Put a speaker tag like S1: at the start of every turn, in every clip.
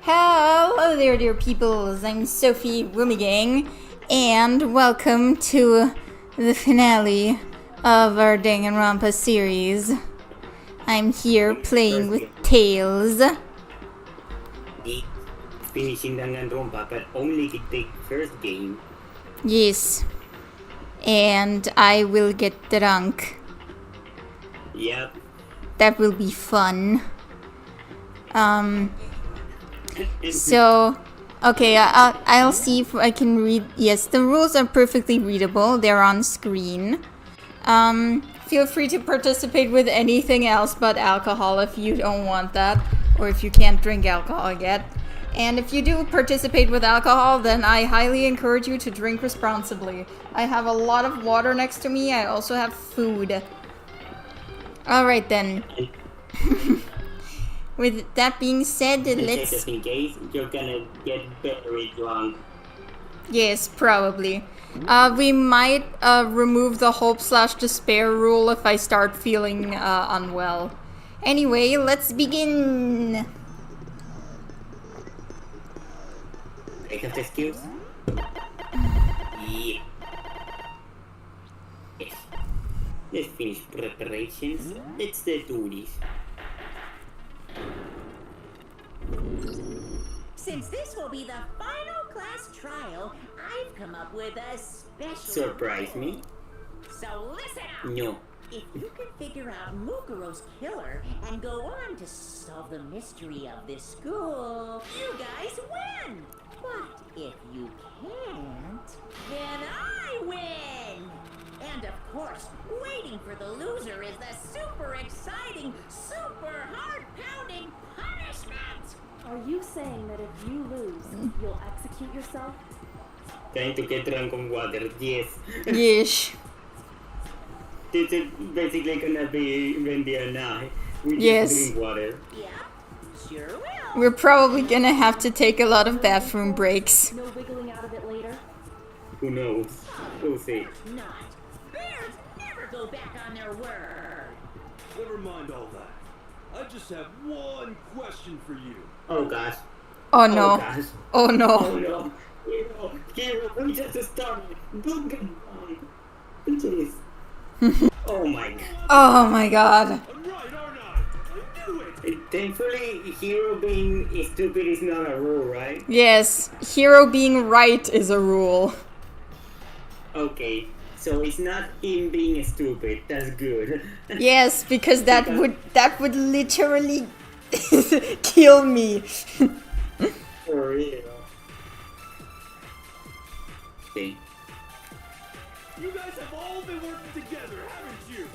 S1: Hello there, dear peoples. I'm Sophie Woomigang, and welcome to the finale of our Danganronpa series. I'm here playing with Tails.
S2: The finishing Danganronpa, but only the first game.
S1: Yes. And I will get drunk.
S2: Yep.
S1: That will be fun. So, okay, I'll see if I can read. Yes, the rules are perfectly readable. They're on screen. Feel free to participate with anything else but alcohol if you don't want that, or if you can't drink alcohol yet. And if you do participate with alcohol, then I highly encourage you to drink responsibly. I have a lot of water next to me. I also have food. Alright then. With that being said, let's...
S2: Just in case, you're gonna get very drunk.
S1: Yes, probably. We might remove the hope/despair rule if I start feeling unwell. Anyway, let's begin!
S2: I have the skills? Yeah. Yes. Let's finish preparations. Let's do this.
S3: Since this will be the final class trial, I've come up with a special...
S2: Surprise
S3: rule.
S2: me?
S3: So listen up!
S2: No.
S3: If you can figure out Mukuro's killer and go on to solve the mystery of this school, you guys win! But if you can't, then I win! And of course, waiting for the loser is the super exciting, super heart-pounding punishment!
S4: Are you saying that if you lose, you'll execute yourself?
S2: Trying to get drunk on water, yes.
S1: Yes.
S2: This is basically gonna be when they are now. We
S1: Yes.
S2: just drink water.
S3: Yeah, sure will.
S1: We're probably gonna have to take a lot of bathroom breaks.
S4: No wiggling out of it later?
S2: Who knows? We'll see.
S3: Not. Bears never go back on their word.
S5: Never mind all that. I just have one question for you.
S2: Oh gosh.
S1: Oh
S2: Oh
S1: no.
S2: gosh.
S1: Oh
S2: Oh
S1: no.
S2: no. Hero, we just started. Don't get on. Please. Oh my god.
S1: Oh my god.
S5: I'm right, aren't I? I knew it!
S2: Thankfully, hero being stupid is not a rule, right?
S1: Yes, hero being right is a rule.
S2: Okay, so it's not him being stupid. That's good.
S1: Yes, because that would literally kill me.
S2: For real. Okay.
S5: You guys have all been working together, haven't you?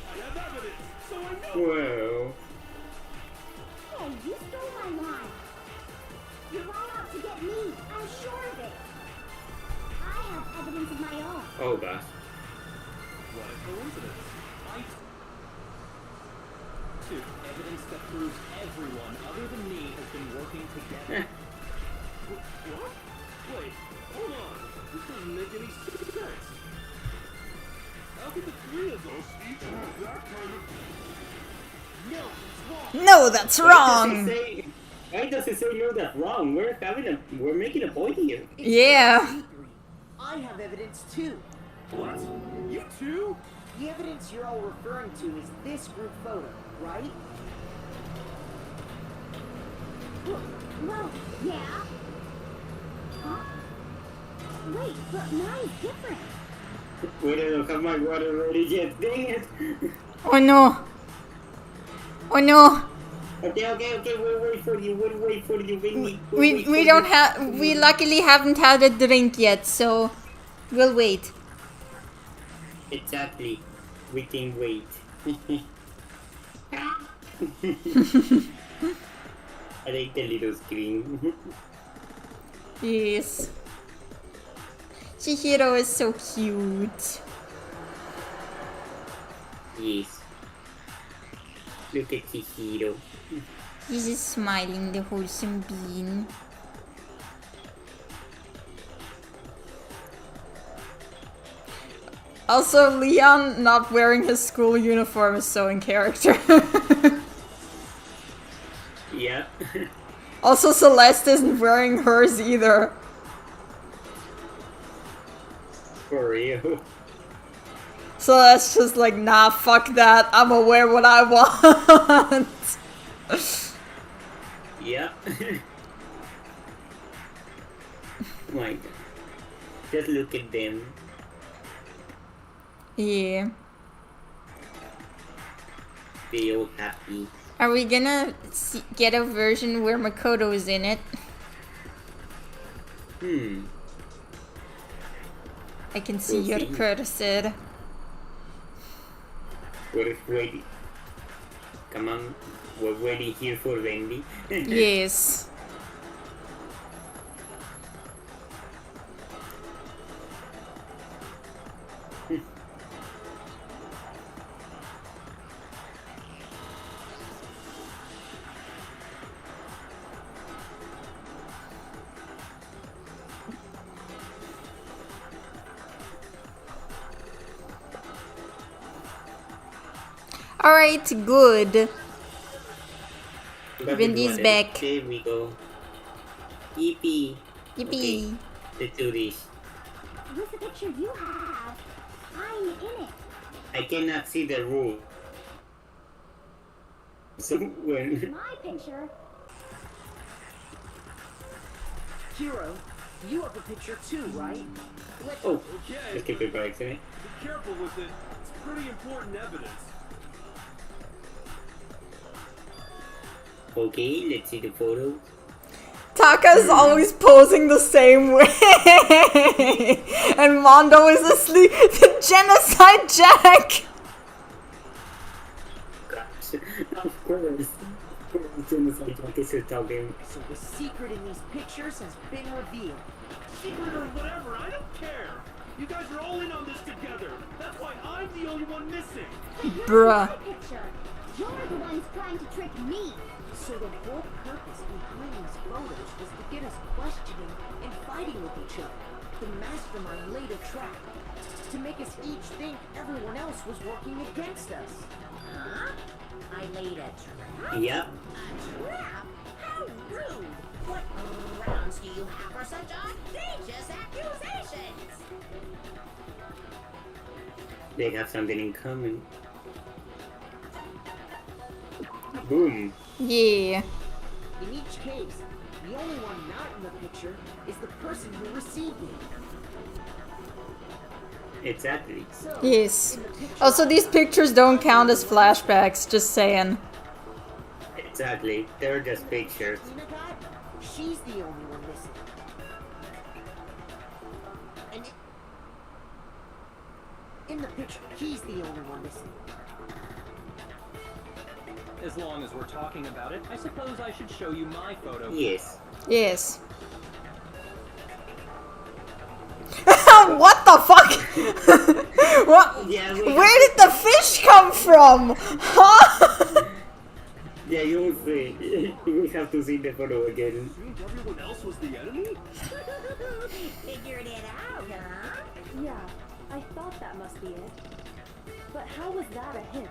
S5: I have evidence, so I know.
S2: Well,
S6: Hey, you stole my line. You're all out to get me. I'm sure of it. I have evidence of my own.
S2: oh gosh.
S5: What a coincidence. Two, evidence that proves everyone other than me has been working together. What? Wait, hold on. This doesn't make any sense. How could the three of us each have that kind of... No, it's wrong.
S1: No, that's wrong.
S2: Why does it say no? That's wrong. We're making a point here.
S1: Yeah.
S7: I have evidence too.
S5: What? You too?
S7: The evidence you're all referring to is this group photo, right?
S6: Whoa, yeah? Huh? Wait, but mine's different.
S2: We don't have my water ready yet. Dang it.
S1: Oh no. Oh no.
S2: Okay. We'll wait for you.
S1: We don't have. We luckily haven't had a drink yet, so we'll wait.
S2: Exactly. We can wait. I like the little screen.
S1: Yes. Chihiro is so cute.
S2: Yes. Look at Chihiro.
S1: He's just smiling, the wholesome bean. Also, Leon not wearing his school uniform is so in character.
S2: Yeah.
S1: Also, Celeste isn't wearing hers either.
S2: For real.
S1: Celeste's just like, nah, fuck that. I'ma wear what I want.
S2: Yeah. My God. Just look at them.
S1: Yeah.
S2: Feel happy.
S1: Are we gonna get a version where Makoto is in it? I can see
S2: We'll
S1: your
S2: see.
S1: cursor.
S2: We're waiting. Come on. We're waiting here for Wendy.
S1: Yes. Alright, good.
S2: But
S1: Wendy's
S2: we
S1: back.
S2: There we go. Yippee.
S1: Yippee.
S2: Okay, let's do this.
S6: With the picture you have, I'm in it.
S2: I cannot see the rule. So when
S6: My picture.
S7: Hero, you have a picture too, right?
S2: oh,
S5: Okay,
S2: just keep it by accident.
S5: be careful with it. It's pretty important evidence.
S2: Okay, let's see the photo.
S1: Taka's always posing the same way. And Mondo is asleep. The genocide Jack.
S2: Gosh, of course. Genocide Jack is talking.
S7: So the secret in these pictures has been revealed.
S5: Secret or whatever, I don't care. You guys are all in on this together. That's why I'm the only one missing.
S1: Bruh.
S6: My picture. You're the ones trying to trick me.
S7: So the whole purpose behind these photos was to get us questioning and fighting with each other. The mastermind laid a trap to make us each think everyone else was working against us.
S3: Huh? I laid a trap?
S2: Yep.
S3: A trap? How rude! What grounds do you have for such audacious accusations?
S2: They have something in common. Boom.
S1: Yeah.
S7: In each case, the only one not in the picture is the person who received it.
S2: Exactly.
S7: So,
S1: Yes.
S7: in the picture
S1: Also, these pictures don't count as flashbacks, just saying.
S2: Exactly. They're just pictures.
S7: Tina got, she's the only one missing. And in the picture, he's the only one missing.
S5: As long as we're talking about it, I suppose I should show you my photo.
S2: Yes.
S1: Yes. What the fuck? What?
S2: Yeah,
S1: Where did the fish come from? Huh?
S2: Yeah, you'll see. We have to see the photo again.
S5: Means everyone else was the enemy?
S3: Figured it out, huh?
S4: Yeah, I thought that must be it. But how was that a hint?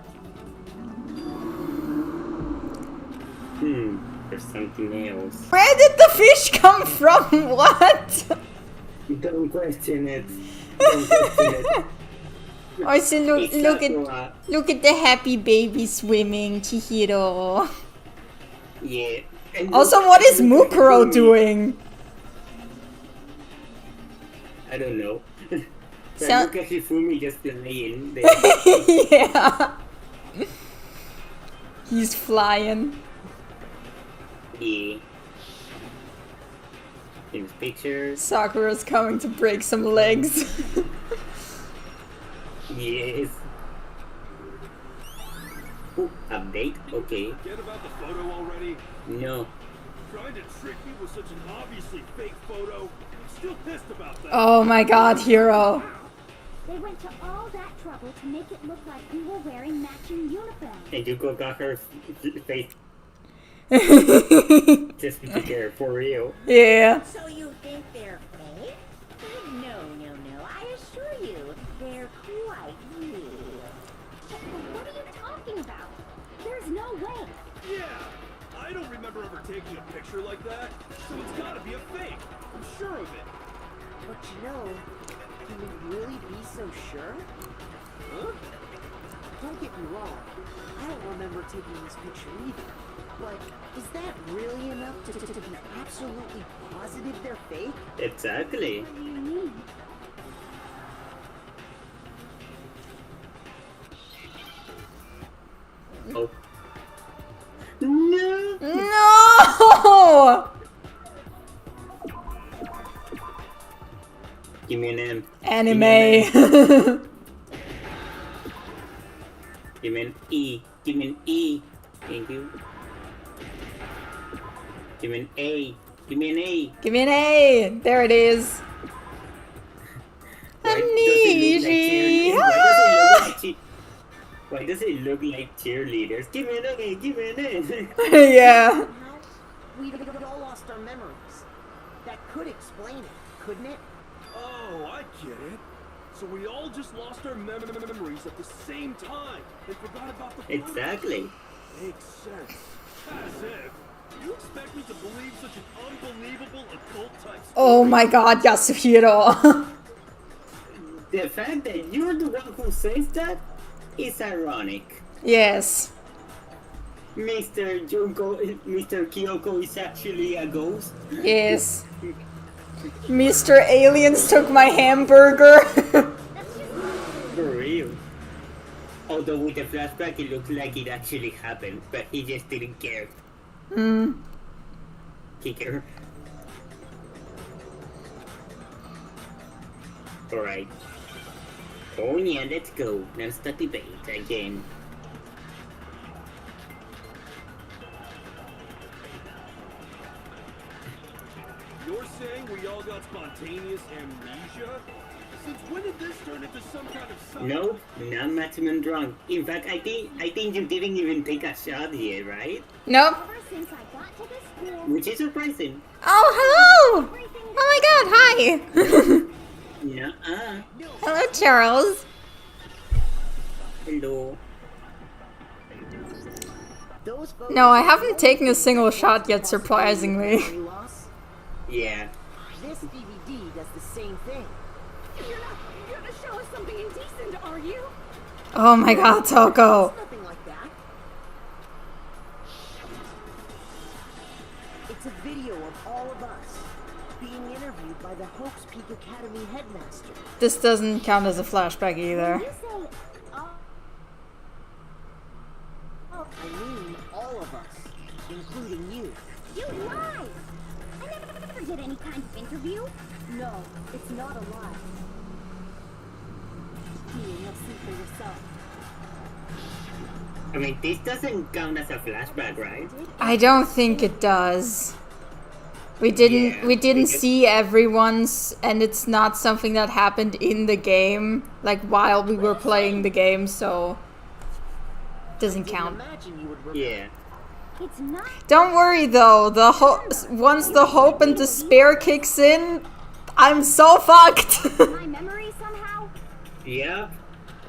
S2: There's something else.
S1: Where did the fish come from? What?
S2: Don't question it. Don't question it.
S1: I see.
S2: It's
S1: Look
S2: Sakura.
S1: at the happy baby swimming, Chihiro.
S2: Yeah. And
S1: Also,
S2: look-
S1: what is
S2: look at
S1: Mukuro
S2: Hifumi.
S1: doing?
S2: I don't know. But
S1: So-
S2: look at Hifumi just laying there.
S1: Yeah. He's flying.
S2: Yeah. In his pictures.
S1: Sakura's coming to break some legs.
S2: Yes. Ooh, update? Okay.
S5: Forget about the photo already.
S2: No.
S5: Trying to trick me with such an obviously fake photo. I'm still pissed about that.
S1: Oh my god, Hero.
S6: They went to all that trouble to make it look like we were wearing matching uniforms.
S2: And you got her face just to care for real.
S1: Yeah.
S3: So you think they're fake? No, I assure you, they're quite real.
S6: What are you talking about? There's no way.
S5: Yeah, I don't remember remember ever taking a picture like that, so it's gotta be a fake. I'm sure of it.
S7: But you know, can we really be so sure?
S5: Huh?
S7: Don't get me wrong, I don't remember taking this picture either. But is that really enough to be absolutely positive they're fake?
S2: Exactly.
S6: What do you mean?
S2: Oh. No!
S1: No!
S2: Give me an M.
S1: Anime.
S2: Give me an E. Give me an E. Thank you. Give me an A. Give me an A.
S1: Give me an A. There it is. Amnesia.
S2: Why does it look like cheerleaders? Give me an A. Give me an A.
S1: Yeah.
S7: Somehow, we'd all lost our memories. That could explain it, couldn't it?
S5: Oh, I get it. So we all just lost our memories at the same time and forgot about the photo.
S2: Exactly.
S5: Makes sense. As if. You expect me to believe such an unbelievable occult type story?
S1: Oh my god, Yasuhiro.
S2: The fact that you're the one who says that is ironic.
S1: Yes.
S2: Mr. Kyoko is actually a ghost.
S1: Yes. Mr. Aliens took my hamburger.
S2: For real. Although with the flashback it looks like it actually happened, but he just didn't care. Kicker. Alright. Oh yeah, let's go. Now start debate again.
S5: You're saying we all got spontaneous amnesia? Since when did this turn into some kind of sign?
S2: No, not maximum drunk. In fact, I think you didn't even take a shot yet, right?
S1: Nope.
S6: Ever since I got to this school,
S2: Which is surprising.
S1: Oh, hello. Oh my god, hi.
S2: Nuh-uh.
S1: Hello, Charles.
S2: Hello.
S7: Those photos
S1: No, I haven't taken a single shot yet, surprisingly.
S7: memory loss.
S2: Yeah.
S7: This DVD does the same thing.
S4: You're gonna show us something indecent, are you?
S1: Oh my god, Toko.
S7: It's nothing like that. It's a video of all of us being interviewed by the Hope's Peak Academy headmaster.
S1: This doesn't count as a flashback either.
S6: you say,
S7: I mean, all of us, including you.
S6: you lied! I never did any kind of interview.
S4: No, it's not a lie. You'll see for yourself.
S2: I mean, this doesn't count as a flashback, right?
S1: I don't think it does. We didn't
S2: because-
S1: see everyone's, and it's not something that happened in the game, like while we were playing the game, so doesn't
S7: Didn't
S1: count.
S7: imagine you would remember.
S2: Yeah.
S6: It's not.
S1: Don't worry though, once the hope and despair kicks in, I'm so fucked.
S6: My memory somehow.
S2: Yeah.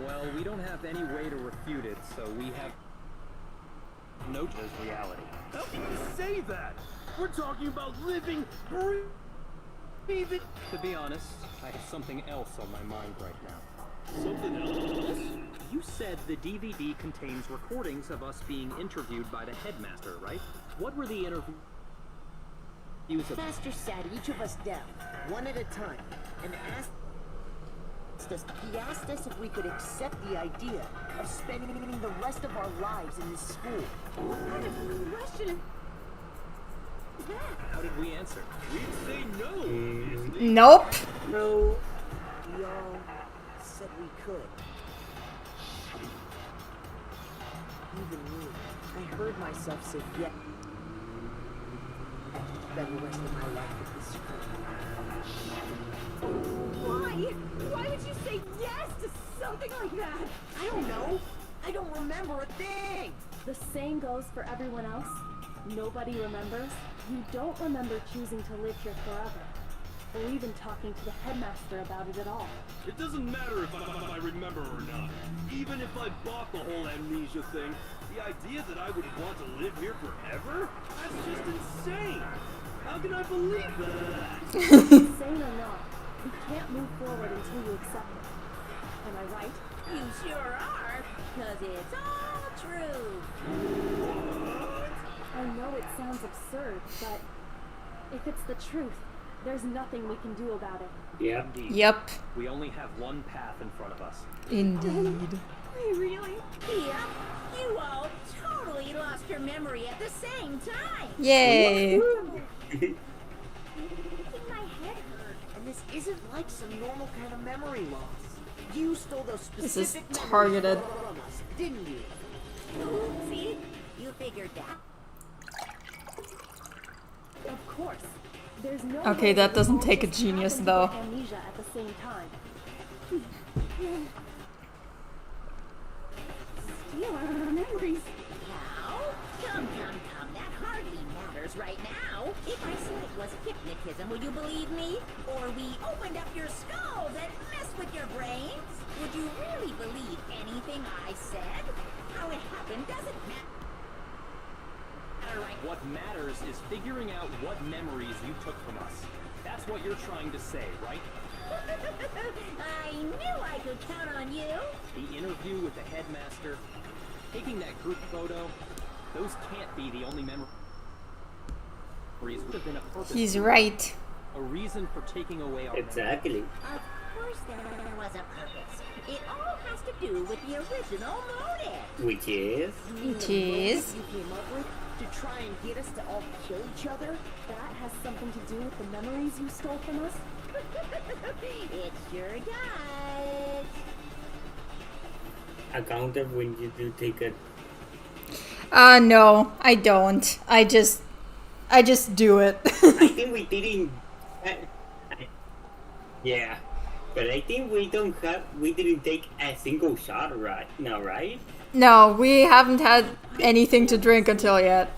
S5: Well, we don't have any way to refute it, so we have no as reality. How can you say that? We're talking about living, breathing. To be honest, I have something else on my mind right now. Something else? You said the DVD contains recordings of us being interviewed by the headmaster, right? What were the interviews
S7: The master sat each of us down, one at a time, and he asked us if we could accept the idea of spending the rest of our lives in this school.
S4: What kind of question is that?
S5: How did we answer? We'd say no, obviously.
S1: Nope.
S2: No.
S7: We all said we could. Even me, I heard myself say yes. Spend the rest of my life at this school.
S4: Why? Why would you say yes to something like that?
S7: I don't know. I don't remember a thing.
S4: The same goes for everyone else. Nobody remembers. You don't remember choosing to live here forever. or even talking to the headmaster about it at all.
S5: It doesn't matter if I remember or not. Even if I bought the whole amnesia thing, the idea that I would want to live here forever? That's just insane! How can I believe that?
S4: Insane or not, we can't move forward until you accept it. Am I right?
S3: You sure are, because it's all true.
S4: I know it sounds absurd, but if it's the truth, there's nothing we can do about it.
S2: Yeah.
S5: Indeed.
S1: Yep.
S5: We only have one path in front of us.
S1: Indeed.
S4: Really?
S3: Yeah, you all totally lost your memory at the same time.
S1: Yay.
S6: Making my head hurt.
S7: And this isn't like some normal kind of memory loss. You stole those
S1: This is
S7: specific memories
S1: targeted.
S7: from us, didn't you?
S3: See? You figured that.
S4: Of course. There's no
S1: Okay,
S4: way
S1: that
S4: we
S1: doesn't
S4: all
S1: take a
S4: just
S1: genius,
S4: happened
S1: though.
S4: to get amnesia at the same time. Steal our memories.
S3: Now? Come. That hardly matters right now. If I said it was hypnotism, would you believe me? Or we opened up your skulls and messed with your brains? Would you really believe anything I said? How it happened doesn't matter. Right.
S5: What matters is figuring out what memories you took from us. That's what you're trying to say, right?
S3: I knew I could count on you.
S5: The interview with the headmaster, taking that group photo, those can't be the only memories. Would have been a purpose.
S1: He's right.
S5: A reason for taking away our
S2: Exactly.
S3: Of course there was a purpose. It all has to do with the original motive.
S2: Which is?
S1: Which is?
S7: You came up with to try and get us to all kill each other?
S4: That has something to do with the memories you stole from us?
S3: It sure does.
S2: Account of when you do take a...
S1: No, I don't. I just do it.
S2: I think we didn't... yeah. But I think we didn't take a single shot right now, right?
S1: No, we haven't had anything to drink until yet.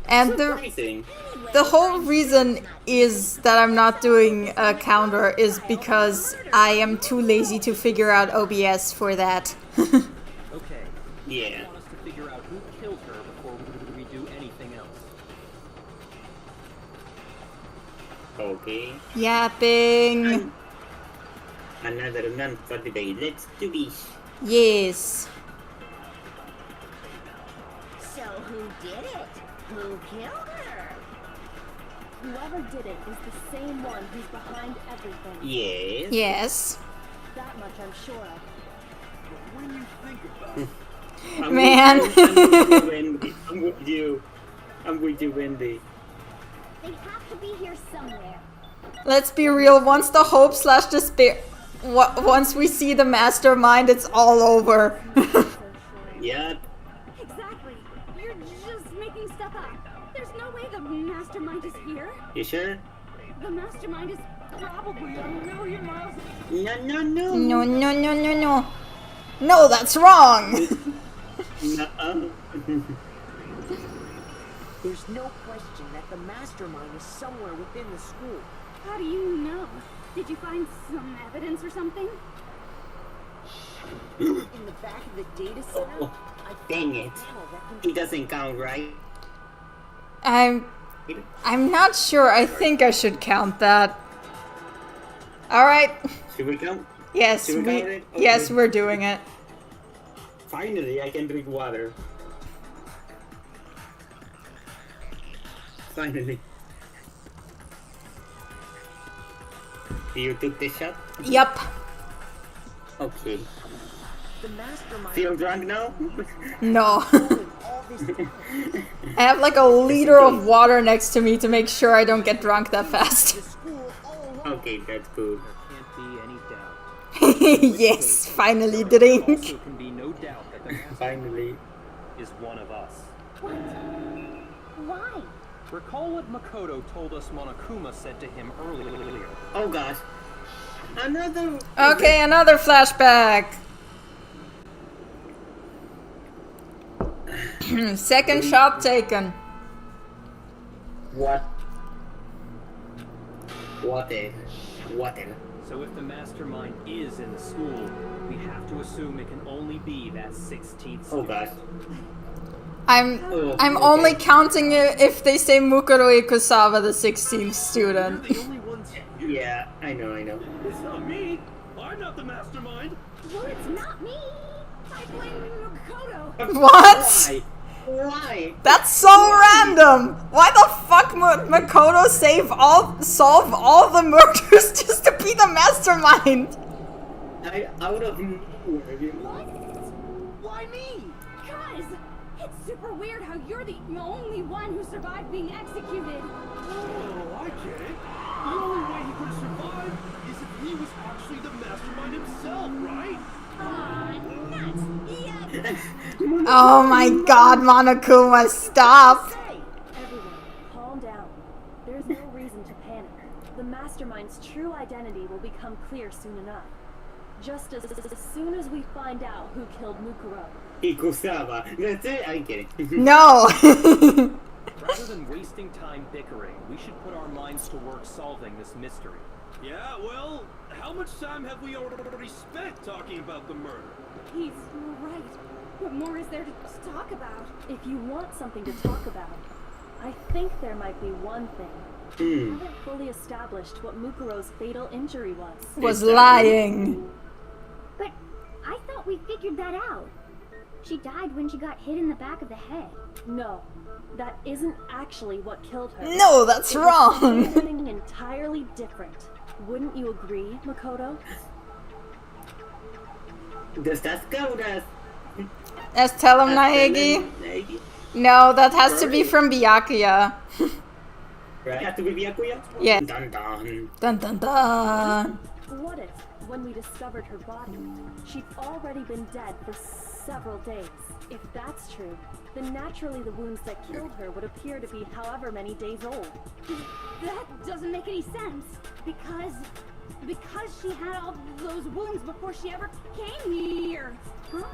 S1: And
S2: Surprising.
S1: the whole reason is that I'm not doing a counter is because I am too lazy to figure out OBS for that.
S5: Okay.
S2: Yeah.
S5: I want us to figure out who killed her before we do anything else.
S2: Okay.
S1: Yapping.
S2: Another none for today. Let's do this.
S1: Yes.
S3: So who did it? Who killed her?
S4: Whoever did it is the same one who's behind everything.
S2: Yes.
S1: Yes.
S4: That much I'm sure of.
S5: But when you think about it,
S1: Man.
S2: I'm with you. I'm with you, Wendy.
S6: They have to be here somewhere.
S1: Let's be real, once the hope slash despair... Once we see the mastermind, it's all over.
S2: Yep.
S6: Exactly. You're just making stuff up. There's no way the mastermind is here.
S2: You sure?
S6: The mastermind is probably a million miles.
S2: No.
S1: No, that's wrong!
S2: Nuh-uh.
S7: There's no question that the mastermind is somewhere within the school.
S6: How do you know? Did you find some evidence or something?
S7: In the back of the data center,
S2: Oh,
S7: I found
S2: dang
S7: a
S2: it.
S7: panel that
S2: It doesn't count, right?
S1: I'm not sure. I think I should count that. Alright.
S2: Should we count?
S1: Yes,
S2: Should we count it? Okay.
S1: yes, we're doing it.
S2: Finally, I can drink water. Finally. You took the shot?
S1: Yep.
S2: Okay.
S7: the mastermind
S2: Feel drunk now?
S1: No.
S7: doing all this time.
S1: I have like a liter of water next to me to make sure I don't get drunk that fast.
S7: The school all along.
S2: Okay, that's good.
S5: there can't be any doubt.
S1: Yes, finally
S5: Also
S1: drink.
S5: can be no doubt that the master
S2: Finally.
S5: is one of us.
S6: What? Why?
S5: Recall what Makoto told us Monokuma said to him earlier.
S2: Oh gosh. Another.
S1: Okay, another flashback. Second shot taken.
S2: What? Water.
S5: So if the mastermind is in the school, we have to assume it can only be that 16th
S2: Oh
S5: student.
S2: god.
S1: I'm
S2: Okay.
S1: only counting it if they say Mukuro Ikusawa, the 16th student.
S5: You're the only ones here.
S2: Yeah, I know.
S5: It's not me. I'm not the mastermind.
S6: Well, it's not me. I blame Makoto.
S1: What?
S2: Why?
S1: That's so random! Why the fuck would Makoto solve all the murders just to be the mastermind?
S2: Out of nowhere.
S7: Why me?
S4: Cuz it's super weird how you're the only one who survived being executed.
S5: Oh, I get it. The only way he could survive is if he was actually the mastermind himself, right?
S6: Nuts. Yeah.
S1: Oh my god, Monokuma, stop!
S4: Everyone, calm down. There's no reason to panic. The mastermind's true identity will become clear soon enough. Just as soon as we find out who killed Mukuro.
S2: Ikusawa. That's it. I get it.
S1: No!
S5: Rather than wasting time bickering, we should put our minds to work solving this mystery. Yeah, well, how much time have we already spent talking about the murder?
S4: He's right. What more is there to talk about? If you want something to talk about, I think there might be one thing. We haven't fully established what Mukuro's fatal injury was.
S1: lying.
S6: But I thought we figured that out. She died when she got hit in the back of the head.
S4: No, that isn't actually what killed her.
S1: No, that's
S4: It was
S1: wrong!
S4: something entirely different. Wouldn't you agree, Makoto?
S2: Does that count as...
S1: Let's tell him, Naegi.
S2: Naegi?
S1: No, that has to be from Byakuya.
S2: Right? Have to be Byakuya?
S1: Yeah.
S2: Dun dun.
S1: Dun dun dun!
S4: What if, when we discovered her body, she'd already been dead for several days? If that's true, then naturally the wounds that killed her would appear to be however many days old.
S6: That doesn't make any sense. Because she had all those wounds before she ever came here. Huh?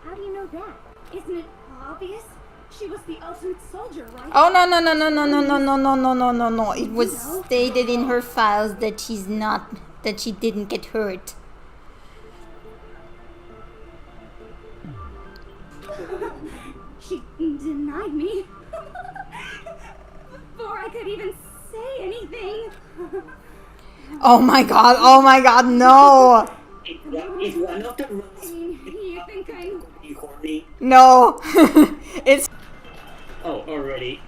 S6: How do you know that? Isn't it obvious? She was the ultimate soldier, right?
S1: Oh no. It was stated in her files that she didn't get hurt.
S6: She denied me. Before I could even say anything.
S1: Oh my god, no!
S2: It's one of the rules.
S6: You think I'm...
S2: You horny?
S1: No! It's...
S2: Oh, already.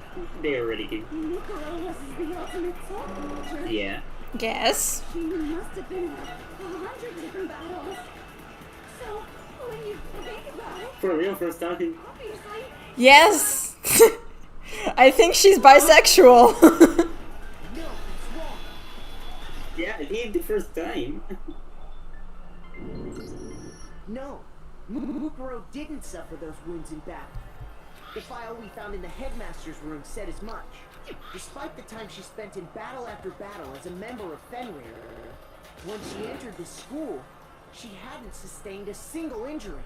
S2: They already did.
S6: Mukuro was the ultimate soldier.
S2: Yeah.
S1: Guess.
S6: She must have been in 100 different battles. So, when you think about it,
S2: For real, first time.
S6: obviously...
S1: Yes! I think she's bisexual.
S2: Yeah, I did the first time.
S7: No, Mukuro didn't suffer those wounds in battle. The file we found in the headmaster's room said as much. Despite the time she spent in battle after battle as a member of Fenrir, when she entered the school, she hadn't sustained a single injury.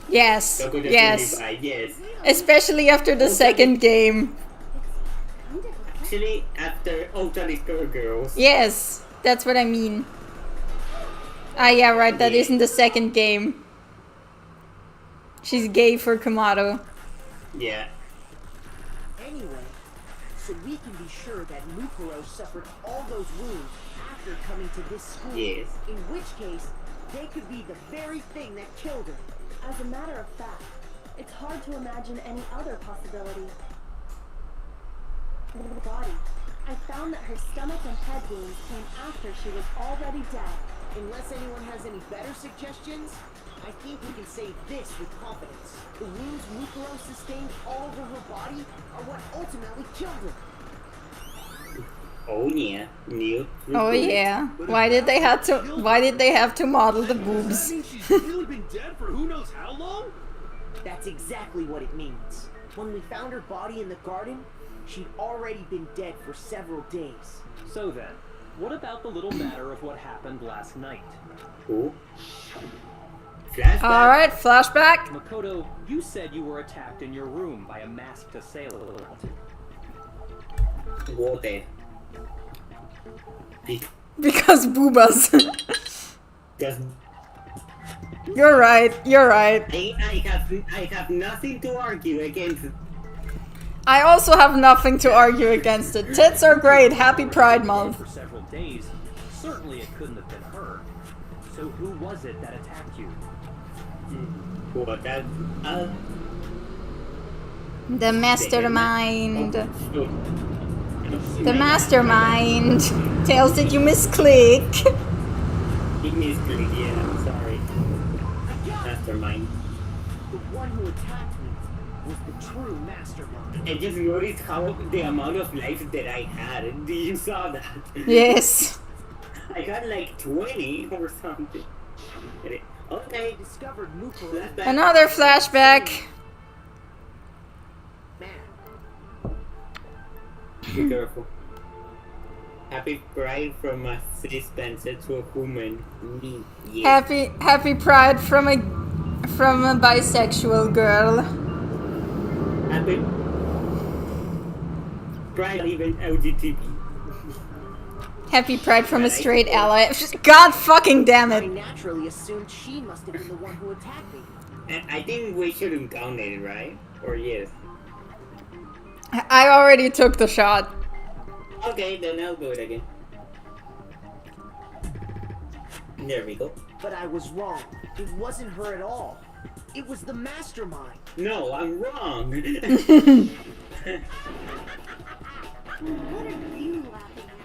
S1: Yes,
S2: Don't go to
S1: yes.
S2: 25, yes.
S1: Especially after the second game.
S2: Actually, after Ultimate Girls.
S1: Yes, that's what I mean. Ah, yeah, right, that isn't the second game. She's gay for Kamado.
S2: Yeah.
S7: Anyway, so we can be sure that Mukuro suffered all those wounds after coming to this school.
S2: Yes.
S7: In which case, they could be the very thing that killed her.
S4: As a matter of fact, it's hard to imagine any other possibility. The body. I found that her stomach and head wounds came after she was already dead.
S7: Unless anyone has any better suggestions, I think we can say this with confidence. The wounds Mukuro sustained all over her body are what ultimately killed her.
S2: Oh yeah. New.
S1: Oh yeah. Why did they have to model the boobs?
S5: Does that mean she's really been dead for who knows how long?
S7: That's exactly what it means. When we found her body in the garden, she'd already been dead for several days.
S5: So then, what about the little matter of what happened last night?
S2: Who? Flashback.
S1: Alright, flashback.
S5: Makoto, you said you were attacked in your room by a masked assailant.
S2: Water. happy.
S1: Because boobas.
S2: Because
S1: You're right, you're right.
S2: I have nothing to argue against.
S1: I also have nothing to argue against it. Tits are great. Happy Pride Month.
S5: For several days, certainly it couldn't have been her. So who was it that attacked you?
S2: What that?
S1: The mastermind.
S2: Oh,
S1: The mastermind. Tails, did you misclick?
S2: He misclicked, yeah, I'm sorry. Mastermind.
S7: The one who attacked me was the true mastermind.
S2: I just noticed how the amount of lives that I had. You saw that?
S1: Yes.
S2: I got like 20 or something. Okay.
S7: Discovered Mukuro.
S2: Flashback.
S1: Another flashback.
S7: Man,
S2: Be careful. Happy Pride from a Spencer to a woman. Me. Yeah.
S1: Happy Pride from a bisexual girl.
S2: Happy Pride even LGBT.
S1: Happy Pride from a straight ally. God fucking damn
S7: I
S1: it.
S7: naturally assumed she must have been the one who attacked me.
S2: And I think we shouldn't count it, right? Or yes?
S1: I already took the shot.
S2: Okay, then I'll do it again. There we go.
S7: But I was wrong. It wasn't her at all. It was the mastermind.
S2: No, I'm wrong.
S6: What are you laughing at?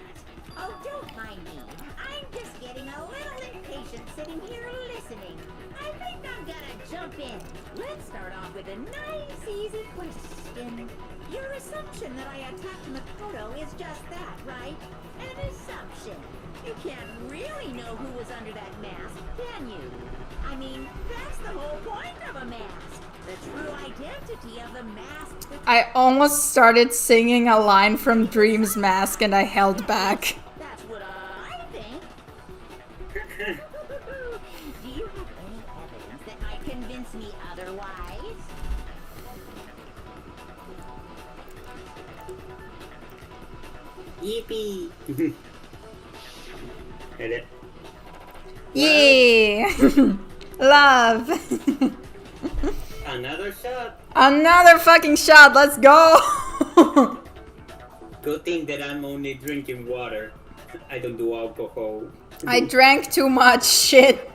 S3: Oh, don't mind me. I'm just getting a little impatient sitting here listening. I think I'm gonna jump in. Let's start off with a nice, easy question. Your assumption that I attacked Makoto is just that, right? An assumption. You can't really know who was under that mask, can you? I mean, that's the whole point of a mask. The true identity of the mask.
S1: I almost started singing a line from Dream's Mask and I held back.
S3: That's what I think. Do you have any evidence that might convince me otherwise?
S2: Yippee! Hit it.
S1: Yeah. Love.
S2: Another shot.
S1: Another fucking shot. Let's go.
S2: Good thing that I'm only drinking water. I don't do alcohol.
S1: I drank too much shit.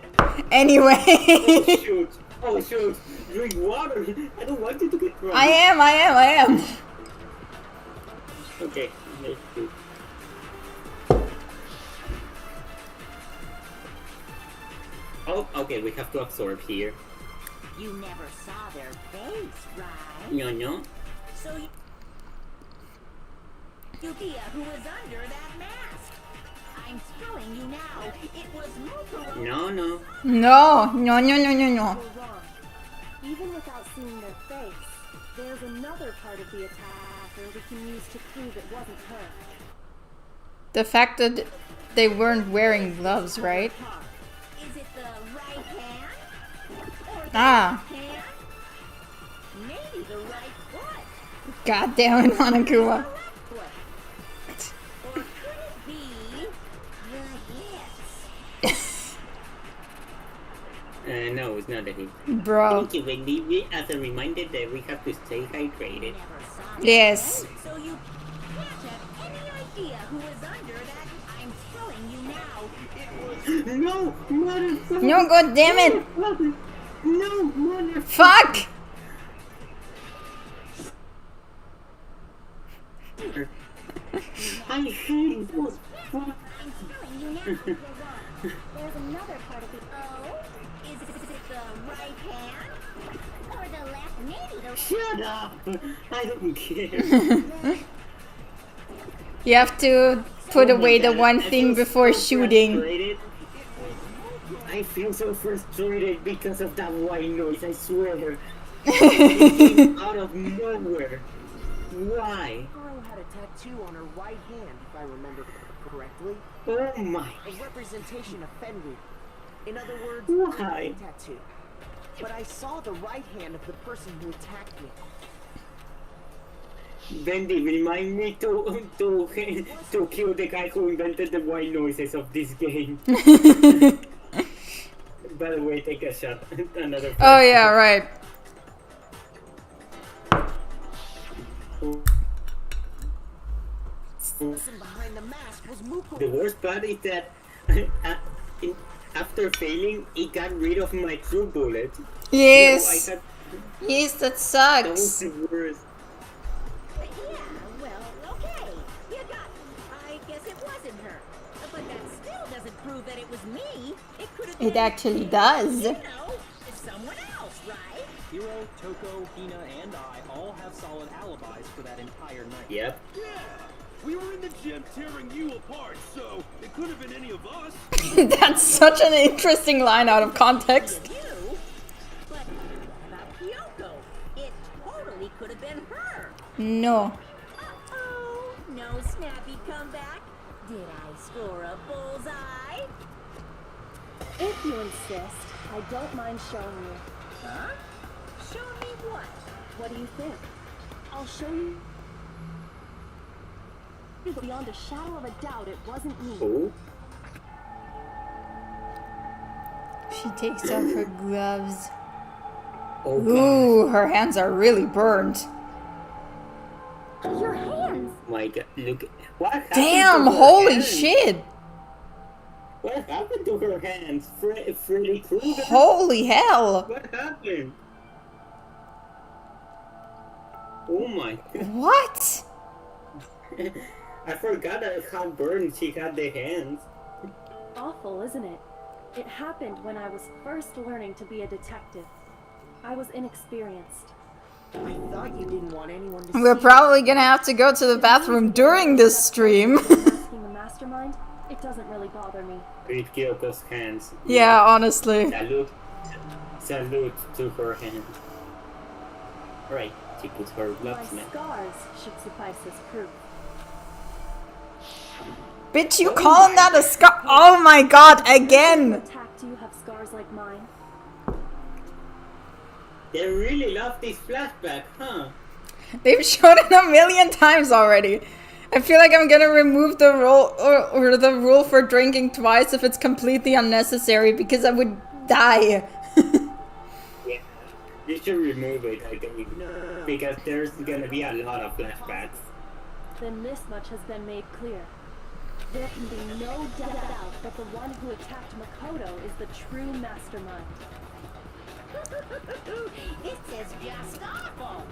S1: Anyway.
S2: Oh shoot! Oh shoot! Drink water! I don't want you to get drunk.
S1: I am.
S2: Okay, let's do. Oh, okay, we have to absorb here.
S3: You never saw their face, right?
S2: No.
S3: So Yukiya, who was under that mask. I'm telling you now, it was Mukuro.
S2: No.
S1: No.
S4: You're wrong. Even without seeing their face, there's another part of the attack where we can use to prove it wasn't her.
S1: The fact that they weren't wearing gloves, right?
S3: Is it the right hand? Or the
S1: Ah.
S3: left hand? Maybe the right foot.
S1: God damn it, Monokuma.
S3: Left foot. Or could it be the hips?
S2: No, it's not a hit.
S1: Bro.
S2: Thank you, Wendy. As a reminder that we have to stay hydrated.
S3: Never saw their
S1: Yes.
S3: face, so you can't have any idea who was under that. I'm telling you now, it was
S2: No, motherfucker!
S1: No, god damn it.
S2: No, motherfucker!
S1: Fuck.
S2: I hate those.
S3: I'm telling you now, you're wrong.
S6: There's another part of the
S3: Oh, is it the right hand? Or the left? Maybe the
S2: Shut up! I don't care.
S1: You have to put
S2: Oh my
S1: away the
S2: God,
S1: one
S2: I
S1: thing
S2: feel
S1: before
S2: so
S1: shooting.
S2: frustrated. I feel so frustrated because of that white noise, I swear. It came out of nowhere. Why?
S7: Mukuro had a tattoo on her right hand, if I remember correctly.
S2: Oh my.
S7: A representation of Fenrir. In other words,
S2: Why?
S7: a tattoo. But I saw the right hand of the person who attacked me.
S2: Bendy, remind me to kill the guy who invented the white noises of this game. By the way, take a shot. Another.
S1: Oh yeah, right.
S7: Behind the mask was Mukuro.
S2: The worst part is that after failing, it got rid of my true bullet.
S1: Yes.
S2: So
S1: Yes, that
S2: that was
S1: sucks.
S2: the worst.
S3: Yeah, well, okay. You got me. I guess it wasn't her. But that still doesn't prove that it was me. It could have been,
S1: It actually does.
S3: you know, someone else, right?
S5: Hiro, Toko, Hina, and I all have solid alibis for that entire night.
S2: Yep.
S5: Yeah, we were in the gym tearing you apart, so it could have been any of us.
S1: That's such an interesting line out of context.
S3: You? But what about Kyoko? It totally could have been her.
S1: No.
S3: Uh-oh. No snappy comeback. Did I score a bullseye?
S4: If you insist, I don't mind showing you.
S3: Huh? Show me what?
S4: What do you think? I'll show you. Beyond a shadow of a doubt, it wasn't me.
S2: Oh.
S1: She takes off her gloves.
S2: Oh god.
S1: Ooh, her hands are really burned.
S6: Your hands!
S2: My god. Look. What happened
S1: Damn,
S2: to her
S1: holy
S2: hands?
S1: shit.
S2: What happened to her hands? Freddy Krueger?
S1: Holy hell.
S2: What happened? Oh my.
S1: What?
S2: I forgot how burned she had the hands.
S4: Awful, isn't it? It happened when I was first learning to be a detective. I was inexperienced.
S7: I thought you didn't want anyone to
S1: We're
S7: see
S1: probably gonna have to go to the bathroom during this stream.
S4: Asking the mastermind, it doesn't really bother me.
S2: Read Kyoko's hands.
S1: Yeah, honestly.
S2: Salute to her hand. Right, she puts her
S4: My
S2: gloves now.
S4: scars should suffice as proof.
S1: Bitch, you calling that a scar? Oh my god,
S4: Who
S1: again!
S4: attacked you have scars like mine?
S2: They really love this flashback, huh?
S1: They've shown it a million times already. I feel like I'm gonna remove the rule or the rule for drinking twice if it's completely unnecessary because I would die.
S2: Yeah. You should remove it, I think. Because there's gonna be a lot of flashbacks.
S4: Then this much has been made clear. There can be no doubt that the one who attacked Makoto is the true mastermind.
S3: This is just awful.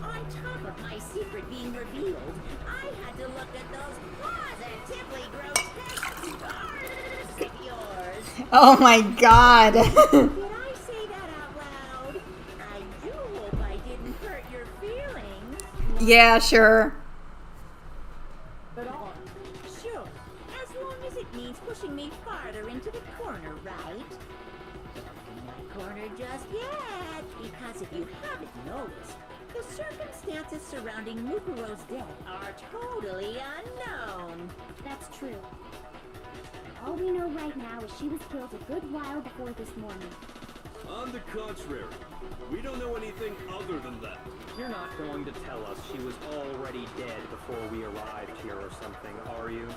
S3: On top of my secret being revealed, I had to look at those positively grotesque scars of yours.
S1: Oh my god.
S3: Did I say that out loud? I do hope I didn't hurt your feelings.
S1: Yeah, sure.
S4: But all
S3: Sure, as long as it means pushing me farther into the corner, right? In my corner just yet, because if you haven't noticed, the circumstances surrounding Mukuro's death are totally unknown.
S6: That's true. All we know right now is she was killed a good while before this morning.
S5: On the contrary, we don't know anything other than that.
S8: You're not going to tell us she was already dead before we arrived here or something, are you?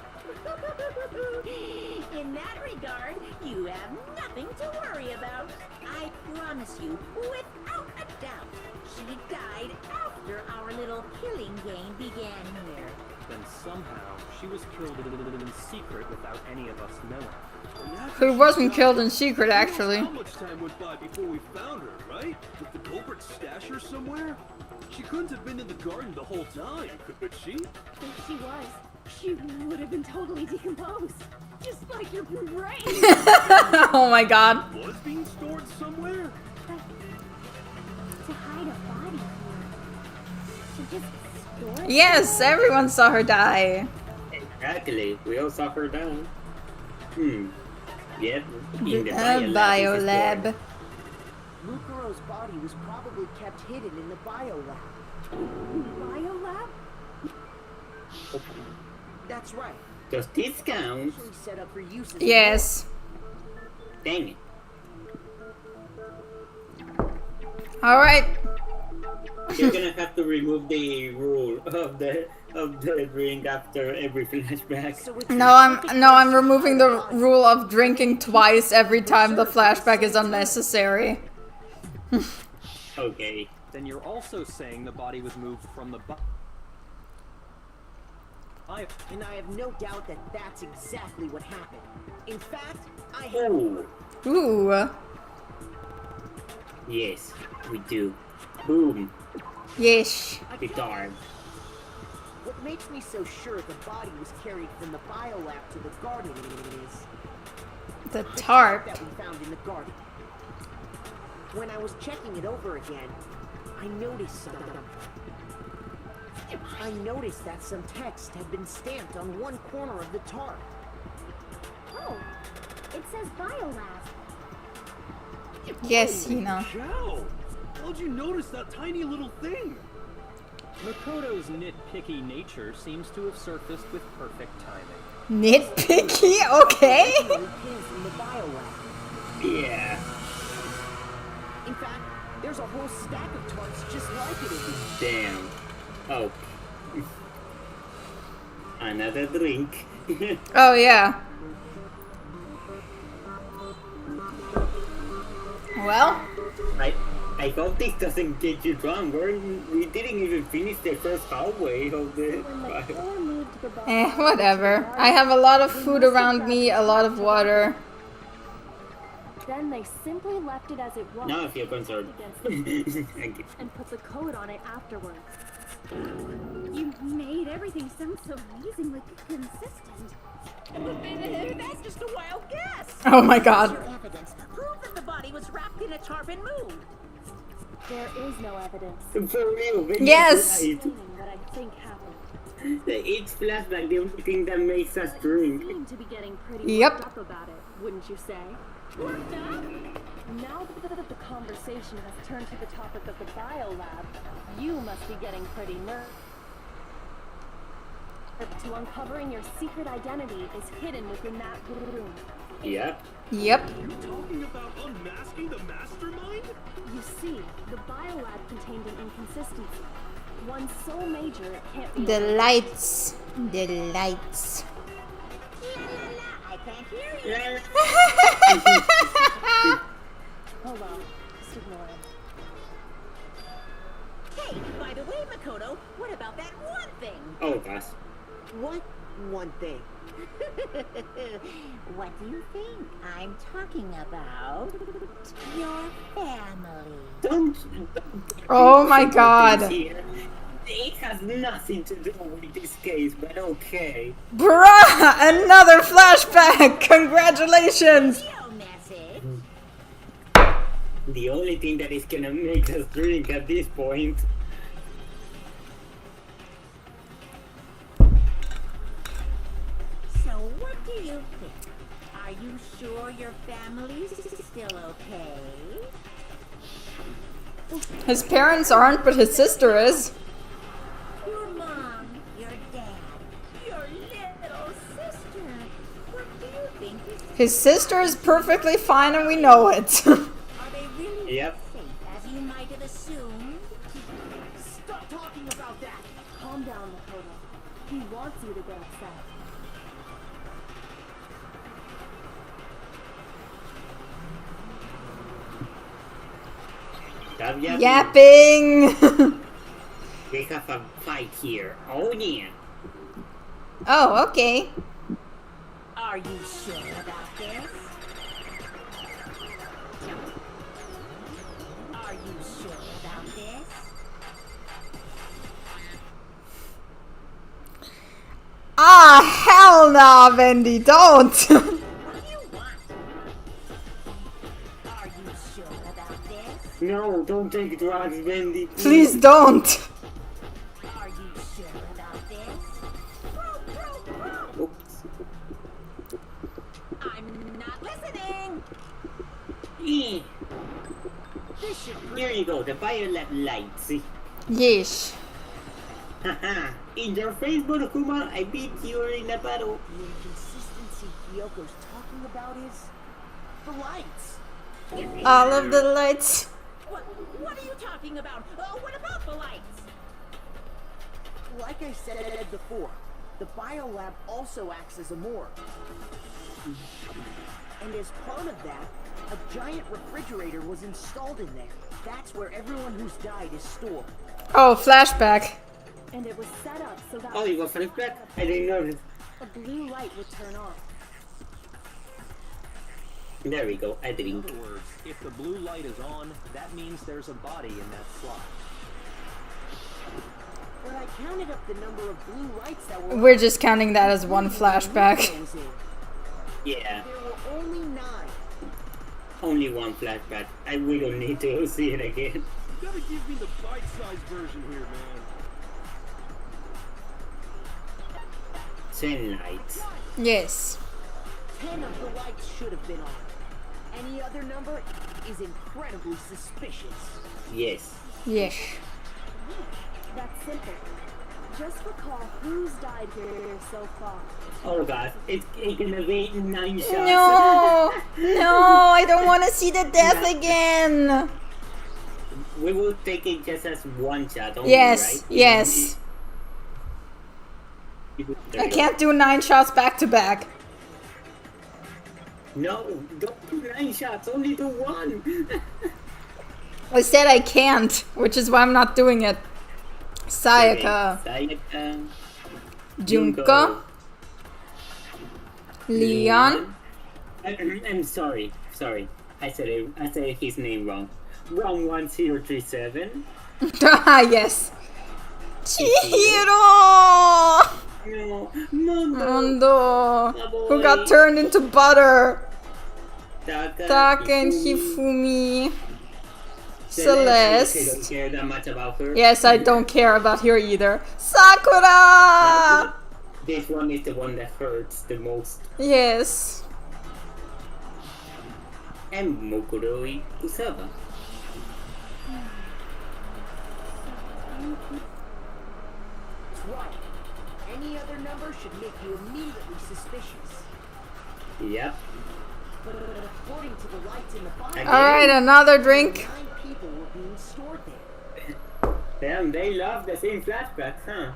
S3: In that regard, you have nothing to worry about. I promise you, without a doubt, she died after our little killing game began here.
S8: Then somehow she was killed in secret without any of us knowing.
S5: And after
S1: Who
S5: she
S1: wasn't
S5: died,
S1: killed in
S5: who
S1: secret,
S5: knows
S1: actually.
S5: How much time went by before we found her, right? Did the culprit stash her somewhere? She couldn't have been in the garden the whole time, could she?
S6: If she was, she would have been totally decomposed. Just like your brain.
S1: Oh my god.
S5: Was being stored somewhere?
S6: To hide a body here. To just store it
S1: Yes,
S6: somewhere?
S1: everyone saw her die.
S2: Exactly. We all saw her down. Yep. In the
S1: Bio
S2: is
S1: lab.
S7: Mukuro's body was probably kept hidden in the biolab.
S6: Biolab?
S7: That's right.
S2: Does this count?
S7: Actually set up for use as
S1: Yes.
S2: Dang it.
S1: Alright.
S2: You're gonna have to remove the rule of the drink after every flashback.
S7: So it's
S1: No, I'm removing the rule of drinking twice every time the flashback is unnecessary.
S2: Okay.
S8: Then you're also saying the body was moved from the
S7: And I have no doubt that that's exactly what happened. In fact, I have...
S2: Ooh.
S1: Ooh.
S2: Yes, we do. Boom.
S1: Yeesh.
S2: Guitar.
S7: What makes me so sure the body was carried from the biolab to the garden is...
S1: The
S7: the
S1: tarp.
S7: that we found in the garden. When I was checking it over again, I noticed something. I noticed that some text had been stamped on one corner of the tarp.
S6: Oh, it says biolab.
S1: Yes, Hina.
S5: Joe! How'd you notice that tiny little thing?
S8: Makoto's nitpicky nature seems to have surfaced with perfect timing.
S1: Nitpicky? Okay.
S7: It came from the biolab.
S2: Yeah.
S7: In fact, there's a whole stack of tarps just like it in here.
S2: Damn. Oh. Another drink.
S1: Oh yeah. Well,
S2: I hope this doesn't get you drunk. We didn't even finish the first halfway of the
S4: When the
S2: file.
S4: killer moved the body,
S1: whatever. I have a lot of food around me, a lot of water.
S4: then they simply left it as it was.
S2: Now I feel concerned. Thank you.
S4: And put the code on it afterwards.
S6: You made everything sound so amazingly consistent.
S3: That's just a wild guess.
S1: Oh my
S3: Your
S1: god.
S3: evidence. Prove that the body was wrapped in a tarp and moved.
S4: There is no evidence.
S2: For real, when
S1: Yes.
S2: you
S4: Explaining what I think happened.
S2: Each flashback, the only thing that makes us drink.
S4: Seem to be getting pretty
S1: Yep.
S4: worked up about it, wouldn't you say? Worked up? Now that the conversation has turned to the topic of the biolab, you must be getting pretty nervous. To uncovering your secret identity is hidden within that room.
S2: Yep.
S1: Yep.
S5: You talking about unmasking the mastermind?
S4: You see, the biolab contained an inconsistency. One so major it can't be
S1: The
S4: avoided.
S1: lights. The lights.
S3: I can't hear you.
S4: Oh well, just ignore it.
S3: Hey, by the way, Makoto, what about that one thing?
S2: Oh gosh.
S7: What one thing?
S3: What do you think I'm talking about? Your family.
S2: Don't.
S1: Oh my god.
S2: Here. It has nothing to do with this case, but okay.
S1: Bruh! Another flashback! Congratulations!
S3: Real message.
S2: The only thing that is gonna make us drink at this point.
S3: So what do you think? Are you sure your family's still okay?
S1: His parents aren't, but his sister is.
S3: Your mom, your dad, your little sister. What do you think is...
S1: His sister is perfectly fine and we know it.
S3: Are they really
S2: Yep.
S3: safe as you might have assumed?
S7: Stop talking about that!
S4: Calm down, Makoto. He wants you to get upset.
S2: Stop yapping.
S1: Yapping!
S2: We have a fight here. Oh yeah.
S1: Oh, okay.
S3: Are you sure about this? Are you sure about this?
S1: Ah, hell nah, Wendy, don't!
S3: What do you want? Are you sure about this?
S2: No, don't take drugs, Wendy.
S1: Please don't!
S3: Are you sure about this?
S2: Oops.
S3: I'm not listening.
S2: Eh,
S3: This should
S2: Here you go, the biolab lights.
S1: Yeesh.
S2: Haha. In your face, Monokuma, I beat you in a battle.
S7: The inconsistency Kyoko's talking about is... the lights.
S1: All of the lights.
S3: What are you talking about? What about the lights?
S7: Like I said before, the biolab also acts as a morgue. And as part of that, a giant refrigerator was installed in there. That's where everyone who's died is stored.
S1: Oh, flashback.
S4: And it was set up so that
S2: Oh, you got flashback? I didn't notice.
S4: a blue light would turn on.
S2: There we go, I
S8: In
S2: didn't.
S8: other words, if the blue light is on, that means there's a body in that slot.
S7: When I counted up the number of blue lights that were
S1: We're just counting that as one flashback.
S2: Yeah,
S7: There were only 9.
S2: only one flashback. We don't need to see it again.
S5: You gotta give me the bite-sized version here, man.
S2: 10 lights.
S1: Yes.
S7: 10 of the lights should have been on. Any other number is incredibly suspicious.
S2: Yes.
S1: Yes.
S4: That's simple. Just recall who's died here so far.
S2: Oh god, it's gonna be 9 shots.
S1: No! No, I don't want to see the death again.
S2: We will take it just as one shot only,
S1: Yes,
S2: right?
S1: yes. I can't do 9 shots back to back.
S2: No, don't do 9 shots, only do 1.
S1: I said I can't, which is why I'm not doing it. Sayaka,
S2: Sayaka,
S1: Junko, Leon.
S2: I'm sorry. I said his name wrong. Wrong 1037.
S1: Ah, yes. Chihiro!
S2: No, Mondo.
S1: Mondo,
S2: My
S1: who
S2: boy.
S1: got turned into butter.
S2: Taka,
S1: Taka and
S2: Hifumi.
S1: Hifumi. Celeste.
S2: I don't care that much about her.
S1: Yes, I don't care about her either. Sakura!
S2: This one is the one that hurts the most.
S1: Yes.
S2: And Mokuroi Kusaba.
S7: That's right. Any other number should make you immediately suspicious.
S2: Yep.
S7: But according to the lights in the file,
S1: Alright, another drink.
S7: 9 people were being stored there.
S2: Damn, they love the same flashback, huh?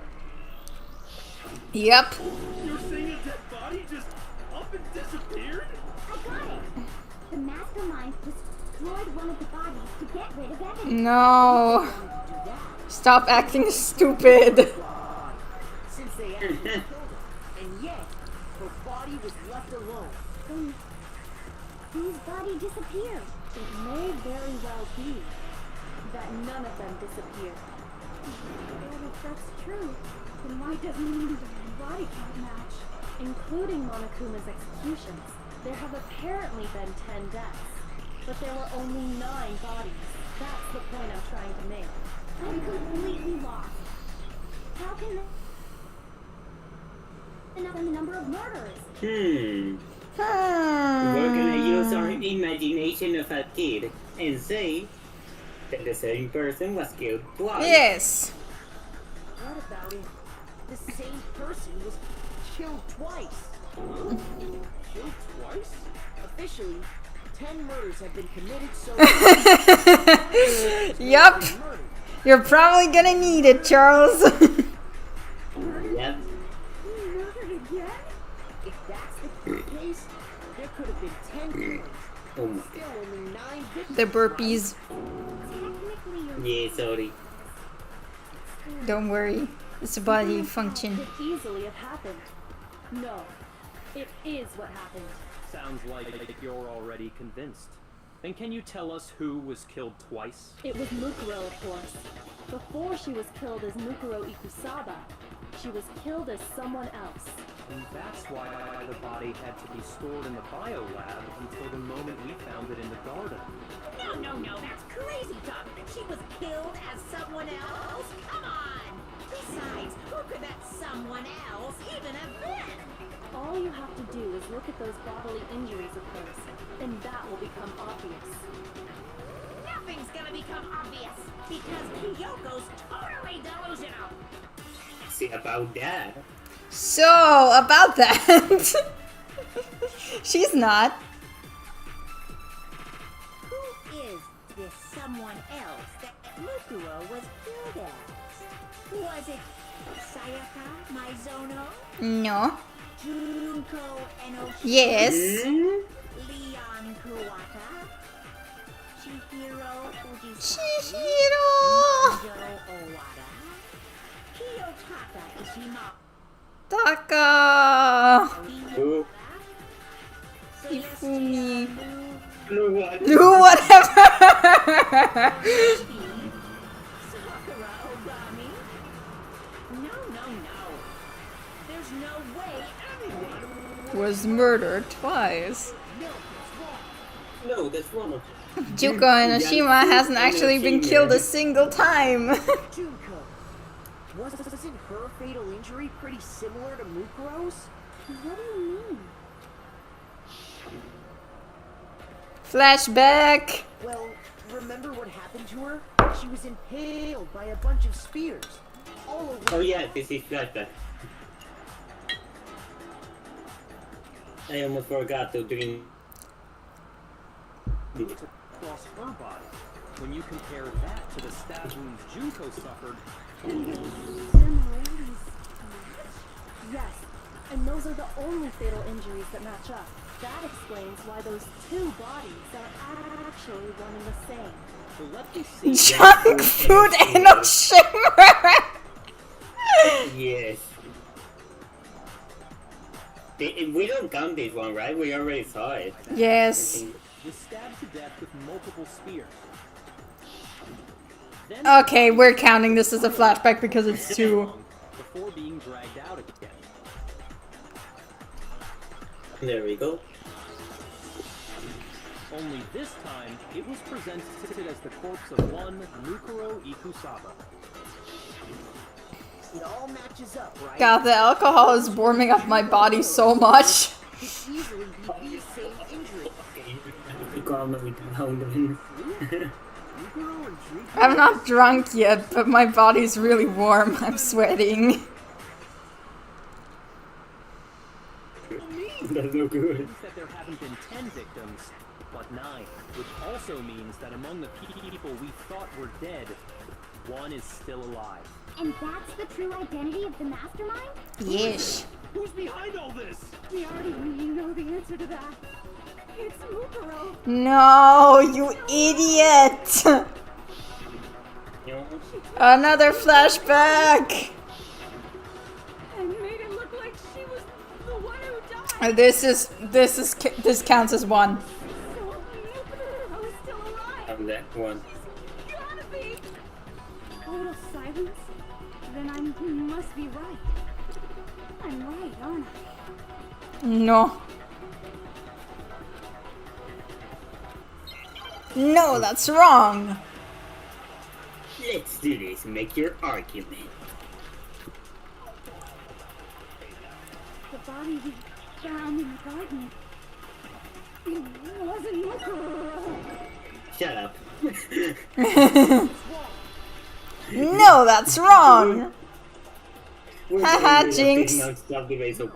S1: Yep.
S5: You're saying a dead body just up and disappeared?
S6: I got it. The mastermind destroyed one of the bodies to get rid of evidence.
S1: No. Stop acting stupid.
S7: Since they actually killed her. And yet, her body was left alone.
S6: Then whose body disappeared?
S4: It may very well be that none of them disappeared.
S6: Well, if that's true, then why doesn't the body count match?
S4: Including Monokuma's executions, there have apparently been 10 deaths, but there were only 9 bodies. That's the point I'm trying to make.
S6: I'm completely lost. How can the number of murders?
S2: We're gonna use our imagination of a kid and say that the same person was killed twice.
S1: Yes.
S7: What about it? The same person was killed twice.
S5: Killed twice?
S7: Officially, 10 murders have been committed so far.
S1: Yup. You're probably gonna need it, Charles.
S2: Yep.
S6: Murdered again?
S7: If that's the case, there could have been 10 killings.
S2: Oh my
S7: Still only 9 victims.
S1: The burpees.
S6: Technically, you're
S2: Yeah, sorry.
S1: Don't worry. It's a body function.
S4: Could easily have happened. No, it is what happened.
S8: Sounds like you're already convinced. Then can you tell us who was killed twice?
S4: It was Mukuro, of course. Before she was killed as Mukuro Ikusaba, she was killed as someone else.
S8: And that's why the body had to be stored in the biolab until the moment we found it in the garden.
S3: No, that's crazy talk. She was killed as someone else? Come on! Besides, who could that someone else even have been?
S4: All you have to do is look at those bodily injuries of hers, and that will become obvious.
S3: Nothing's gonna become obvious because Kyoko's totally delusional.
S2: See about that.
S1: So, about that. She's not.
S3: Who is this someone else that Mukuro was killed as? Was it Sayaka Maizono?
S1: No.
S3: Junko Enoshi?
S1: Yes.
S3: Leon Kuwata? Chihiro Fujisaki?
S1: Chihiro!
S3: Manjo Owada? Kiyotaka Ishima?
S1: Taka!
S2: Ooh.
S1: Ifumi.
S2: Blue one.
S1: Do whatever!
S3: Sakura Ogami? No. There's no way anyone
S1: Was murdered twice.
S2: No, that's wrong.
S1: Juko Enoshima hasn't actually been killed a single time.
S7: Junko. Wasn't her fatal injury pretty similar to Mukuro's?
S6: What do you mean?
S1: Flashback!
S7: Well, remember what happened to her? She was impaled by a bunch of spears. All over.
S2: Oh yeah, this is flashback. I almost forgot to drink.
S8: Across her body. When you compare that to the stab wounds Junko suffered,
S4: Similarities. Yes, and those are the only fatal injuries that match up. That explains why those two bodies are actually one and the same.
S8: so let me see.
S1: Junk food Enoshima!
S2: Yes. We don't count this one, right? We already saw it.
S1: Yes.
S8: Was stabbed to death with multiple spears. Then
S1: Okay, we're counting this as a flashback because it's two.
S8: before being dragged out again.
S2: There we go.
S8: Only this time, it was presented as the corpse of one Mukuro Ikusaba.
S7: It all matches up, right?
S1: God, the alcohol is warming up my body so much.
S7: Could easily be the same injury.
S2: Calm me down.
S8: Mukuro and Junko
S1: I'm not drunk yet, but my body's really warm. I'm sweating.
S2: That's no good.
S8: means that there haven't been 10 victims, but 9, which also means that among the people we thought were dead, one is still alive.
S6: And that's the true identity of the mastermind?
S1: Yes.
S5: Who's behind all this?
S6: We already know the answer to that. It's Mukuro.
S1: No, you idiot! Another flashback!
S6: And made it look like she was the one who died.
S1: This counts as one.
S6: So Mukuro is still alive.
S2: I'm that one.
S6: Gotta be. Total silence? Then I must be right. I'm right, aren't I?
S1: No. No, that's wrong.
S2: Let's do this. Make your argument.
S6: The body we found in the garden. It wasn't Mukuro.
S2: Shut up.
S1: No, that's wrong.
S2: We're
S1: Haha,
S2: going to
S1: Jinx.
S2: take notes of the race of-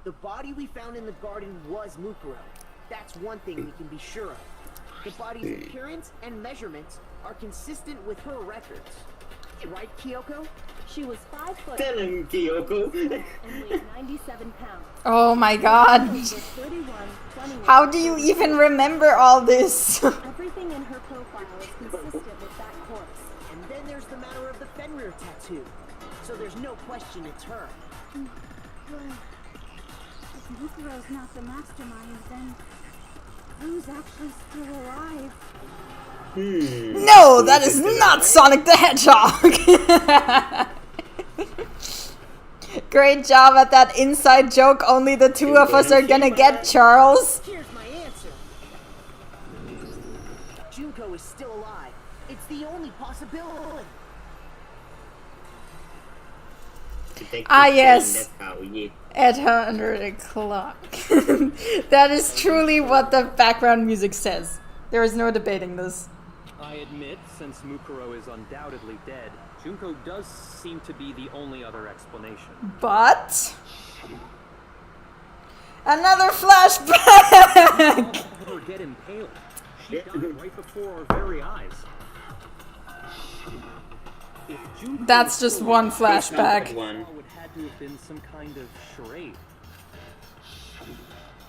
S7: The body we found in the garden was Mukuro. That's one thing we can be sure of. The body's appearance and measurements are consistent with her records. Right, Kyoko?
S4: She was 5 foot
S2: Tell him, Kyoko.
S4: and weighed 97 pounds.
S1: Oh my god.
S4: Was 31, 21.
S1: How do you even remember all this?
S4: Everything in her profile is consistent with that corpse.
S7: And then there's the matter of the Fenrir tattoo. So there's no question it's her.
S6: If Mukuro's not the mastermind, then who's actually still alive?
S1: No, that is not Sonic the Hedgehog! Great job at that inside joke only the two of us are gonna get, Charles.
S7: Here's my answer. Junko is still alive. It's the only possibility.
S1: Ah, yes.
S2: That's how you...
S1: At 100 o'clock. That is truly what the background music says. There is no debating this.
S8: I admit, since Mukuro is undoubtedly dead, Junko does seem to be the only other explanation.
S1: But... another flashback!
S8: Or get impaled. She died right before our very eyes. If Junko
S1: That's
S8: was
S1: just
S8: still
S1: one
S8: alive,
S1: flashback.
S2: One.
S8: it would had to have been some kind of charade.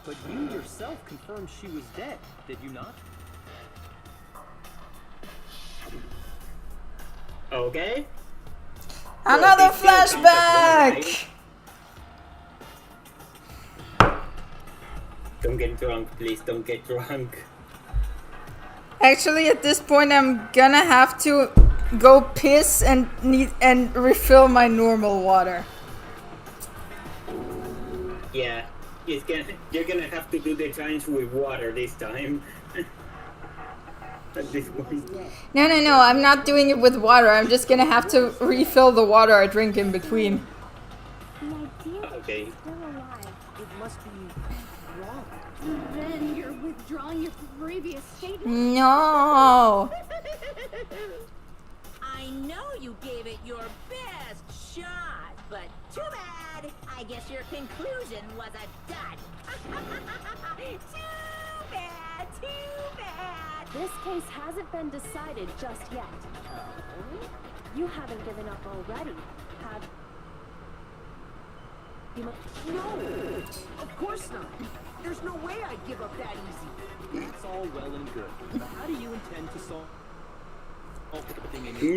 S8: But you yourself confirmed she was dead, did you not?
S2: Okay.
S1: Another
S2: Well, they still count as one,
S1: flashback!
S2: right? Don't get drunk, please. Don't get drunk.
S1: Actually, at this point, I'm gonna have to go piss and refill my normal water.
S2: Yeah, you're gonna have to do the challenge with water this time. At this point.
S1: No, I'm not doing it with water. I'm just gonna have to refill the water I drink in between.
S6: The idea that
S2: Okay.
S6: she's still alive.
S7: It must be wrong.
S6: Then you're withdrawing your previous statement.
S1: No!
S3: I know you gave it your best shot, but too bad. I guess your conclusion was a dud. Too bad.
S4: This case hasn't been decided just yet. You haven't given up already, have you?
S7: No, of course not. There's no way I'd give up that easy.
S8: That's all well and good. But how do you intend to solve everything in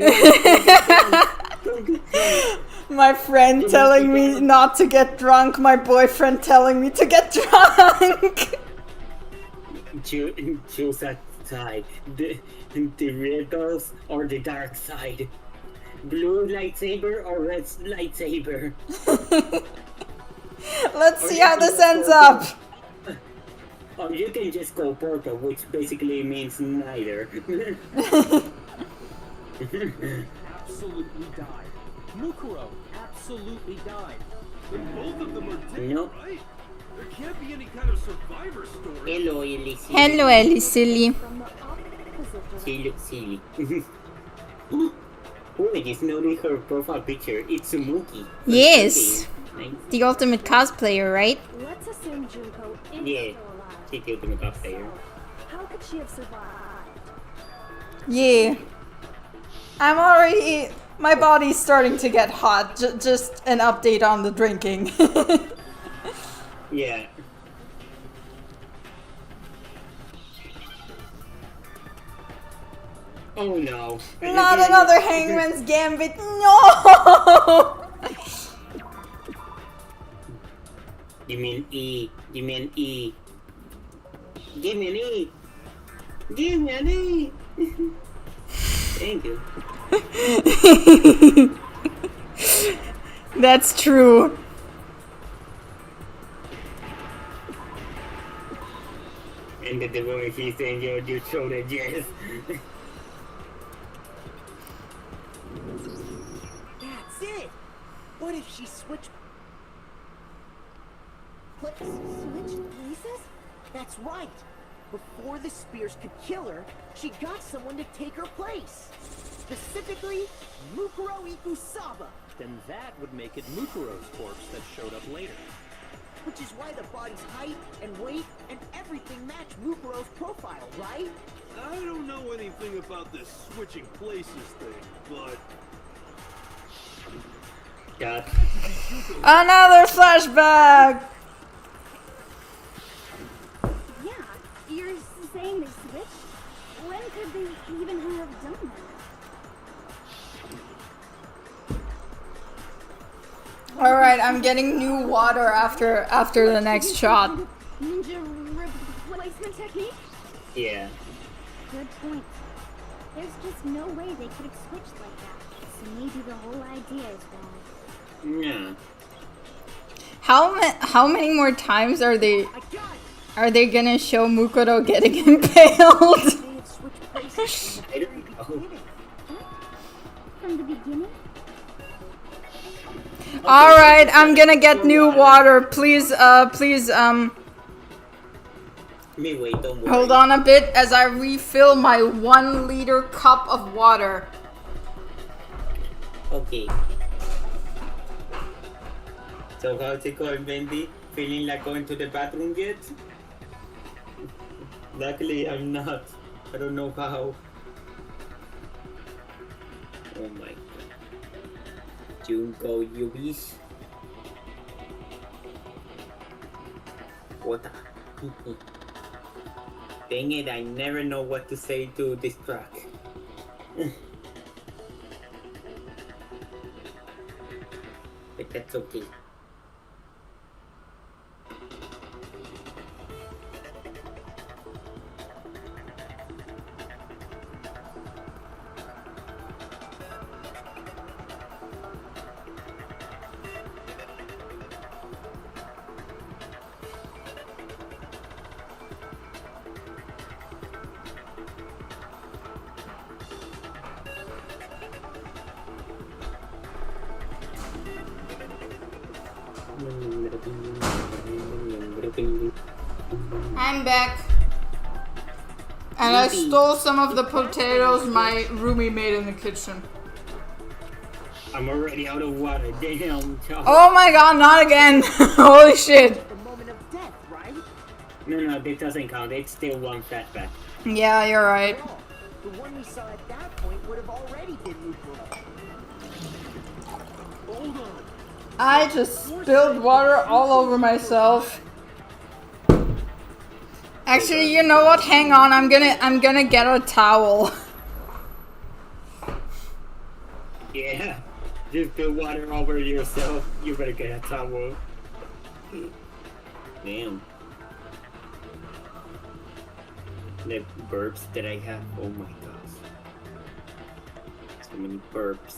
S1: My friend telling me not to get drunk, my boyfriend telling me to get drunk.
S2: Choose a side. The rebels or the dark side. Blue lightsaber or red lightsaber.
S1: Let's see how this ends up.
S2: Or you can just go purple, which basically means neither.
S8: absolutely died. Mukuro absolutely died.
S5: Then both of them are dead,
S2: Nope.
S5: right? There can't be any kind of survivor story.
S2: Hello, Ellie.
S1: Hello, Ellie, silly.
S4: From the opposite
S2: She looks silly. Oh, I just noticed her profile picture. It's Sumuki.
S1: Yes.
S2: Nice.
S1: The ultimate cosplayer, right?
S4: Let's assume Junko is
S2: Yeah.
S4: still alive.
S2: She's the ultimate cosplayer.
S4: How could she have survived?
S1: Yeah. I'm already... My body's starting to get hot. Just an update on the drinking.
S2: Yeah. Oh no.
S1: Not another Hangman's Gambit. No!
S2: You mean E. You mean E. Give me an E. Give me an E. Thank you.
S1: That's true.
S2: And the devil he's saying you showed it, yes.
S7: That's it. What if she switched
S6: Switch places?
S7: That's right. Before the spears could kill her, she got someone to take her place. Specifically, Mukuro Ikusaba.
S8: Then that would make it Mukuro's corpse that showed up later.
S7: Which is why the body's height and weight and everything match Mukuro's profile, right?
S5: I don't know anything about this switching places thing, but
S2: God.
S1: Another flashback!
S6: Yeah, you're saying they switched? When could they even have done that?
S1: Alright, I'm getting new water after the next shot.
S6: Ninja replacement technique?
S2: Yeah.
S6: Good point. There's just no way they could have switched like that. So maybe the whole idea is wrong.
S2: Yeah.
S1: How many more times are they
S7: I got it.
S1: gonna show Mukuro getting impaled?
S7: They had switched places from the
S2: I
S7: very
S2: don't know.
S7: beginning.
S6: From the beginning?
S1: Alright, I'm gonna get new water. Please,
S2: Me wait, don't worry.
S1: hold on a bit as I refill my 1 liter cup of water.
S2: Okay. So how's it going, Bendy? Feeling like going to the bathroom yet? Luckily, I'm not. I don't know how. Oh my god. Junko Yubis. What? Dang it, I never know what to say to this track. But that's okay.
S1: I'm back. And I stole some of the potatoes my roomie made in the kitchen.
S2: I'm already out of water. Damn.
S1: Oh my god, not again. Holy shit.
S7: The moment of death, right?
S2: No, this doesn't count. It's still one flashback.
S1: Yeah, you're right.
S7: No, the one we saw at that point would have already been Mukuro.
S5: Hold on.
S1: I just spilled water all over myself. Actually, you know what? Hang on. I'm gonna get a towel.
S2: Yeah. Just spill water over yourself. You better get a towel. Damn. The burps that I have. Oh my gosh. So many burps.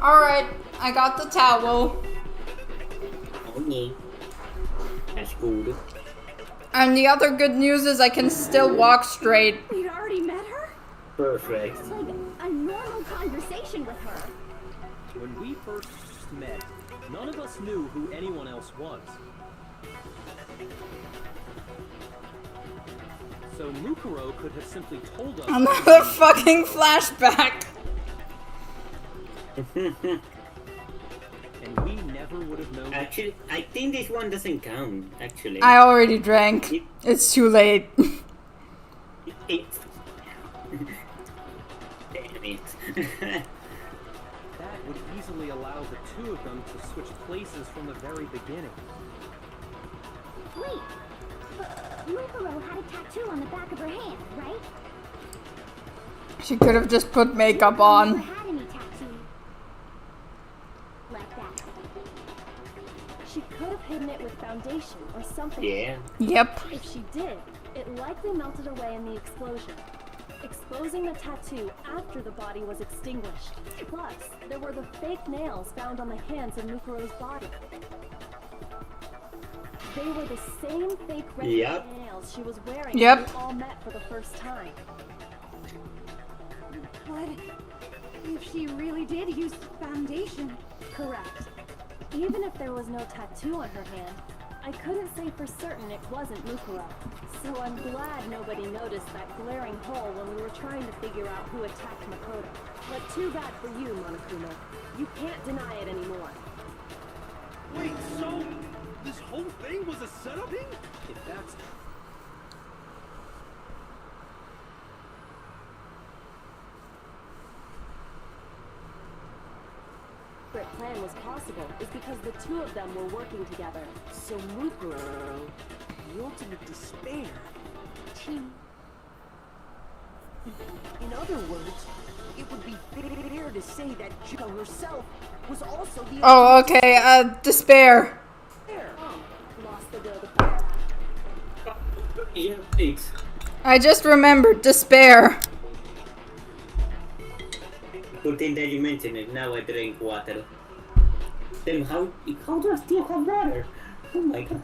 S1: Alright, I got the towel.
S2: Oh yeah. That's good.
S1: And the other good news is I can still walk straight.
S6: You'd already met her?
S2: Perfect.
S6: It's like a normal conversation with her.
S8: When we first met, none of us knew who anyone else was. So Mukuro could have simply told us.
S1: Another fucking flashback.
S8: And we never would have known.
S2: Actually, I think this one doesn't count, actually.
S1: I already drank. It's too late.
S2: It's... Damn it.
S8: That would easily allow the two of them to switch places from the very beginning.
S6: Wait, but Mukuro had a tattoo on the back of her hand, right?
S1: She could have just put makeup
S6: Never
S1: on.
S6: had any tattoo like that.
S4: She could have hidden it with foundation or something.
S2: Yeah.
S1: Yep.
S4: If she did, it likely melted away in the explosion, exposing the tattoo after the body was extinguished. Plus, there were the fake nails found on the hands of Mukuro's body. They were the same fake red
S2: Yep.
S4: nails she was wearing
S1: Yep.
S4: when we all met for the first time.
S6: What if she really did use foundation?
S4: Correct. Even if there was no tattoo on her hand, I couldn't say for certain it wasn't Mukuro. So I'm glad nobody noticed that glaring hole when we were trying to figure out who attacked Makoto. But too bad for you, Monokuma. You can't deny it anymore.
S5: Wait, so this whole thing was a setup?
S8: If that's
S4: Plan was possible is because the two of them were working together.
S7: So Mukuro, the ultimate despair, team. In other words, it would be fair to say that Junko herself was also the
S1: Oh, okay. Despair.
S7: despair.
S4: Lost the will to fight.
S2: Yeah, thanks.
S1: I just remembered despair.
S2: Good thing that you mentioned it. Now I drink water. Then how do I still have water? Oh my gosh.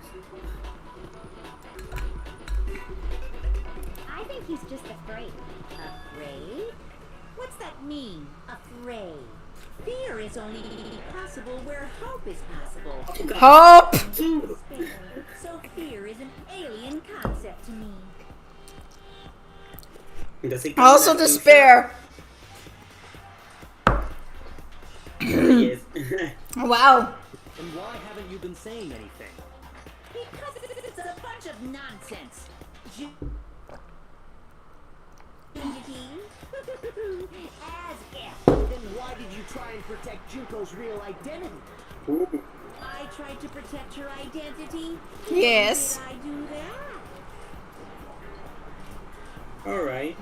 S3: I think he's just afraid. Afraid? What's that mean, afraid? Fear is only possible where hope is possible.
S1: Hope!
S6: So fear is an alien concept to me.
S2: Does it
S1: Also
S2: count as
S1: despair.
S2: yes.
S1: Wow.
S8: And why haven't you been saying anything?
S3: Because it's a bunch of nonsense. As if.
S7: Then why did you try and protect Junko's real identity?
S2: Ooh.
S3: I tried to protect her identity.
S1: Yes.
S3: Did I do that?
S2: Alright.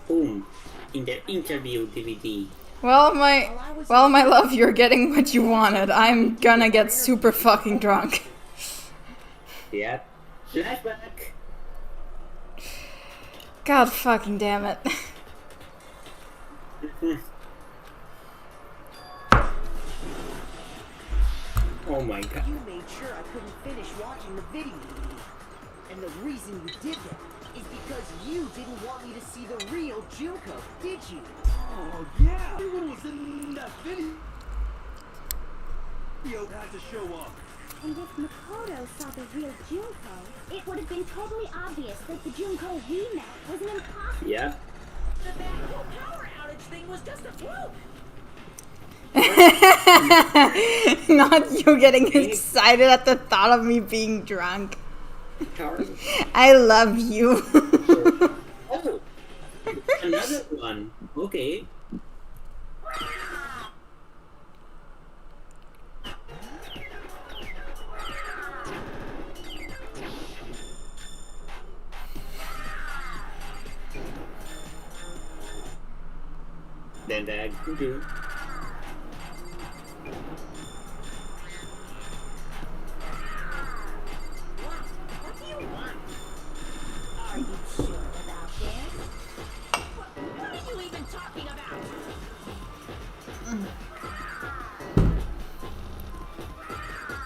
S2: Boom. In the interview DVD.
S1: Well, my love, you're getting what you wanted. I'm gonna get super fucking drunk.
S2: Yeah. Flashback.
S1: God fucking damn it.
S2: Oh my god.
S7: You made sure I couldn't finish watching the video. And the reason you did that is because you didn't want me to see the real Junko, did you?
S5: Oh yeah, everyone was in that video. Had to show up.
S6: And if Makoto saw the real Junko, it would have been totally obvious that the Junko we met was an imposter.
S2: Yeah.
S3: The whole power outage thing was just a fluke.
S1: Not you getting excited at the thought of me being drunk.
S2: Coward.
S1: I love you.
S2: Oh. Another one. Okay. Then that could do.
S3: What do you want? Are you sure about this? What are you even talking about?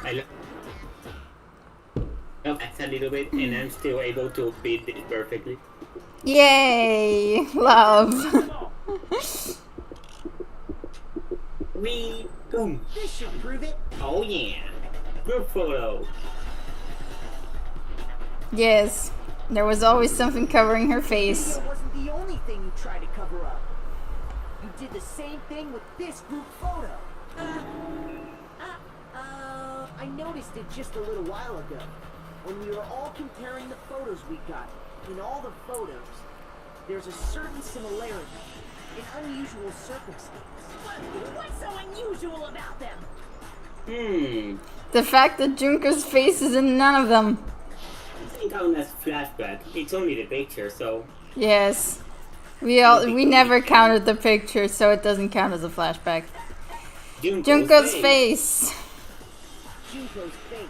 S2: I love that a little bit, and I'm still able to beat this perfectly.
S1: Yay! Love.
S2: We boom.
S7: This should prove it.
S2: Oh yeah. Group photo.
S1: Yes. There was always something covering her face.
S7: Video wasn't the only thing you tried to cover up. You did the same thing with this group photo. I noticed it just a little while ago, when we were all comparing the photos we got. In all the photos, there's a certain similarity, an unusual circumstance.
S3: What's so unusual about them?
S1: The fact that Junko's face is in none of them.
S2: It count as flashback. It's only the picture, so
S1: Yes. We never counted the picture, so it doesn't count as a flashback. Junko's face.
S7: Junko's face.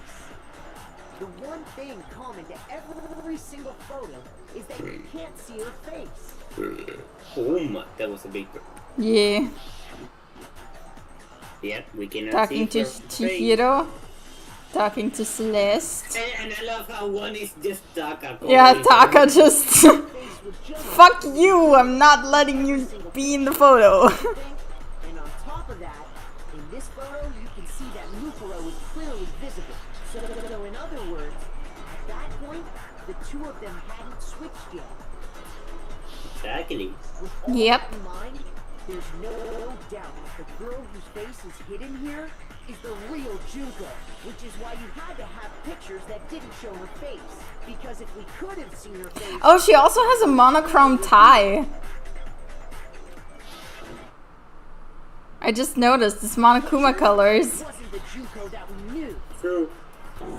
S7: The one thing common to every single photo is that you can't see her face.
S2: Boom. That was a big.
S1: Yeah.
S2: Yep, we cannot
S1: Talking
S2: see
S1: to
S2: her face.
S1: Chihiro. Talking to Celeste.
S2: And I love how one is just Taka.
S1: Yeah, Taka just... Fuck you! I'm not letting you be in the photo.
S7: And on top of that, in this photo, you can see that Mukuro is clearly visible. So in other words, at that point, the two of them hadn't switched yet.
S2: Exactly.
S7: With all
S1: Yep.
S7: that in mind, there's no doubt the girl whose face is hidden here is the real Junko, which is why you had to have pictures that didn't show her face. Because if we could have seen her face...
S1: Oh, she also has a monochrome tie. I just noticed it's Monokuma colors.
S7: wasn't the Junko that we knew.
S2: True.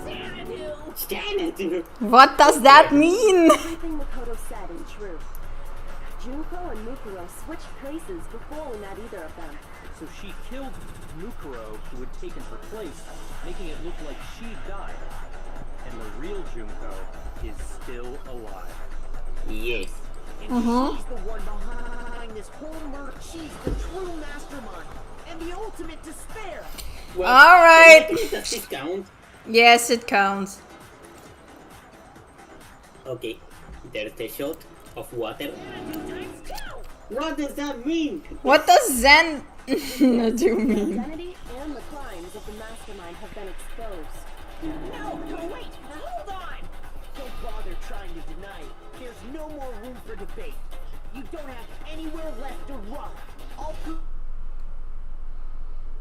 S3: Xanadu!
S2: Xanadu.
S1: What does that mean?
S4: Everything Makoto said is true. Junko and Mukuro switched places before we met either of them.
S8: So she killed Mukuro, who had taken her place, making it look like she died. And the real Junko is still alive.
S2: Yes.
S7: And she's the one behind this whole murder. She's the true mastermind and the ultimate despair.
S2: Well,
S1: All right.
S2: Does this count?
S1: Yes, it counts.
S2: Okay, there's a shot of water. What does that mean?
S1: What does Zen do
S4: The
S1: mean?
S4: identity and the crimes of the mastermind have been exposed.
S3: No, wait! Hold on! Don't bother trying to deny it. There's no more room for debate. You don't have anywhere left to run. I'll prove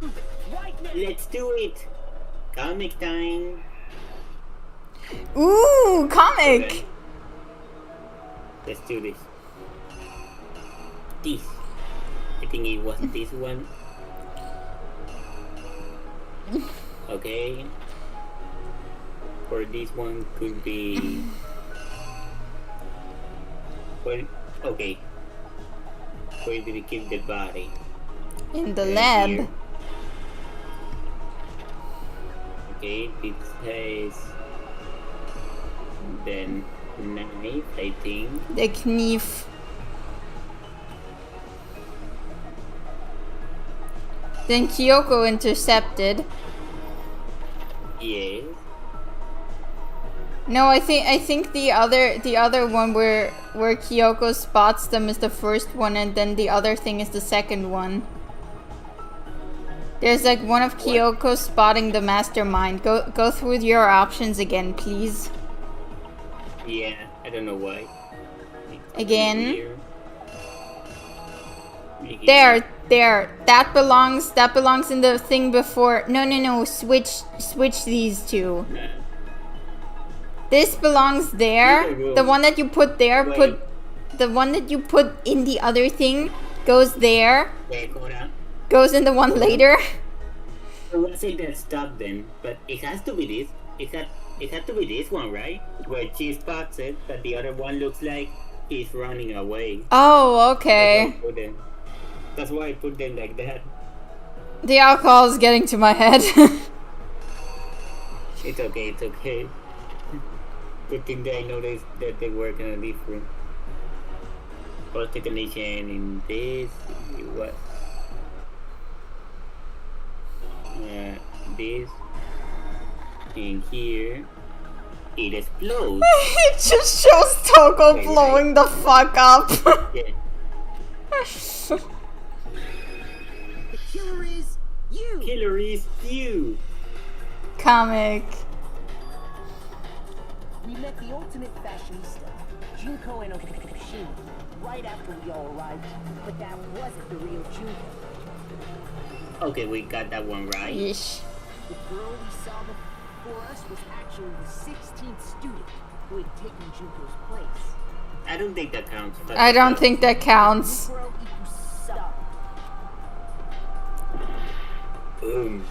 S3: it right now.
S2: Let's do it. Comic time.
S1: Ooh, comic!
S2: Okay. Let's do this. This. I think it was this one. Okay. Or this one could be. Well, okay. Where did we keep the body?
S1: In the
S2: Right
S1: lab.
S2: here. Okay, it says. Then knife, I think.
S1: The knife. Then Kyoko intercepted.
S2: Yes.
S1: No, I think the other one where Kyoko spots them is the first one, and then the other thing is the second one. There's like one of Kyoko spotting the mastermind. Go through your options again, please.
S2: Yeah, I don't know why.
S1: Again.
S2: Here.
S1: There. That belongs in the thing before. No. Switch these two. This belongs there.
S2: Yeah,
S1: The one that you put there,
S2: Wait.
S1: the one that you put in the other thing goes there.
S2: Wait, hold on.
S1: Goes in the one later.
S2: I would say that stop then, but it has to be this. It had to be this one, right? Where she spots it, but the other one looks like he's running away.
S1: Oh, okay.
S2: That's why I put them like that.
S1: The alcohol is getting to my head.
S2: It's okay. Good thing that I noticed that they work in a different post technician in this. What? This in here. It explodes.
S1: It just shows Toko
S2: Wait,
S1: blowing the fuck up.
S2: Yeah.
S3: The killer is you.
S2: Killer is you.
S1: Comic.
S3: We met the ultimate fashionista, Junko and Oshimi, right after we all arrived, but that wasn't the real Junko.
S2: Okay, we got that one right.
S1: Yeesh.
S3: The girl we saw before us was actually the 16th student who had taken Junko's place.
S2: I don't think that counts. but-
S1: I don't think that counts.
S3: Mukuro Ikusaba.
S2: Boom.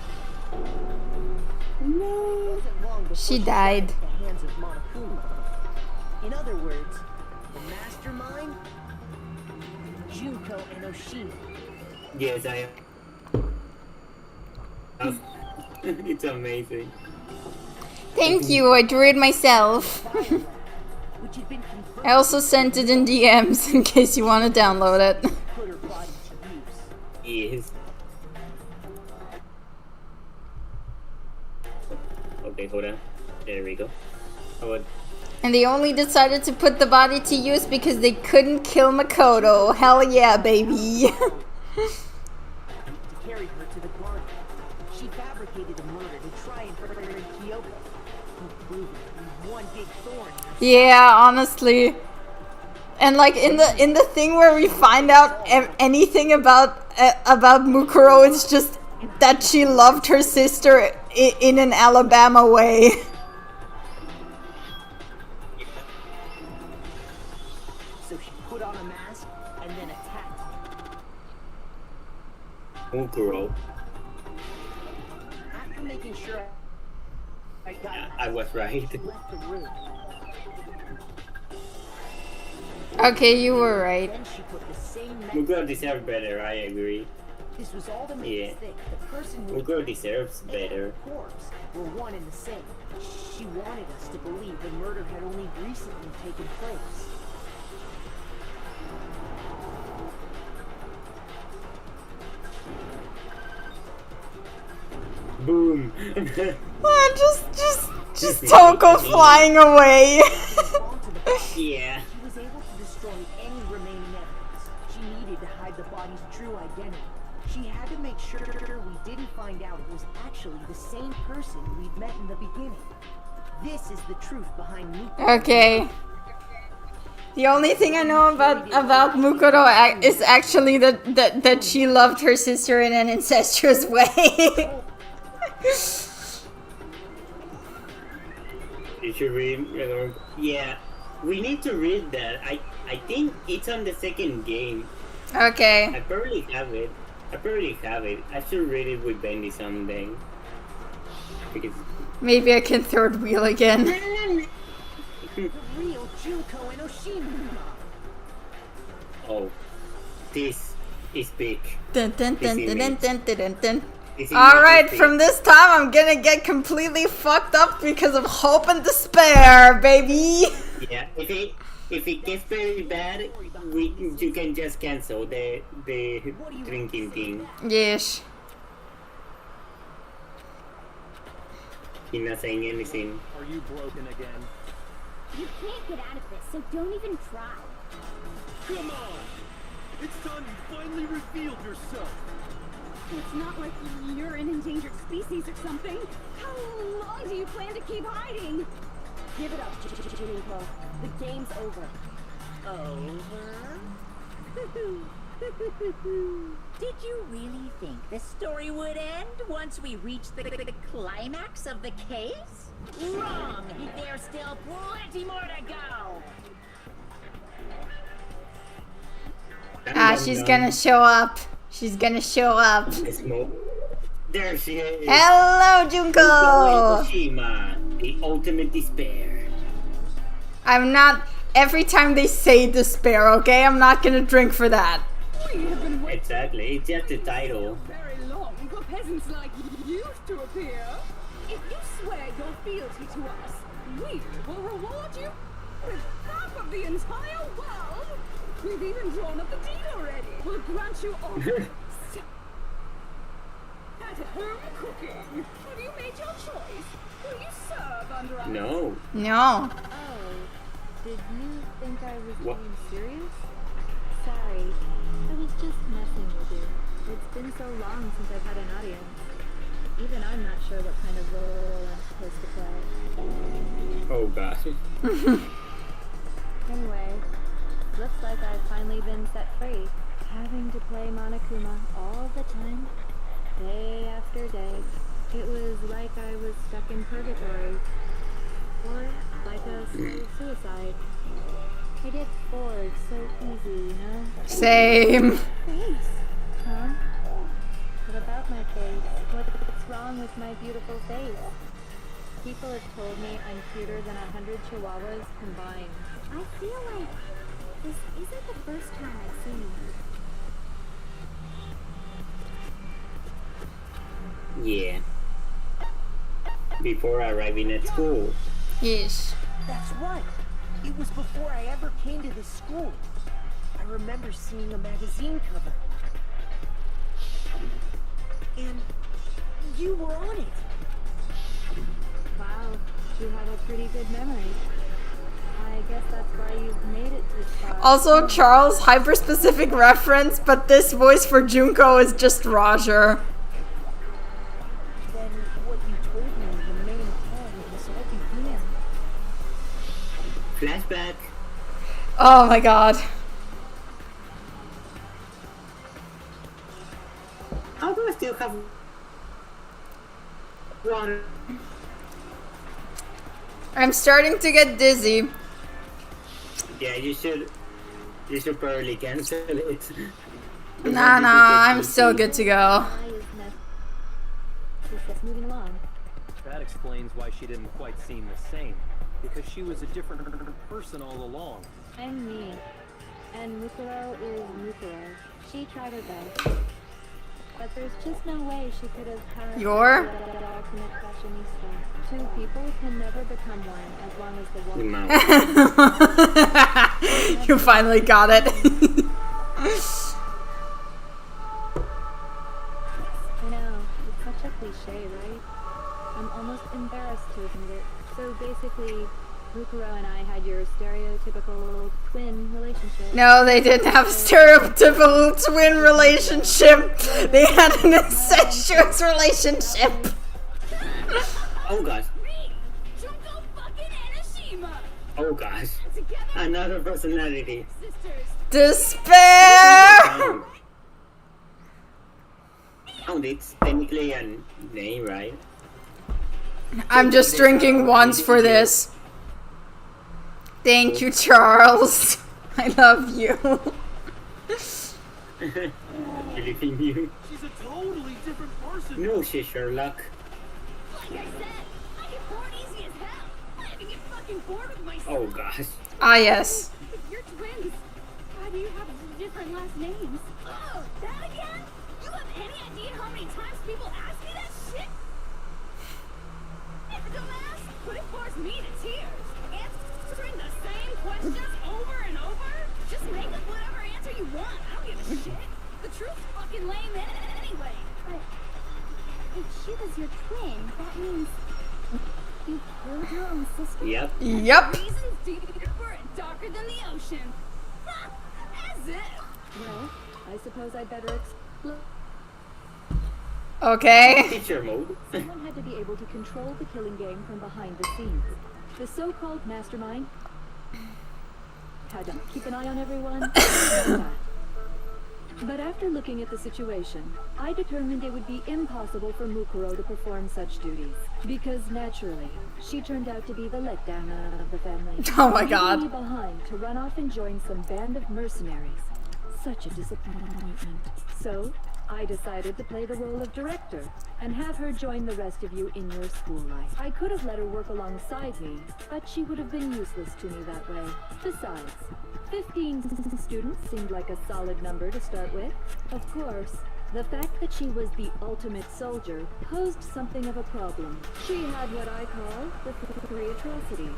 S3: Wasn't long before
S1: She
S3: died
S1: died.
S3: at the hands of Monokuma. In other words, the mastermind, Junko and Oshimi.
S2: Yes, I. It's amazing.
S1: Thank you, I drew it myself.
S3: Violet, which had been confirmed
S1: I also sent it in DMs in case you want to download it.
S3: put her body to use.
S2: Yes. Okay, hold on. There we go. How about
S1: And they only decided to put the body to use because they couldn't kill Makoto. Hell yeah, baby.
S3: To carry her to the garden. She fabricated a murder to try and murder Kyoko. Including one big thorn in her
S1: Yeah, honestly. And like in the thing where we find out anything about Mukuro, it's just that she loved her sister in an Alabama way.
S3: So she put on a mask and then attacked him.
S2: Mukuro?
S3: After making sure I got
S2: I was right.
S3: she left the room.
S1: Okay, you were right.
S3: Then she put the same
S2: Mukuro deserves better, I agree.
S3: This was all to make
S2: Yeah.
S3: us think the person who
S2: Mukuro deserves
S3: and
S2: better.
S3: the corpse were one and the same. She wanted us to believe the murder had only recently taken place.
S2: Boom!
S1: Just Toko flying away.
S3: Fall to the
S2: Yeah.
S7: She was able to destroy any remaining evidence. She needed to hide the body's true identity. She had to make sure we didn't find out it was actually the same person we'd met in the beginning. This is the truth behind Mukuro.
S1: Okay. The only thing I know about Mukuro is actually that she loved her sister in an incestuous way.
S2: You should read. Yeah, we need to read that. I think it's on the second game.
S1: Okay.
S2: I probably have it. I should read it with Bendy someday. Because
S1: Maybe I can third wheel again.
S7: The real Junko and Oshima.
S2: oh, this is big.
S1: Dun, dun, dun, dun, dun, dun, dun, dun, dun.
S2: This image
S1: Alright,
S2: is big.
S1: from this time I'm gonna get completely fucked up because of hope and despair, baby!
S2: Yeah, if it gets very bad, you can just cancel the drinking thing.
S1: Yes.
S2: He's not saying anything.
S8: Are you broken again?
S6: You can't get out of this, so don't even try.
S5: Come on! It's time you finally revealed yourself!
S6: It's not like you're an endangered species or something. How long do you plan to keep hiding?
S4: Give it up, Junko. The game's over.
S3: Did you really think the story would end once we reached the climax of the case? Wrong! There's still plenty more to go!
S1: Ah, she's gonna show up. She's gonna show up.
S2: Smoke. There she is.
S1: Hello, Junko!
S2: Hiroshima, the ultimate despair.
S1: I'm not... Every time they say despair, okay? I'm not gonna drink for that.
S6: We have been waiting
S2: Exactly, it's just the title.
S6: very long for peasants like you to appear. If you swear your fealty to us, we will reward you with half of the entire world. We've even drawn up the deed already. We'll grant you all at-home cooking. Have you made your choice? Will you serve under our...
S2: No.
S1: No.
S4: Oh, did you think I was
S2: What?
S4: being serious? Sorry, I was just messing with you. It's been so long since I've had an audience. Even I'm not sure what kind of role I'm supposed to play.
S2: Oh gosh.
S4: Anyway, looks like I've finally been set free. Having to play Monokuma all the time, day after day. It was like I was stuck in purgatory. Or like a slow suicide. I get bored so easy, you know?
S1: Same.
S4: Face. Huh? What about my face? What's wrong with my beautiful face? People have told me I'm cuter than 100 chihuahuas combined.
S6: I feel like this isn't the first time I've seen you.
S2: Yeah. Before arriving at school.
S1: Yes.
S7: That's right. It was before I ever came to this school. I remember seeing a magazine cover. And you were on it.
S4: Wow, you have a pretty good memory. I guess that's why you've made it this far.
S1: Also, Charles, hyper-specific reference, but this voice for Junko is just Roger.
S7: Then what you told me the main time was all began.
S2: Flashback.
S1: Oh my god.
S2: How do I still have one?
S1: I'm starting to get dizzy.
S2: Yeah, you should probably cancel it.
S1: Nah, I'm still good to go.
S4: Why is Ness just moving along?
S8: That explains why she didn't quite seem the same. Because she was a different person all along.
S4: I'm me. And Mukuro is Mukuro. She tried her best. But there's just no way she could have had
S1: Your?
S4: the ultimate fashionista. Two people can never become one as long as the one...
S1: You finally got it.
S4: I know, it's such a cliche, right? I'm almost embarrassed to admit it. So basically, Mukuro and I had your stereotypical twin relationship.
S1: No, they didn't have a stereotypical twin relationship. They had an incestuous relationship.
S2: Oh gosh.
S6: Me, Junko fucking Enoshima.
S2: Oh gosh.
S6: Together,
S2: Another personality.
S6: sisters.
S1: Despair!
S2: Oh, it's technically a name, right?
S1: I'm just drinking once for this. Thank you, Charles. I love you.
S2: Believe in you.
S5: She's a totally different person.
S2: No shit, Sherlock.
S6: Like I said, I get bored easy as hell. I even get fucking bored with myself.
S2: Oh gosh.
S1: Ah, yes.
S6: If you're twins, why do you have different last names? Oh, that again? You have any idea how many times people ask me that shit? Dumbass, but it bores me to tears. Answering the same questions over and over? Just make up whatever answer you want. I don't give a shit. The truth's fucking lame anyway.
S4: But if she was your twin, that means you killed your own sister.
S2: Yep.
S1: Yep.
S6: Reasons deeper and darker than the ocean. As if.
S4: Well, I suppose I'd better explain.
S1: Okay.
S2: Teacher mode.
S4: Someone had to be able to control the killing game from behind the scenes. The so-called mastermind had to keep an eye on everyone. But after looking at the situation, I determined it would be impossible for Mukuro to perform such duties. Because naturally, she turned out to be the letdown of the family.
S1: Oh my God.
S4: Leaving me behind to run off and join some band of mercenaries. Such a disappointment. So, I decided to play the role of director and have her join the rest of you in your school life. I could have let her work alongside me, but she would have been useless to me that way. Besides, 15 students seemed like a solid number to start with. Of course, the fact that she was the ultimate soldier posed something of a problem. She had what I call the three atrocities.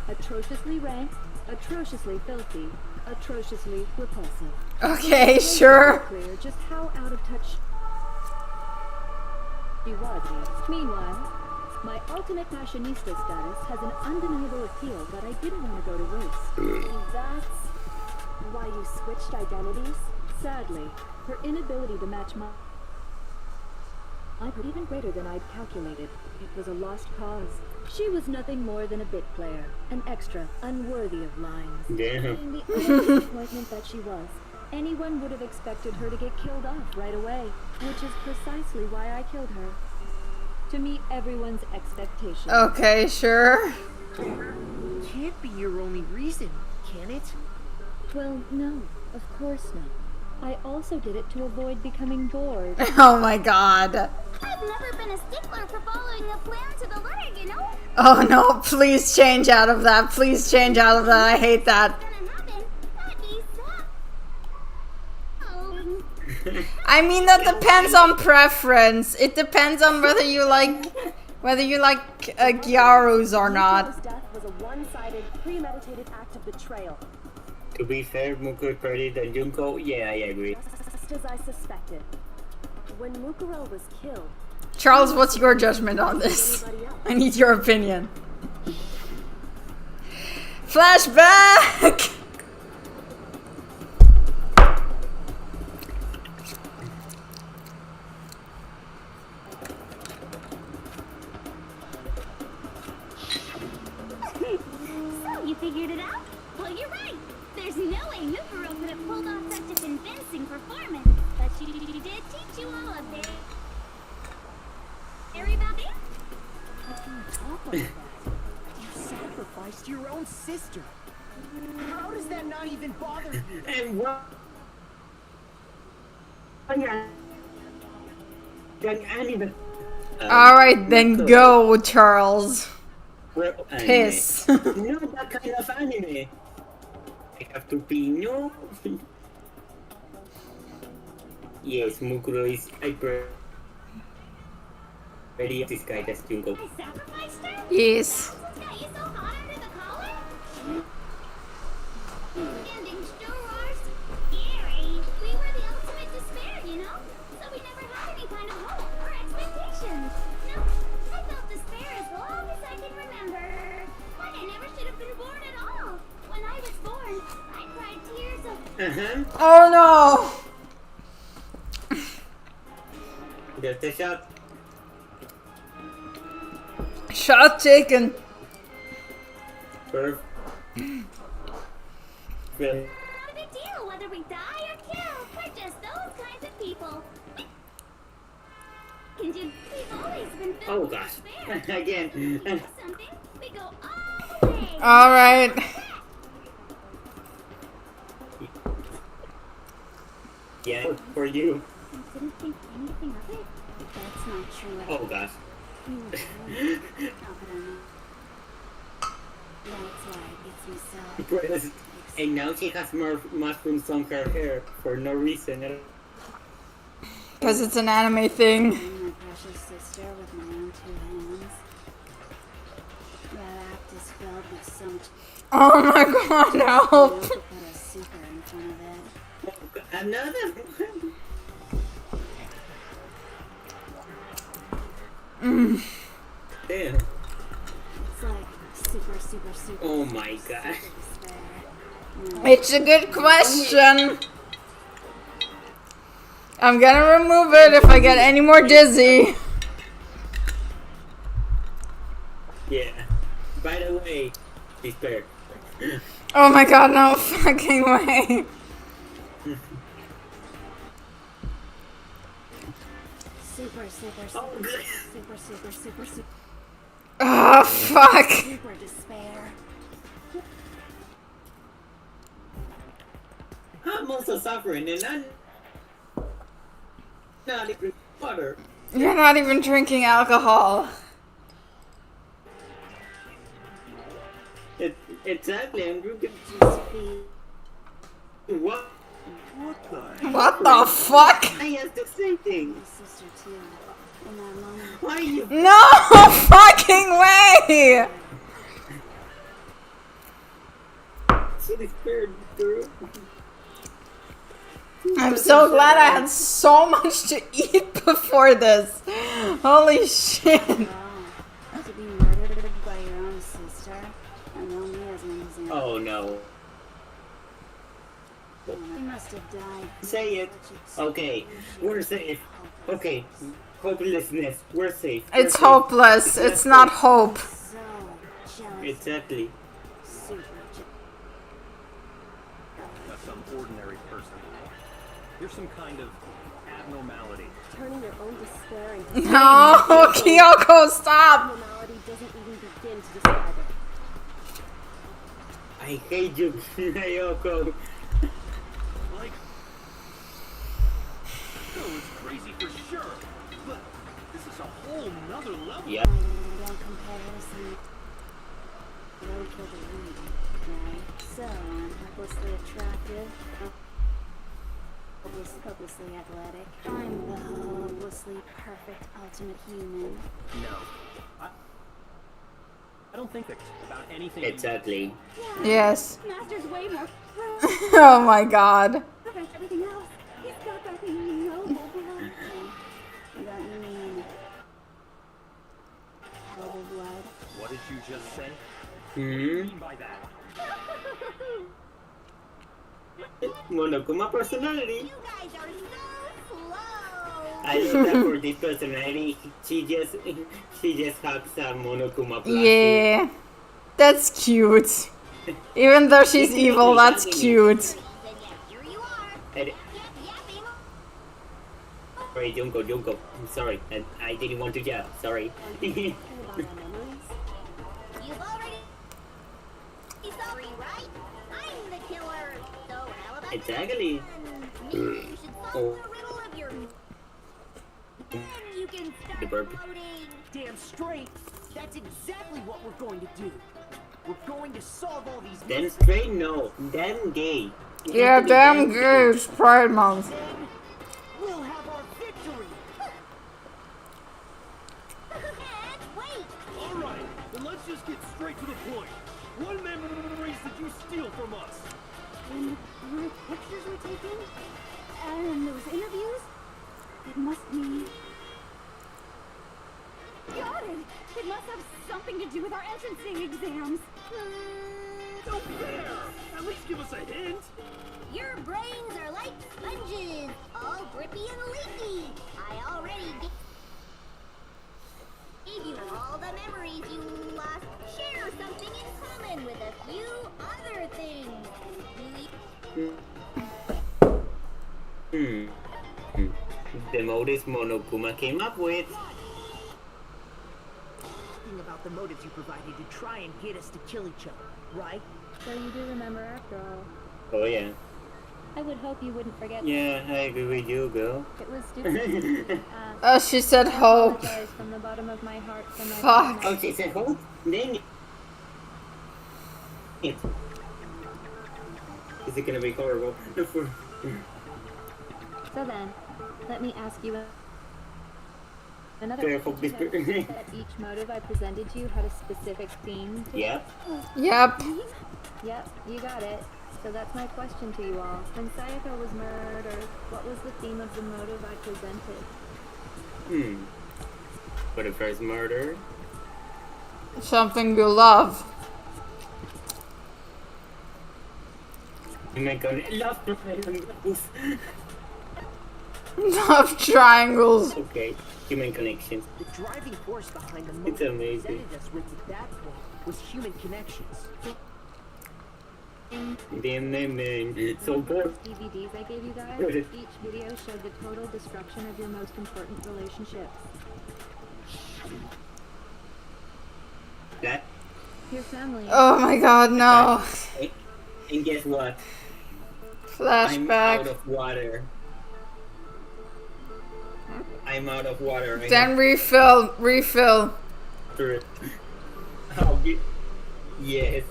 S4: Atrociously rank, atrociously filthy, atrociously repulsive.
S1: Okay, sure.
S4: Clear just how out of touch she was. Meanwhile, my ultimate fashionista status has an undeniable appeal that I didn't want to go to waste. That's why you switched identities? Sadly, her inability to match my was even greater than I'd calculated. It was a lost cause. She was nothing more than a bit player, an extra, unworthy of lines.
S2: Damn.
S4: And the only disappointment that she was, anyone would have expected her to get killed off right away, which is precisely why I killed her. To meet everyone's expectations.
S1: Okay, sure.
S7: Can't be your only reason, can it?
S4: Well, no, of course not. I also did it to avoid becoming bored.
S1: Oh my God.
S6: I've never been a stickler for following a plan to the letter, you know?
S1: Oh no, please change out of that. Please change out of that. I hate that.
S6: Gonna happen. That'd be so.
S1: I mean, that depends on preference. It depends on whether you like gyarus or not.
S4: Mukuro's death was a one-sided, premeditated act of betrayal.
S2: To be fair, Mukuro is better than Junko. Yeah, I agree.
S4: Just as I suspected. When Mukuro was killed,
S1: Charles, what's your judgment on this? I need your opinion. Flashback!
S6: So, you figured it out? Well, you're right. There's no way Mukuro could have pulled off such a convincing performance. But she did teach you all a very bad thing.
S7: On top of that, you sacrificed your own sister. How does that not even bother you?
S2: And what?
S1: Alright, then go, Charles.
S2: Well,
S1: Piss.
S2: no, that kind of anime. I have to pee. No. Yes, Mukuro is hyper. Very disguised as Junko.
S6: I sacrificed her?
S1: Yes.
S6: That's what got you so hot under the collar? Ending stores? Scary. We were the ultimate despair, you know? So we never had any kind of hope or expectations. No, I felt despair as long as I can remember. Like I never should have
S2: Uh-huh.
S1: Oh no!
S2: There's the shot.
S1: Shot taken.
S2: Perfect.
S6: Not a big deal whether we die or kill. We're just those kinds of people. We've always been
S2: Oh
S6: filled
S2: gosh.
S6: with despair.
S2: Again.
S6: Something, we go all the way.
S1: Alright.
S2: Yeah, for you.
S6: I didn't think anything of it. That's not true at all.
S2: Oh gosh.
S6: You were really confident. That's why it gets me so.
S2: And now she has more mushrooms on her hair for no reason.
S1: Because it's an anime thing.
S6: My precious sister with my own 2 hands. That act is filled with so much.
S1: Oh my god, help!
S6: Put a super in front of it.
S2: Another one. Damn.
S6: It's like super.
S2: Oh my god.
S1: It's a good question. I'm gonna remove it if I get any more dizzy.
S2: Yeah. By the way, despair.
S1: Oh my god, no fucking way.
S6: Super.
S1: Oh fuck.
S6: Super despair.
S2: I'm also suffering and I'm not even water.
S1: You're not even drinking alcohol.
S2: Exactly, I'm drinking. What?
S1: What the fuck?
S2: I asked the same thing.
S6: Sister too. In that moment.
S2: Why are you?
S1: No fucking way!
S2: So despaired, girl.
S1: I'm so glad I had so much to eat before this. Holy shit.
S6: Wow. To be murdered by your own sister. And only as an example.
S2: Oh no.
S6: He must have died.
S2: Say it. Okay, we're safe. Okay, hopelessness. We're safe. We're
S1: It's
S2: safe.
S1: hopeless. It's not hope.
S6: So jealous.
S2: Exactly.
S6: Super
S8: Not some ordinary person. You're some kind of abnormality.
S4: Turning your own despair into
S1: No, Kyoko, stop!
S4: normality doesn't even begin to describe it.
S2: I hate you, Kyoko.
S8: Like, oh, it's crazy for sure. But this is a whole nother level.
S2: Yep.
S6: Don't compare us and don't kill the lead, right? So I'm hopelessly attractive. Hopelessly athletic. I'm the hopelessly perfect ultimate human.
S8: No. I don't think that about anything.
S2: Exactly.
S1: Yes.
S6: Master's way more
S1: Oh my god.
S6: perfect everything else. He's got that noble blood. That you mean noble blood?
S8: What did you just say? What do you
S2: Hmm.
S8: mean by that?
S2: Monokuma personality.
S6: You guys are so slow.
S2: I love that for this personality. She just hugs a Monokuma plus.
S1: Yeah. That's cute. Even though she's evil, that's cute.
S6: Then yeah, here you are.
S2: And-
S6: Yep, being
S2: Sorry, Junko. I'm sorry. I didn't want to yell. Sorry.
S6: You've already sorry, right? I'm the killer. So how about
S2: Exactly.
S6: maybe you should solve
S2: Oh.
S6: the riddle of your then you can
S2: The
S6: start
S2: burp.
S6: floating.
S7: Damn straight. That's exactly what we're going to do. We're going to solve all these
S2: Damn
S7: mysteries.
S2: straight, no. Damn gay. You
S1: Yeah,
S2: have to be
S1: damn
S2: gay.
S1: good. It's Pride Month.
S7: Then we'll have our victory.
S6: And wait,
S8: All right, then let's just get straight to the point. What memories did you steal from us?
S6: when the pictures were taken and those interviews, it must mean. Got it! It must have something to do with our entrancing exams.
S8: No fair! At least give us a hint.
S6: Your brains are like sponges, all grippy and leaky. I already gave you all the memories you lost. Share something in common with a few other things.
S2: The modus Monokuma came up with.
S7: About the motives you provided to try and get us to kill each other, right?
S4: So you do remember after all.
S2: Oh yeah.
S4: I would hope you wouldn't forget.
S2: Yeah, I agree with you, girl.
S4: It was stupid.
S1: Oh, she said
S4: I
S1: hope.
S4: apologize from the bottom of my heart for my
S1: Fuck.
S2: Oh, she said hope? Dang it. Is it gonna be horrible?
S4: So then, let me ask you another
S2: Fair
S4: question.
S2: hope
S4: Did you
S2: this-
S4: notice that each motive I presented to you had a specific theme?
S2: Yep.
S1: Yep.
S4: Yep, you got it. So that's my question to you all. When Sayaka was murdered, what was the theme of the motive I presented?
S2: For the first murder.
S1: Something you love.
S2: Human love triangles.
S1: Love triangles.
S2: Okay, human connections.
S7: The driving force behind the
S2: It's
S7: motive
S2: amazing.
S7: presented us with at that point was human connections.
S2: Damn. So good.
S4: DVDs I gave you guys, each video showed the total destruction of your most important relationships.
S2: That.
S4: Your family.
S1: Oh my god, no.
S2: And guess what? I'm out
S1: Flashback.
S2: of water. I'm out of water. I
S1: Then refill.
S2: after it. Oh, yes.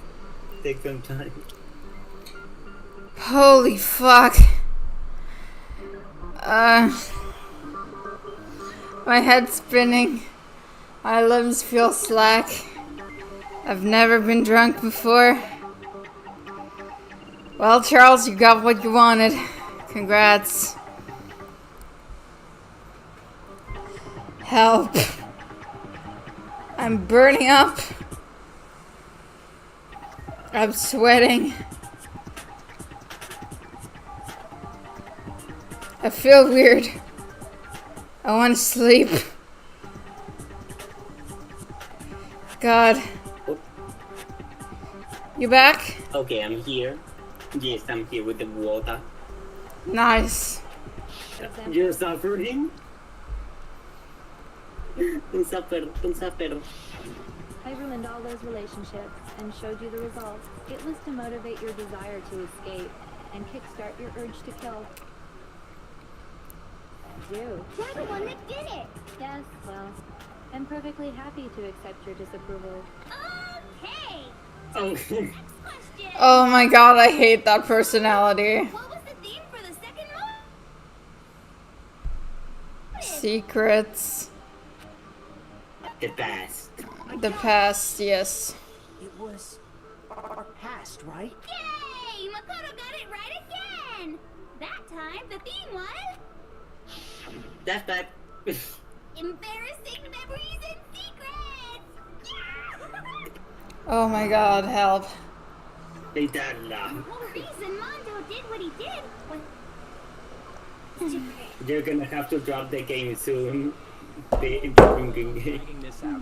S2: Take some time.
S1: Holy fuck. My head's spinning. My limbs feel slack. I've never been drunk before. Well, Charles, you got what you wanted. Congrats. Help. I'm burning up. I'm sweating. I feel weird. I want to sleep. God. You back?
S2: Okay, I'm here. Yes, I'm here with the water.
S1: Nice.
S2: You're suffering? Un suffer.
S4: I ruined all those relationships and showed you the results. It was to motivate your desire to escape and kickstart your urge to kill. Do.
S6: You're the one that did it.
S4: Yes, well, I'm perfectly happy to accept your disapproval.
S6: Okay.
S2: Oh.
S6: Next question.
S1: Oh my god, I hate that personality.
S6: What was the theme for the second motive?
S1: Secrets.
S2: The past.
S1: The past, yes.
S7: It was our past, right?
S6: Yay! Makoto got it right again. That time the theme was
S2: That's bad.
S6: embarrassing memories and secrets. Yeah!
S1: Oh my god, help.
S2: They died
S6: The whole reason Mondo did what he did was
S2: You're gonna have to drop the game soon. The drinking game.
S8: Figuring this out.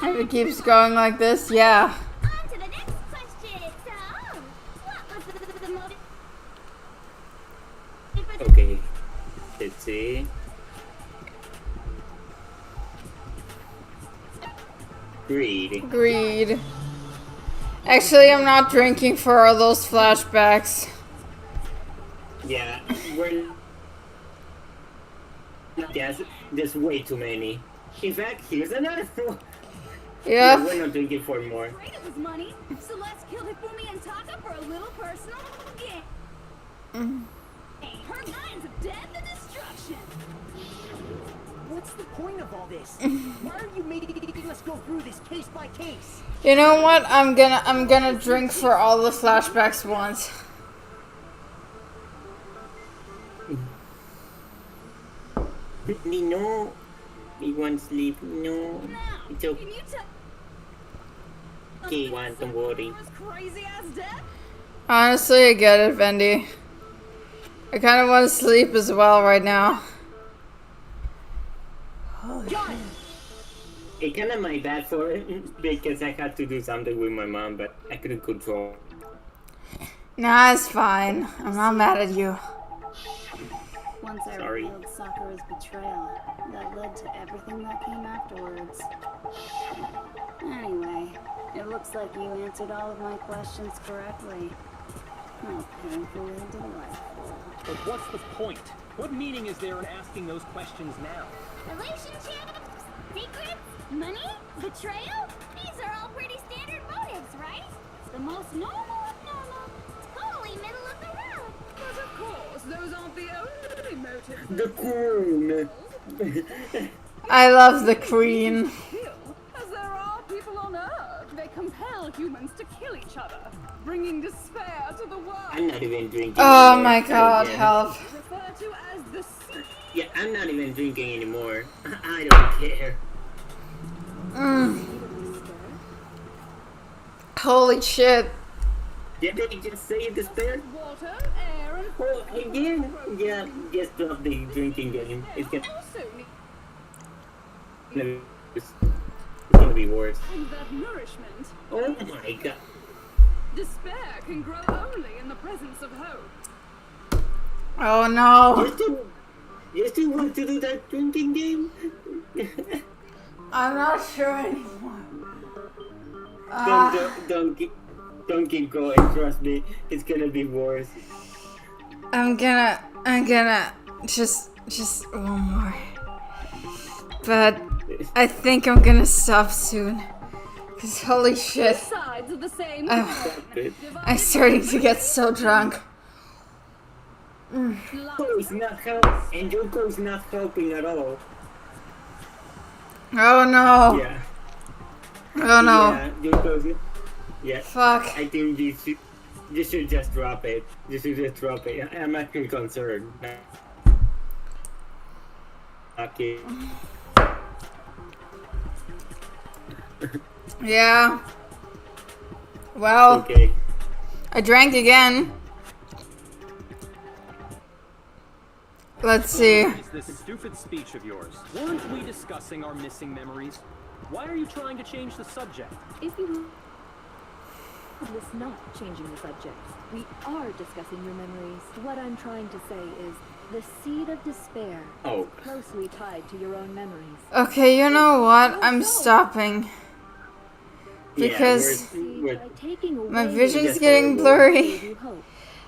S1: If it keeps going like this, yeah.
S6: On to the next question. So, what was the motive?
S2: Okay. Let's see. Greed.
S1: Greed. Actually, I'm not drinking for all those flashbacks.
S2: Yeah, we're. There's way too many. In fact, here's another one.
S1: Yeah.
S2: We're not drinking for more.
S6: Great, it was money. So let's kill Hifumi and Taka for a little personal gain. Her lines of death and destruction.
S7: What's the point of all this? Why are you making us go through this case by case?
S1: You know what? I'm gonna drink for all the flashbacks once.
S2: No. We want sleep. No.
S6: Now,
S2: It's
S6: can
S2: okay.
S6: you tell
S2: Okay, one, don't worry.
S6: was crazy ass death?
S1: Honestly, I get it, Vendi. I kind of want to sleep as well right now.
S2: It kind of my bad for it because I had to do something with my mom, but I couldn't control.
S1: Nah, it's fine. I'm not mad at you.
S6: Once I
S2: Sorry.
S6: revealed Sakura's betrayal, that led to everything that came afterwards. Anyway, it looks like you answered all of my questions correctly. How painfully delightful.
S8: But what's the point? What meaning is there in asking those questions now?
S6: Relationships, secrets, money, betrayal? These are all pretty standard motives, right? The most normal of normal. Totally middle of the road.
S4: But of course, those aren't the only motives.
S2: The queen.
S1: I love the queen.
S4: Kill, as there are people on Earth. They compel humans to kill each other, bringing despair to the world.
S2: I'm not even drinking.
S1: Oh
S2: anymore,
S1: my god,
S2: yeah.
S1: help.
S4: Referred to as the sea.
S2: Yeah, I'm not even drinking anymore. I don't care.
S1: Holy shit.
S2: Did they just say despair?
S4: Water, air, and
S2: Oh, again? Yeah, just drop the drinking game. It's gonna be worse.
S4: and that nourishment.
S2: Oh my god.
S4: Despair can grow only in the presence of hope.
S1: Oh no.
S2: You still want to do that drinking game?
S1: I'm not sure anymore.
S2: Don't keep going, trust me. It's gonna be worse.
S1: I'm gonna just one more. But I think I'm gonna stop soon. Cause holy shit.
S4: Sides of the same
S2: Stop it.
S1: I'm starting to get so drunk.
S2: Yoko is not helping, and Yoko is not helping at all.
S1: Oh no.
S2: Yeah.
S1: Oh no.
S2: Yeah, Yoko's. Yeah.
S1: Fuck.
S2: I think you should just drop it. You should just drop it. I'm actually concerned. Okay.
S1: Yeah. Well,
S2: Okay.
S1: I drank again. Let's see.
S8: Is this stupid speech of yours? Weren't we discussing our missing memories? Why are you trying to change the subject?
S4: If you was not changing the subject, we are discussing your memories. What I'm trying to say is the seed of despair
S2: Oh.
S4: is closely tied to your own memories.
S1: Okay, you know what? I'm stopping. Because
S2: we're
S4: By taking away
S1: my
S4: your
S1: vision's
S2: Yes,
S1: getting
S2: I
S1: blurry.
S4: gave you hope.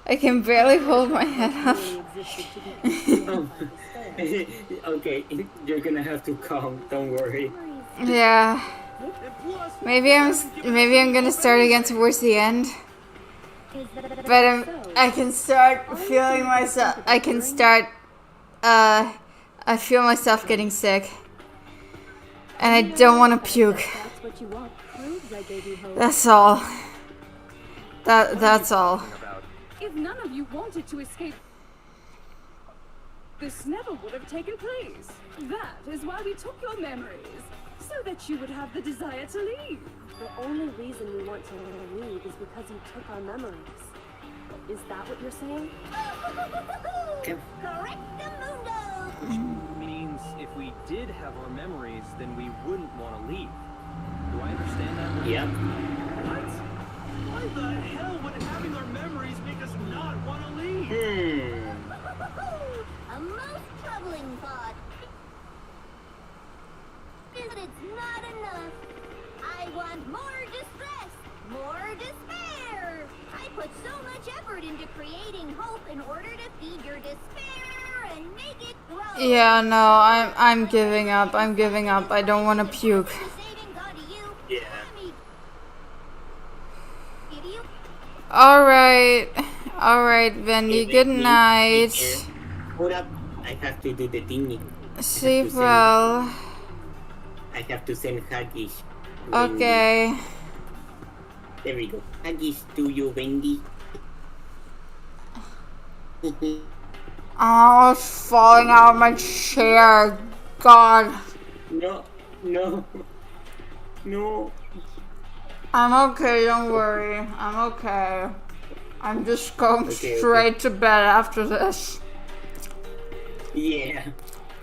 S1: I can barely hold my head up.
S4: Really existed to be concealed by despair.
S2: okay, you're gonna have to calm. Don't worry.
S1: Yeah.
S5: And plus,
S1: Maybe I'm gonna start again towards the end. But I can start feeling myself. I feel myself getting sick. And I don't want to puke.
S4: That's what you want. Proves I gave you hope.
S1: That's all. That's all.
S8: About
S4: If none of you wanted to escape, this never would have taken place. That is why we took your memories, so that you would have the desire to leave.
S9: The only reason we want to leave is because you took our memories. Is that what you're saying?
S3: Correctamundo!
S8: means if we did have our memories, then we wouldn't want to leave. Do I understand that? right?
S2: Yeah.
S5: what? Why the hell would having our memories make us not want to leave?
S3: A most troubling thought. But it's not enough. I want more distress, more despair. I put so much effort into creating hope in order to feed your despair and make it grow.
S1: Yeah, no, I'm giving up. I'm giving up. I don't want to puke.
S3: Saving God to you.
S2: Yeah.
S3: Give you
S1: All right, Bendy. Good night.
S2: Hold up. I have to do the thingy.
S1: Sleep well.
S2: I have to send huggies.
S1: Okay.
S2: There we go. Huggies to you, Wendy.
S1: Oh, it's falling out of my chair. God.
S2: No.
S1: I'm okay, don't worry. I'm okay. I'm just going
S2: Okay,
S1: straight to bed after this.
S2: Yeah,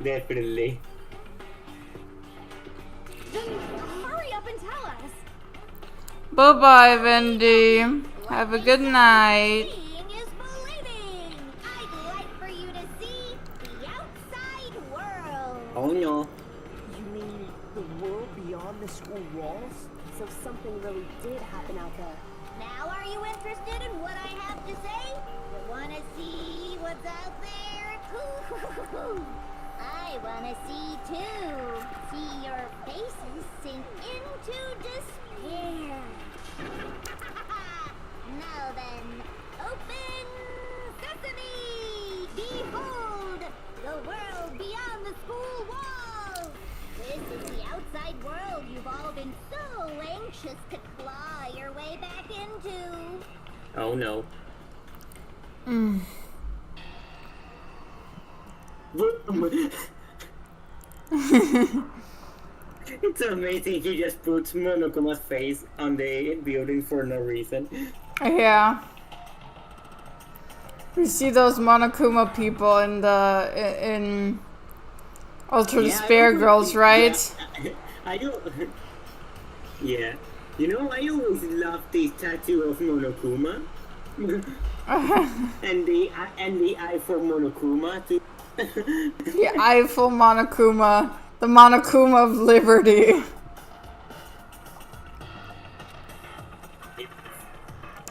S2: definitely.
S6: Then hurry up and tell us.
S1: Bye-bye, Wendy. Have a good night.
S10: Seeing is believing. I'd like for you to see the outside world.
S2: Oh no.
S7: You mean the world beyond the school walls?
S9: So something really did happen out there.
S10: Now are you interested in what I have to say? You wanna see what's out there? I wanna see too. See your faces sink into despair. Now then, open sesame! Behold, the world beyond the school walls! This is the outside world you've all been so anxious to claw your way back into.
S2: Oh no. It's amazing he just puts Monokuma's face on the building for no reason.
S1: Yeah. We see those Monokuma people in Ultra Despair Girls, right?
S2: Yeah, I do. Yeah. You know, I always loved this tattoo of Monokuma. and the eye for Monokuma too.
S1: The Eiffel Monokuma. The Monokuma of Liberty.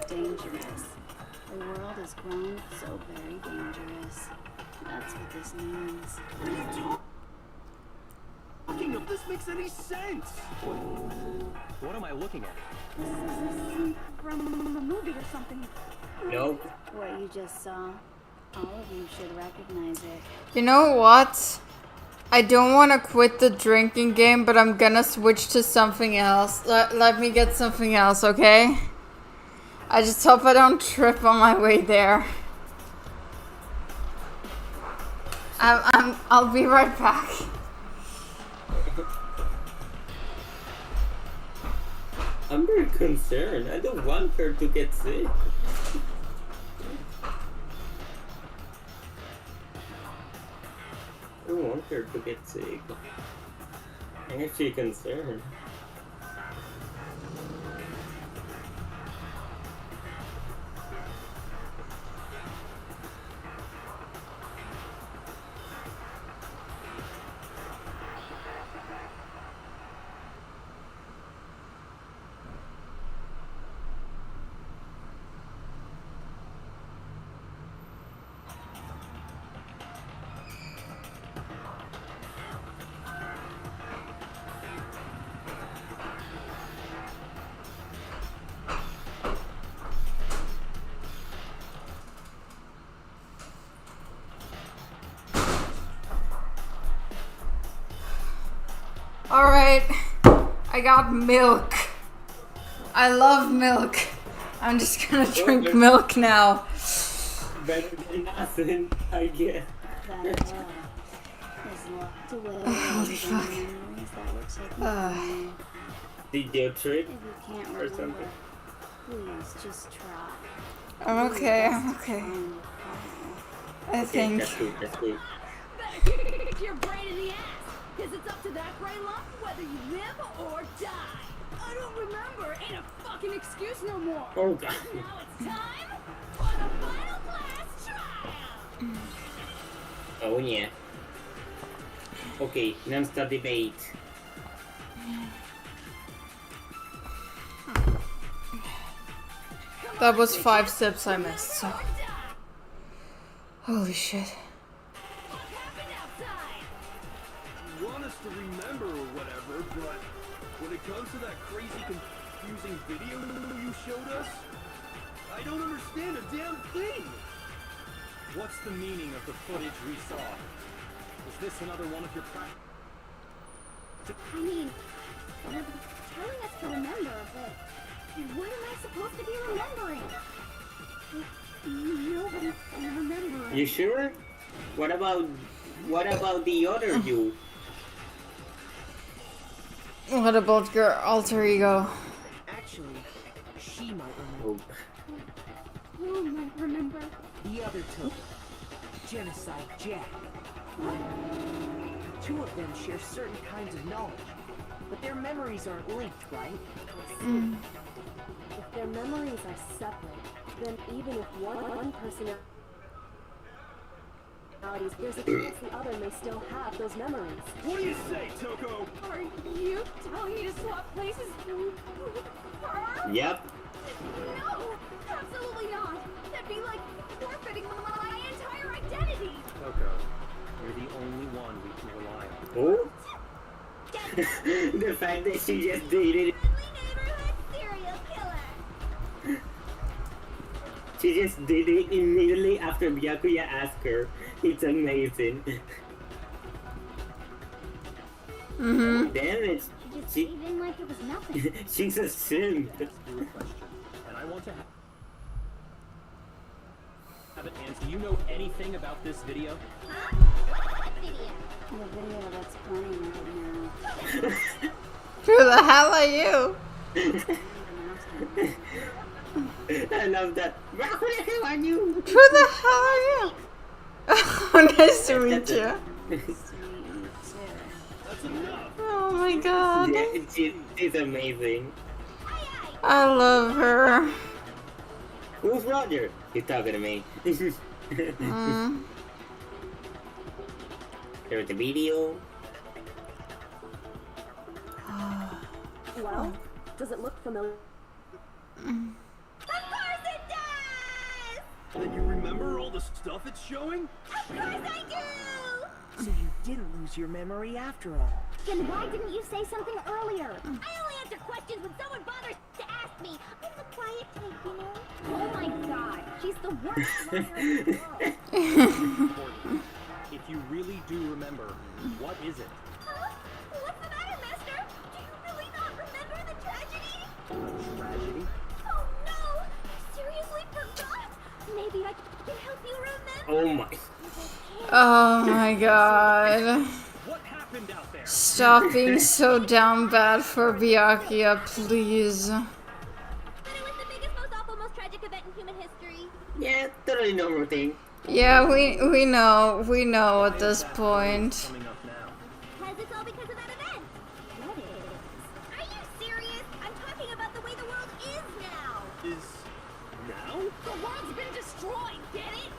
S6: Dangerous. The world has grown so very dangerous. That's what this means.
S5: Talking of this makes any sense?
S8: What am I looking at?
S6: From a movie or something.
S2: Nope.
S6: What you just saw, all of you should recognize it.
S1: You know what? I don't want to quit the drinking game, but I'm gonna switch to something else. Let me get something else, okay? I just hope I don't trip on my way there. I'll be right back.
S2: I'm very concerned. I don't want her to get sick. I don't want her to get sick. I'm actually concerned.
S1: Alright, I got milk. I love milk. I'm just gonna drink milk now.
S2: Better than nothing, I guess.
S6: That is locked away.
S1: Holy fuck.
S6: Memories that were taken from you.
S2: Did you trip
S6: If you can't
S2: or
S6: remember,
S2: something?
S6: please just try.
S1: I'm okay, I'm okay.
S6: Find
S1: I
S2: Okay,
S1: think.
S2: that's good, that's good.
S6: Better kick your brain in the ass, because it's up to that brain lump whether you live or die. I don't remember. Ain't a fucking excuse no more.
S2: Oh god.
S6: Now it's time for the final class trial.
S2: Oh yeah. Okay, non-stop debate.
S1: That was 5 steps I missed, so. Holy shit.
S6: What happened outside?
S5: You want us to remember or whatever, but when it comes to that crazy, confusing video you showed us, I don't understand a damn thing.
S8: What's the meaning of the footage we saw? Is this another one of your
S6: I mean, you're telling us to remember, but what am I supposed to be remembering? Nobody can remember it.
S2: You sure? What about the other you?
S1: What about your alter ego?
S7: Actually, she might remember.
S2: Oh.
S6: Who
S7: other token, Genocide Jack. The two of them share certain kinds of knowledge, but their memories aren't linked, right?
S9: If their memories are separate, then even if one personality there's a chance the other may still have those memories.
S5: What do you say, Toko?
S6: Are you telling me to swap places with her?
S2: Yep.
S6: No, absolutely not. That'd be like forfeiting my entire identity.
S8: Toko, you're the only one we can rely on.
S2: Oh? The fact that she just did it.
S10: Neighborhood serial killer.
S2: She just did it immediately after Byakuya asked her. It's amazing.
S1: Mm-hmm.
S2: Damn it.
S6: She just gave in like it was nothing.
S2: She's a simp.
S8: Ask you a question, and I want to have it answer. Do you know anything about this video?
S10: Huh? What video?
S6: The video that's playing right now.
S1: Who the hell are you?
S2: I love that. Who the hell are you?
S1: Who the hell are you? Oh, nice to meet you. Oh my god.
S2: Yeah, she's amazing.
S1: I love her.
S2: Who's Roger? He's talking to me. There's the video.
S9: Well, does it look familiar?
S10: Of course it does!
S5: Then you remember all the stuff it's showing?
S10: Of course I do!
S7: So you didn't lose your memory after all.
S6: Then why didn't you say something earlier?
S10: I only answer questions when someone bothers to ask me. I'm the quiet type, you know?
S6: Oh my god, she's the worst liar in the world.
S8: Important. If you really do remember, what is it?
S10: Huh? What's the matter, Master? Do you really not remember the tragedy?
S8: A tragedy?
S10: Oh no! I seriously forgot! Maybe I can help you remember.
S2: Oh my.
S1: Oh my god.
S8: What happened out there?
S1: Stop being so down bad for Byakuya, please.
S10: But it was the biggest, most awful, most tragic event in human history.
S2: Yeah, totally normal thing.
S1: Yeah, we know at this point.
S8: Coming up now.
S10: Because it's all because of that event.
S6: What is?
S10: Are you serious? I'm talking about the way the world is now.
S5: Is now?
S6: The world's been destroyed, get it?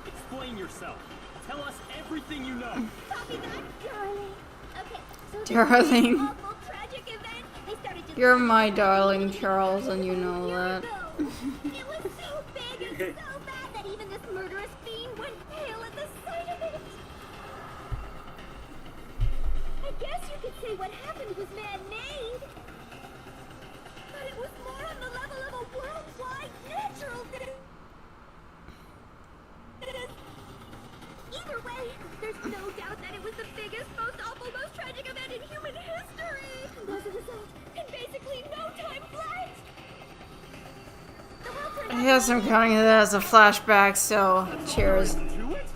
S8: Explain yourself. Tell us everything you know.
S10: Copy that, darling. Okay, so this
S1: Darling.
S10: awful, tragic event, they started just
S1: You're my darling, Charles, and you know
S10: year
S1: that.
S10: ago. It was so big and so bad that even this murderous fiend went pale at the sight of it. I guess you could say what happened was man-made. But it was more on the level of a worldwide natural disaster. Either way, there's no doubt that it was the biggest, most awful, most tragic event in human history. As a result, in basically no time flat. The world turned out
S1: Yes, I'm counting it as a flashback, so cheers.
S5: To it?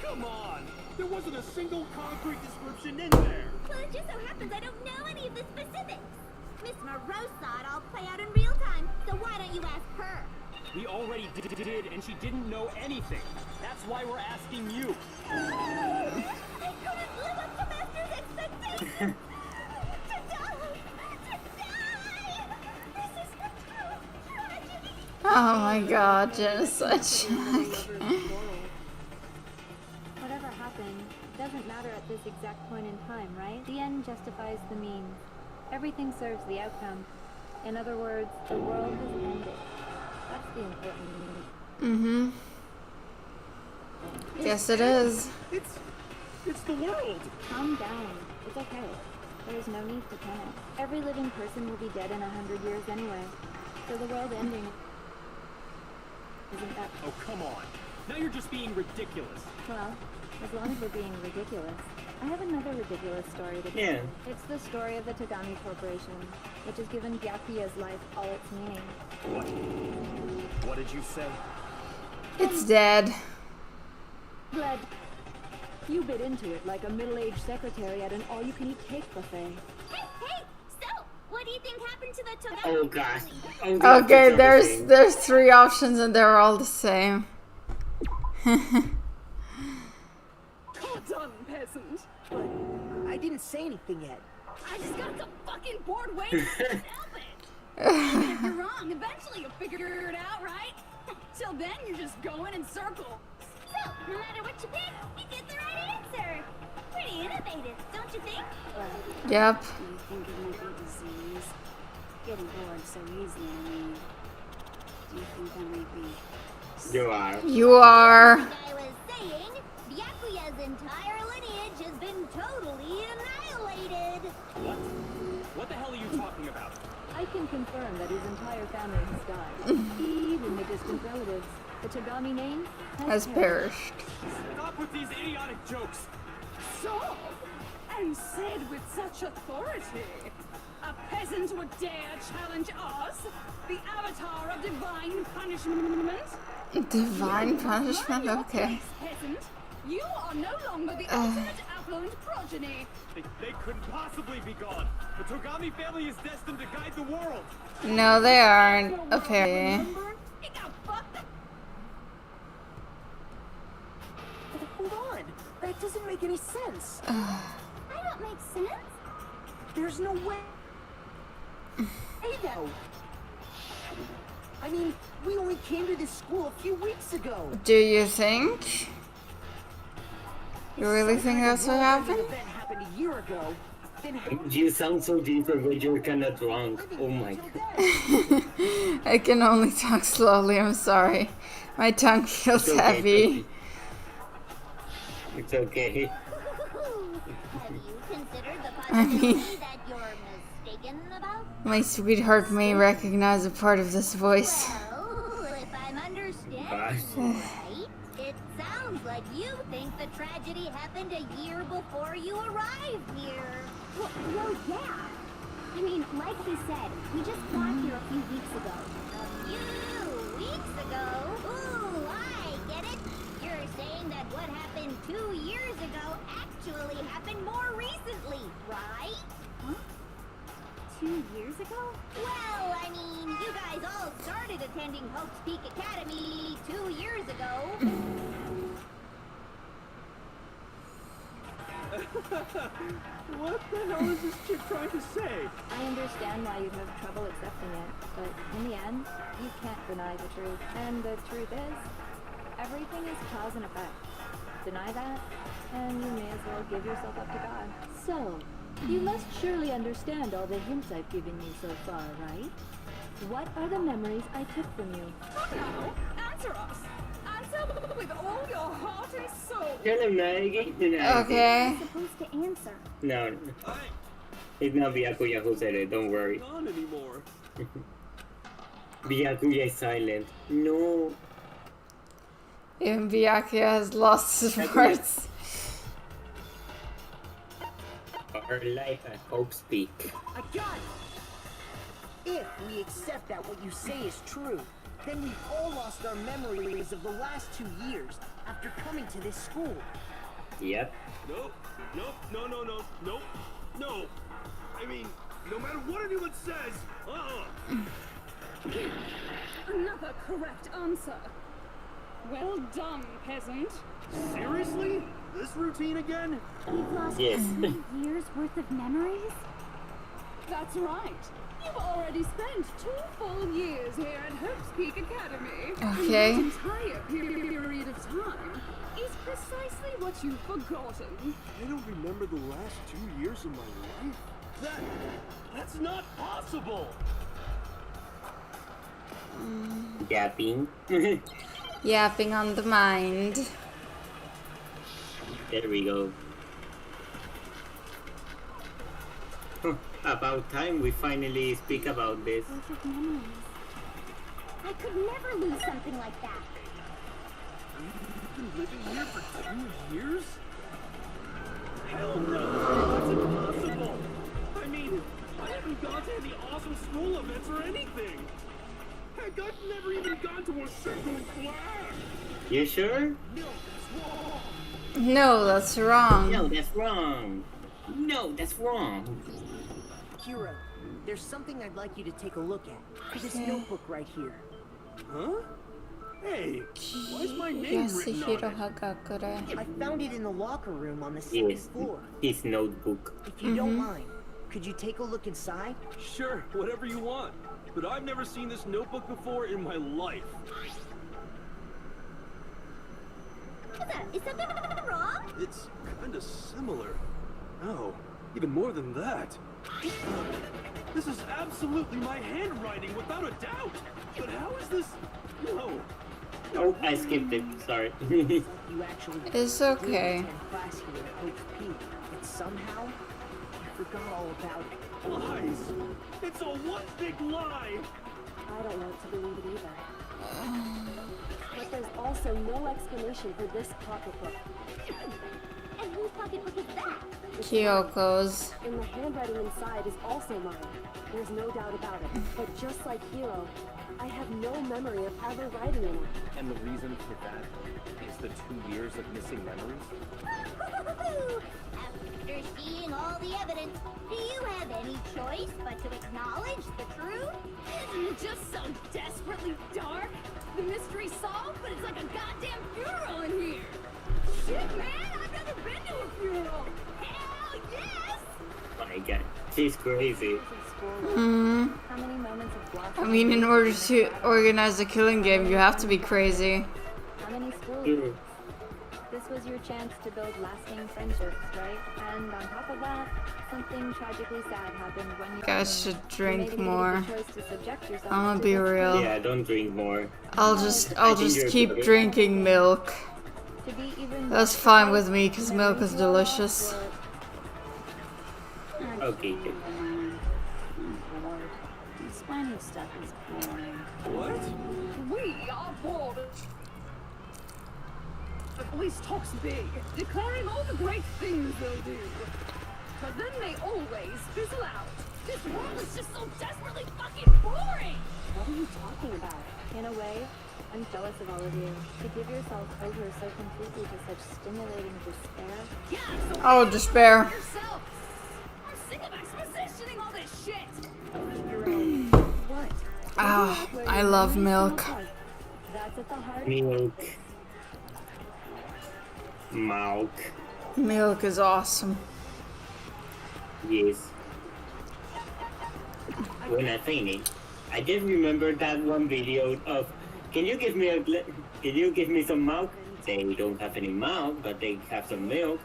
S5: Come on! There wasn't a single concrete description in there.
S10: well, it just so happens I don't know any of the specifics. Miss Moreau saw it all play out in real time, so why don't you ask her?
S8: We already did, and she didn't know anything. That's why we're asking you.
S10: I couldn't live up to Master's expectations. To die! This is a true tragedy.
S1: Oh my god, genocide.
S4: Whatever happened doesn't matter at this exact point in time, right? The end justifies the means. Everything serves the outcome. In other words, the world has ended. That's the important thing.
S1: Mm-hmm. Yes, it is.
S5: It's the world.
S4: Calm down. It's okay. There is no need to panic. Every living person will be dead in 100 years anyway. So the world ending isn't that...
S8: Oh, come on. Now you're just being ridiculous.
S4: Well, as long as we're being ridiculous. I have another ridiculous story to tell
S2: Yeah.
S4: you. It's the story of the Tagami Corporation, which has given Byakuya's life all its meaning.
S8: What? What did you say?
S1: It's dead.
S9: Glad you bit into it like a middle-aged secretary at an all-you-can-eat cake buffet.
S10: Hey, so, what do you think think happened to the Togami
S2: Oh gosh.
S10: family?
S2: Oh,
S1: Okay,
S2: that's everything.
S1: there's 3 options and they're all the same.
S4: Well done, peasant.
S7: But I didn't say anything yet.
S6: I just got so fucking bored waiting to help it. Even if you're wrong, eventually you'll figure it out, right? Till then, you're just going in circles.
S10: So, no matter what you pick, you get the right answer. Pretty innovative, don't you think?
S1: Yep.
S9: Do you think it might be disease? Getting bored so easily, I mean. Do you think that might be...
S2: You are.
S1: You are.
S10: Like I was saying, Byakuya's entire lineage has been totally annihilated.
S8: What? What the hell are you talking about?
S9: I can confirm that his entire family has died. Even the distant relatives. The Togami name
S1: Has perished.
S8: Stop with these idiotic jokes.
S6: So, and said with such authority, a peasant would dare challenge us, the avatar of divine punishment?
S1: Divine punishment?
S6: Mind your
S1: Okay.
S6: place, peasant. You are no longer the ultimate affluent progeny.
S8: They couldn't possibly be gone. The Togami family is destined to guide the world.
S1: No, they aren't. Okay.
S6: It got fucked up.
S7: Hold on. That doesn't make any sense.
S10: I don't make sense.
S7: There's no way. Hey, though. I mean, we only came to this school a few weeks ago.
S1: Do you think? You really think that's what happened?
S7: If that happened a year ago, then how
S2: You sound so different when you're kinda drunk. Oh my god.
S1: I can only talk slowly, I'm sorry. My tongue feels
S2: It's okay,
S1: heavy.
S2: It's okay.
S10: Have you considered the
S1: I mean-
S10: possibility that you're mistaken about?
S1: My sweetheart may recognize a part of this voice.
S10: Well, if I'm understanding
S2: Gosh.
S10: right, it sounds like you think the tragedy happened a year before you arrived here.
S6: Well, yeah. I mean, like he said, we just got here a few weeks ago.
S10: A few weeks ago? Ooh, I get it. You're saying that what happened 2 years ago actually happened more recently, right?
S6: 2 years ago?
S10: Well, I mean, you guys all started attending Hope's Peak Academy 2 years ago.
S8: What the hell is this chick trying to say?
S9: I understand why you'd have trouble accepting it, but in the end, you can't deny the truth. And the truth is, everything is cause and effect. Deny that, and you may as well give yourself up to God. So, you must surely understand all the hints I've given you so far, right? What are the memories I took from you?
S6: No, answer us. Answer with all your heart and soul.
S2: Tell him, Maggie.
S1: Okay.
S6: Supposed to answer.
S2: No,
S8: I
S2: it's not Byakuya who said it. Don't worry.
S8: ain't on anymore.
S2: Byakuya is silent. No.
S1: Even Byakuya has lost his words.
S2: Our life at Hope's Peak.
S7: I got it. If we accept that what you say is true, then we've all lost our memories of the last 2 years after coming to this school.
S2: Yep.
S5: Nope. Nope. No. Nope. No. I mean, no matter what anyone says,
S6: Another correct answer. Well done, peasant.
S5: Seriously? This routine again?
S6: You've lost
S2: Yes.
S6: 2 years worth of memories? That's right. You've already spent 2 full years here at Hope's Peak Academy.
S1: Okay.
S6: And that entire period of time is precisely what you've forgotten.
S5: I don't remember the last 2 years of my life. That's not possible.
S2: Yapping.
S1: Yapping on the mind.
S2: There we go. About time we finally speak about this.
S10: Perfect memories. I could never lose something like that.
S5: You've been living here for 2 years? Hell no! That's impossible! I mean, I haven't gone to any awesome school events or anything! Heck, I've never even gone to a single class!
S2: You sure?
S5: No, that's wrong!
S1: No, that's wrong.
S2: No, that's wrong. No, that's wrong.
S7: Hero, There's something I'd like you to take a look at. This notebook right here.
S5: Huh? Hey, why is my name written on it?
S1: 安弘がくれ
S7: I found it in the locker room on the
S2: Yes,
S7: second floor.
S2: his notebook.
S7: If you don't mind, could you take a look inside?
S5: Sure, whatever you want. But I've never seen this notebook before in my life.
S10: What's that? Is something wrong?
S5: It's kinda similar. Oh, even more than that. This is absolutely my handwriting, without a doubt. But how is this? No.
S2: Oh, I skipped it. Sorry.
S7: You actually
S1: It's okay.
S7: did attend class here at Coach P, but somehow you forgot all about it.
S5: Lies. It's a one big lie.
S4: I don't want to believe it either. But there's also no explanation for this pocketbook.
S10: And whose pocketbook is that?
S1: Kyoko's.
S4: And the handwriting inside is also mine. There's no doubt about it. But just like Hiro, I have no memory of ever writing in it.
S8: And the reason for that is the 2 years of missing memories?
S10: After seeing all the evidence, do you have any choice but to acknowledge the truth?
S6: Isn't it just so desperately dark? The mystery solved, but it's like a goddamn funeral in here. Shit, man, I've never been to a funeral. Hell yes!
S2: My God, she's crazy.
S9: How many moments of
S1: I
S9: blossom?
S1: mean, in order to organize a killing game, you have to be crazy.
S9: How many schools?
S2: Mm.
S9: This was your chance to build lasting friendships, right? And on top of that, something tragically sad happened when you
S1: Guys should
S9: you
S1: drink
S9: made a
S1: more.
S9: choice to subject yourself
S1: I'ma
S9: to
S1: be
S9: this
S1: real.
S2: Yeah, don't drink more.
S1: I'll just keep drinking milk.
S9: to be even
S1: That's fine with me, because milk is delicious.
S2: Okay.
S6: Explaining stuff is boring.
S5: What?
S6: We are bored. The police talks big, declaring all the great things they'll do. But then they always fizzle out. This world is just so desperately fucking boring!
S4: What are you talking about?
S9: in a way, I'm jealous of all of you. To give yourself over so completely to such stimulating despair.
S6: Yeah, so
S1: Oh, despair.
S6: yourself. I'm sick of expositioning all this shit.
S7: What?
S1: Ah, I love milk.
S9: That's at the heart.
S2: Milk. Milk.
S1: Milk is awesome.
S2: Yes. When I think it, I just remember that one video of, can you give me some milk? They don't have any milk, but they have some milk.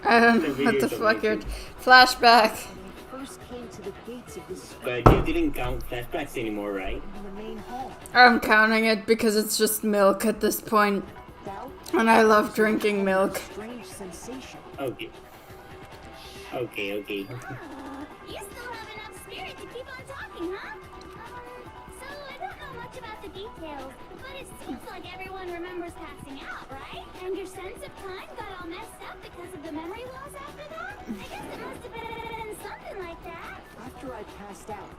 S1: I don't know what the fuck you're... Flashback.
S7: First came to the gates of this
S2: But you didn't count flashbacks anymore, right?
S7: in the main hall.
S1: I'm counting it because it's just milk at this point.
S7: Doubt,
S1: And I love drinking milk.
S7: strange sensation.
S2: Okay. Okay.
S10: You still have enough spirit to keep on talking, huh? So I don't know much about the details, but it seems like everyone remembers passing out, right? And your sense of time got all messed up because of the memory loss after that? I guess it must have been something like that.
S7: After I passed out,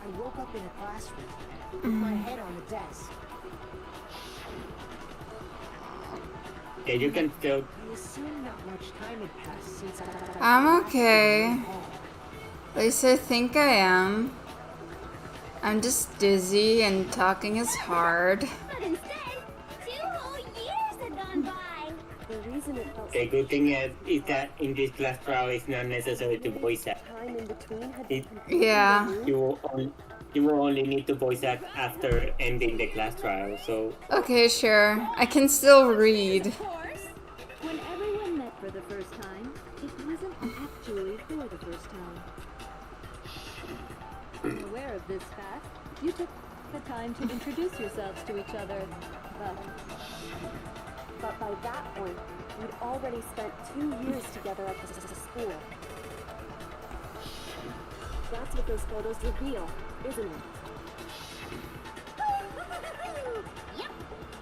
S7: I woke up in a classroom with my head on the desk.
S2: Okay, you can still.
S7: I assume not much time had passed since
S1: I'm okay. At least I think I am. I'm just dizzy and talking is hard.
S10: But instead, 2 whole years had gone by.
S4: The reason it felt
S2: The good thing is that in this class trial, it's not necessary to voice act.
S4: time in between had
S2: It,
S1: Yeah.
S2: you will only need to voice act after ending the class trial. So
S1: Okay, sure. I can still read.
S6: Of course.
S9: When everyone met for the first time, it wasn't actually for the first time. Aware of this fact, you took the time to introduce yourselves to each other.
S4: But by that point, we'd already spent 2 years together at the school. That's what those photos reveal, isn't it?
S10: Yep,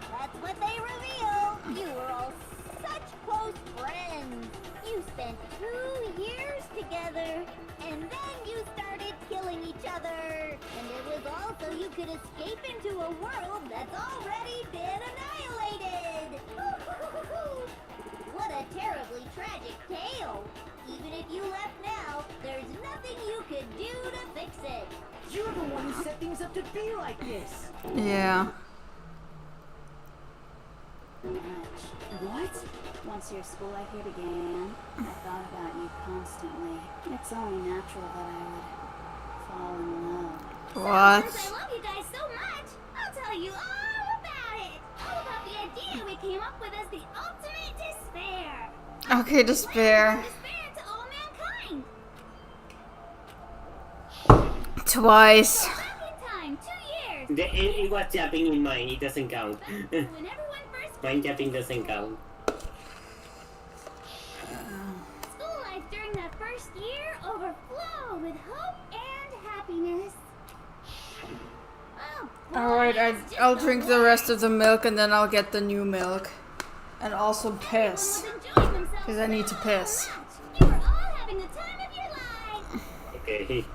S10: that's what they reveal. You were all such close friends. You spent 2 years together, and then you started killing each other. And it was all so you could escape into a world that's already been annihilated. What a terribly tragic tale. Even if you left now, there's nothing you could do to fix it.
S7: You're the one who set things up to be like this.
S1: Yeah.
S6: What? Once your school life here began, I thought about you constantly. It's only natural that I would fall in love.
S1: What?
S6: Since I love you guys so much, I'll tell you all about it. All about the idea we came up with as the ultimate despair.
S1: Okay, despair.
S6: Despair to all mankind.
S1: Twice.
S6: Back in time, 2 years.
S2: It was jumping in mine, it doesn't count.
S6: When everyone first
S2: Mine jumping doesn't count.
S6: school life during that first year overflow with hope and happiness. Oh,
S1: Alright, I'll drink the rest of the milk and then I'll get the new milk. And also piss. Because I need to piss.
S6: You were all having the time of your life.
S2: Okay.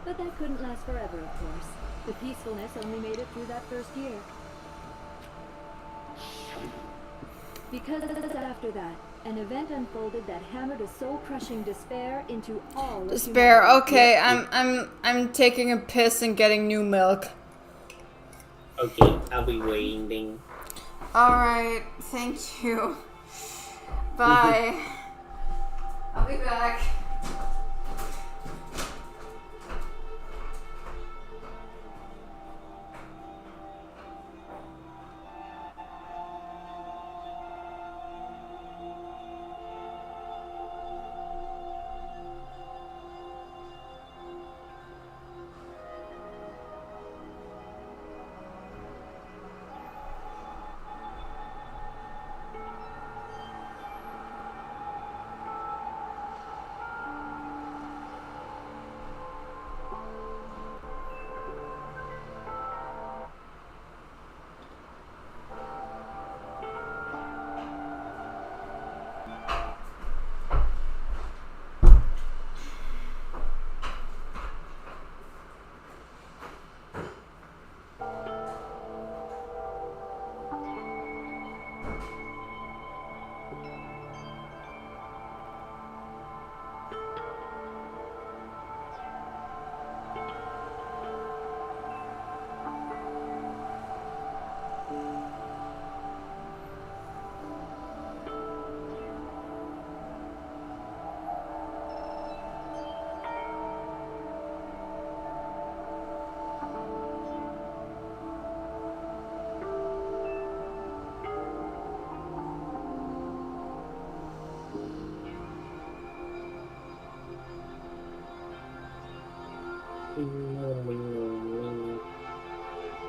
S9: But that couldn't last forever, of course. The peacefulness only made it through that first year. Because after that, an event unfolded that hammered a soul-crushing despair into all of
S1: Despair.
S9: humanity.
S1: Okay, I'm taking a piss and getting new milk.
S2: Okay, I'll be waiting then.
S1: Alright, thank you. Bye. I'll be back.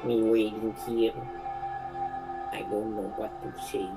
S2: Me waiting here. I don't know what to say.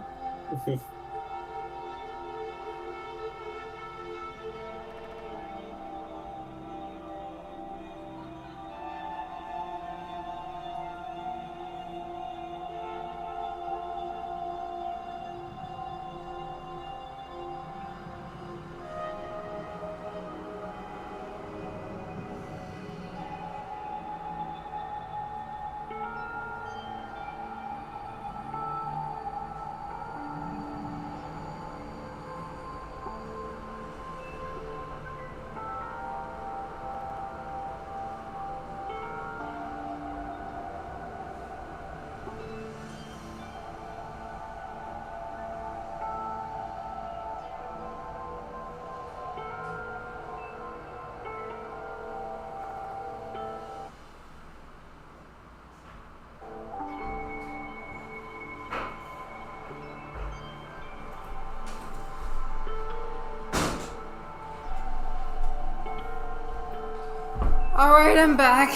S1: Alright, I'm back.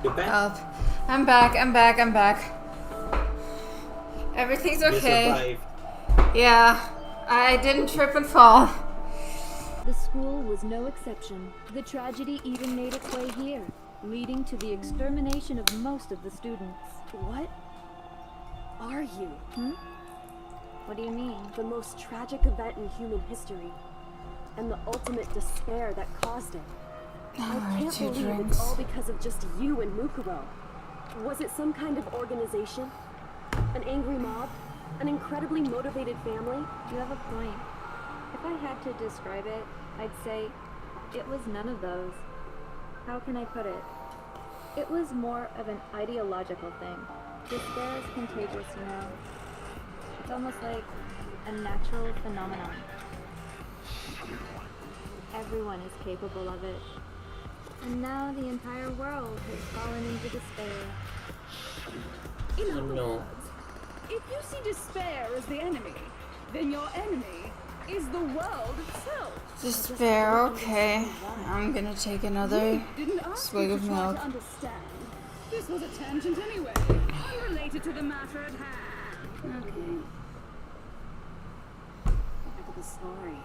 S2: You back?
S1: Help. I'm back. Everything's
S2: You
S1: okay.
S2: survived.
S1: Yeah, I didn't trip and fall.
S9: The school was no exception. The tragedy even made its way here, leading to the extermination of most of the students.
S4: What are you?
S9: What do you mean?
S4: The most tragic event in human history, and the ultimate despair that caused it. I
S1: Alright,
S4: can't
S1: 2
S4: believe
S1: drinks.
S4: it's all because of just you and Mukuro. Was it some kind of organization? An angry mob? An incredibly motivated family?
S9: You have a point. If I had to describe it, I'd say it was none of those. How can I put it? It was more of an ideological thing. Despair is contagious, you know. It's almost like a natural phenomenon. Everyone is capable of it. And now the entire world has fallen into despair.
S6: In other
S2: No.
S6: words, if you see despair as the enemy, then your enemy is the world itself.
S1: Despair, okay. I'm gonna take another
S6: Didn't ask
S1: swig
S6: you
S1: of
S6: to try
S1: milk.
S6: to understand. This was a tangent anyway, unrelated to the matter at hand.
S11: Okay. Back to the story.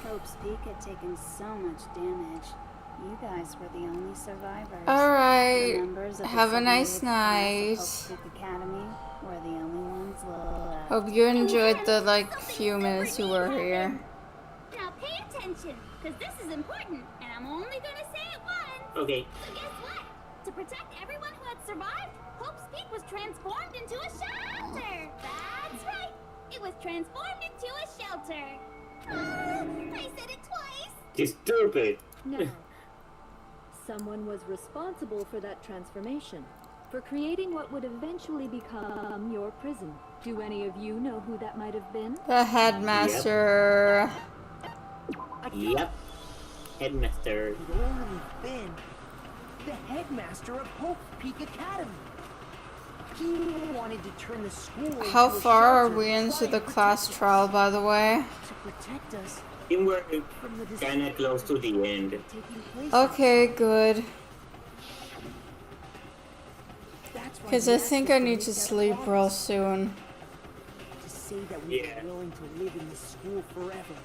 S11: Hope's Peak had taken so much damage. You guys were the only survivors. The
S1: Alright.
S11: members of the
S1: Have a nice
S11: segregated class of
S1: night.
S11: Hope's Peak Academy were the only ones left.
S1: Hope you enjoyed the few minutes you were here.
S10: Now pay attention, because this is important, and I'm only gonna say it once.
S2: Okay.
S10: So guess what? To protect everyone who had survived, Hope's Peak was transformed into a shelter. That's right. It was transformed into a shelter. I said it twice.
S2: You're stupid.
S9: No. Someone was responsible for that transformation, for creating what would eventually become your prison. Do any of you know who that might have been?
S1: The headmaster.
S2: Yep. Headmaster.
S7: Could only have been the headmaster of Hope Peak Academy. He wanted to turn the school
S1: How
S7: into a
S1: far are
S7: shelter
S1: we into the
S7: to
S1: class
S7: protect
S1: trial,
S7: us,
S1: by the way?
S7: to protect us
S2: We were
S7: from the
S2: kind of close to the end.
S7: taking place.
S1: Okay, good.
S7: That's why
S1: Because
S7: we
S1: I
S7: asked
S1: think
S7: us
S1: I
S7: to
S1: need
S7: make
S1: to
S7: that
S1: sleep real
S7: promise,
S1: soon.
S7: to say that we
S2: Yeah.
S7: were willing to live in this school forever.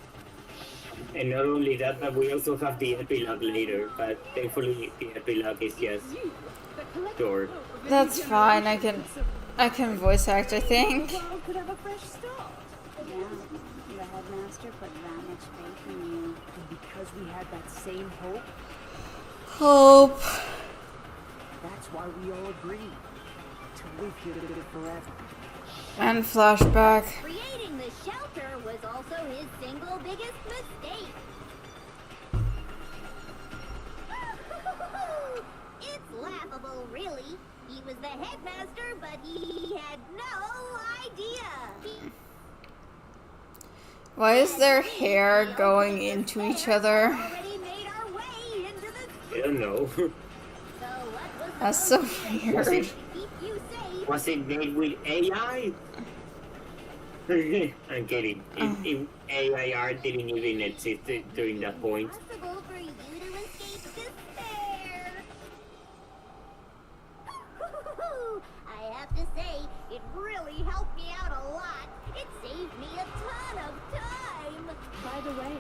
S2: And not only that, but we also have the epilogue later. But thankfully, the epilogue is just short.
S1: That's fine. I can voice act, I think.
S6: The world could have a fresh start.
S11: Yeah, the headmaster put that much faith in you.
S7: And because we had that same hope,
S1: Hope.
S7: that's why we all agreed to live here forever.
S1: And flashback.
S10: Creating the shelter was also his single biggest mistake. It's laughable, really. He was the headmaster, but he had no idea.
S1: Why is their hair going into each other?
S10: Already made our way into the.
S2: I don't know.
S10: So what was
S1: That's so
S2: Was
S1: weird.
S2: it,
S10: keep you safe?
S2: was it made with AI? I'm kidding. AIR didn't even exist during that point.
S10: Possible for you to escape despair. I have to say, it really helped me out a lot. It saved me a ton of time.
S9: By the way,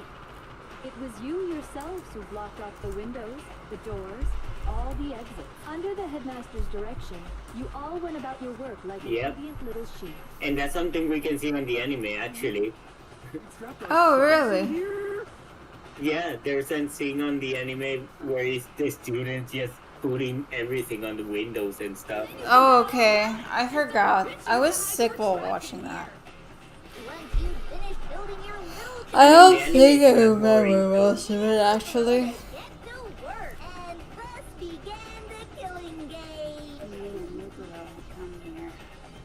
S9: it was you yourselves who blocked off the windows, the doors, all the exits. Under the headmaster's direction, you all went about your work like
S2: Yep.
S9: obedient little sheep.
S2: And that's something we can see on the anime, actually.
S1: Oh, really?
S2: Yeah, there's a scene on the anime where it's the students just putting everything on the windows and stuff.
S1: Oh, okay. I forgot. I was sick while watching that.
S10: Once you finish building your little
S1: I don't
S2: The
S1: think I
S2: anime's not
S1: remember
S2: boring,
S1: most of it, actually.
S10: get to work, and thus began the killing game.
S11: You and Mukuro had come here,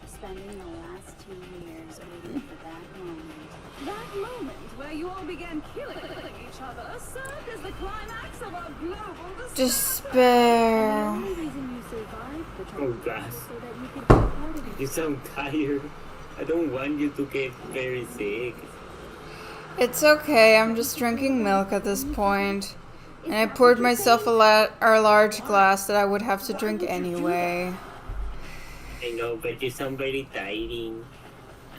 S11: spending the last 2 years waiting for that moment.
S6: That moment where you all began killing each other served as the climax of our global
S9: The
S1: Despair.
S9: only reason you survived the
S2: Oh,
S9: trial
S2: gosh.
S9: was so that you could be part of it.
S2: You sound tired. I don't want you to get very sick.
S1: It's okay, I'm just drinking milk at this point. And I poured myself a large glass that I would have to drink anyway.
S2: I know, but you sound very tiring.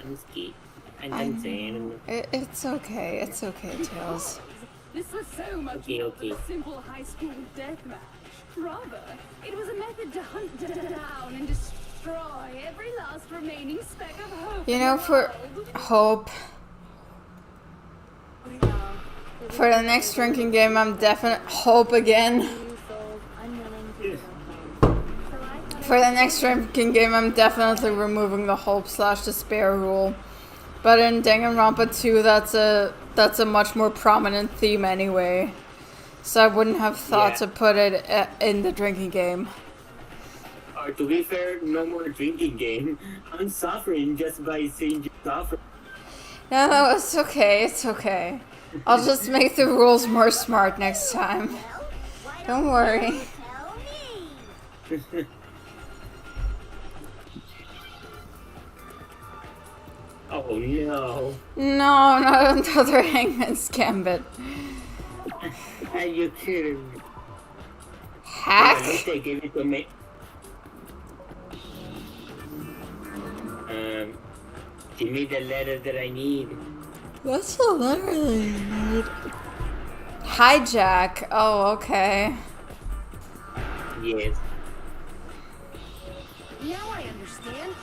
S2: I'm scared. I'm concerned.
S1: It's okay, Tails.
S6: This was so much
S2: Okay,
S6: more
S2: okay.
S6: than a simple high school deathmatch. Rather, it was a method to hunt down and destroy every last remaining speck of hope.
S1: You
S6: in
S1: know,
S6: the
S1: for
S6: world.
S1: hope. For the next drinking game, I'm definite hope again.
S9: You souls unwilling to give up hope. So I thought
S1: For the next drinking game, I'm definitely removing the hope/despair rule. But in Danganronpa 2, that's a much more prominent theme anyway. So I wouldn't have thought to put it in the drinking game.
S2: Or to be fair, no more drinking game. I'm suffering just by seeing you suffer.
S1: No, it's okay. It's okay. I'll just make the rules more smart next time. Don't worry.
S10: Tell me.
S2: Oh no.
S1: No, not another Hangman's Gambit.
S2: Are you kidding me?
S1: Hack?
S2: At least they gave it to me. Give me the letter that I need.
S1: What's the letter that you need? Hijack. Oh, okay.
S2: Yes.
S7: Now I understand.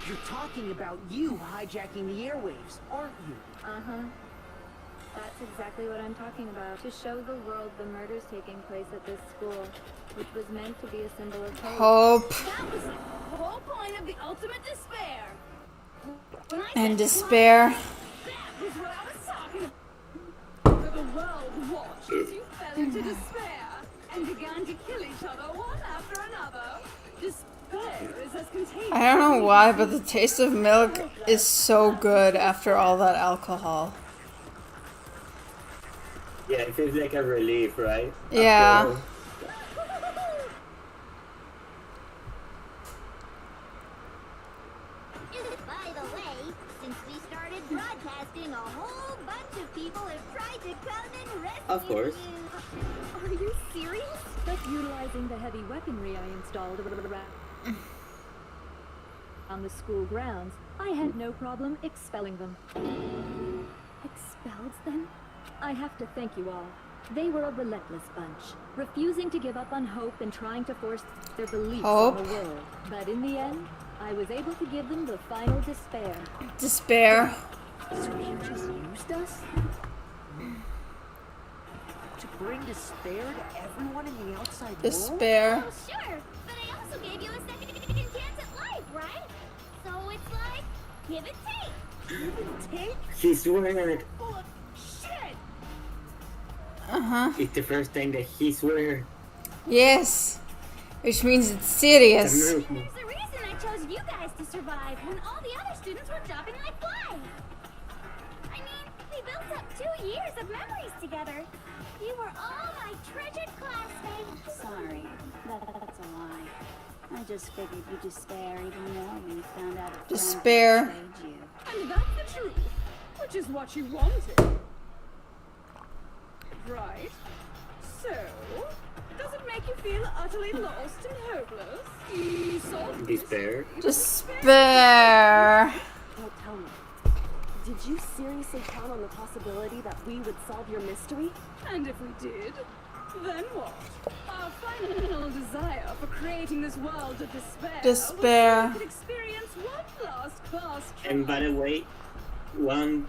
S7: You're talking about you hijacking the airwaves, aren't you?
S9: Uh-huh. That's exactly what I'm talking about. To show the world the murders taking place at this school, which was meant to be a symbol of hope.
S1: Hope.
S6: That was the whole point of the ultimate despair. When I
S1: And
S6: said
S1: despair.
S6: that was what I was talking about. For the world watched as you fell into despair and began to kill each other one after another. Despair is as contagious.
S1: I don't know why, but the taste of milk is so good after all that alcohol.
S2: Yeah, it feels like a relief, right?
S1: Yeah.
S2: After all.
S10: By the way, since we started broadcasting, a whole bunch of people have tried to come and rescue
S2: Of course.
S10: you.
S4: Are you serious? That's utilizing the heavy weaponry I installed on the school grounds. I had no problem expelling them. Expelled them? I have to thank you all. They were a relentless bunch, refusing to give up on hope and trying to force their beliefs on the world. But in the end, I was able to give them the final despair.
S1: Despair.
S7: So you just used us? To bring despair to everyone in the outside world?
S1: Despair.
S10: Oh, sure, but I also gave you a second chance at life, right? So it's like, give and take.
S7: Give and take?
S2: He's swearing.
S7: Full of shit!
S1: Uh-huh.
S2: It's the first time that he swear.
S1: Yes. Which means it's serious.
S10: There's a reason I chose you guys to survive when all the other students were dropping like flies. I mean, we built up 2 years of memories together. You were all my treasured classmates.
S11: Sorry, that's a lie. I just figured you despair even more when you found out a friend
S1: Despair.
S11: betrayed you.
S6: And that's the truth, which is what you wanted. Right? So, does it make you feel utterly lost and hopeless? You solved this
S2: Despair.
S1: Despair.
S4: Oh, tell me. Did you seriously count on the possibility that we would solve your mystery?
S6: And if we did, then what? Our final desire for creating this world of despair.
S1: Despair.
S6: Was so we could experience one last class trip.
S2: And by the way, one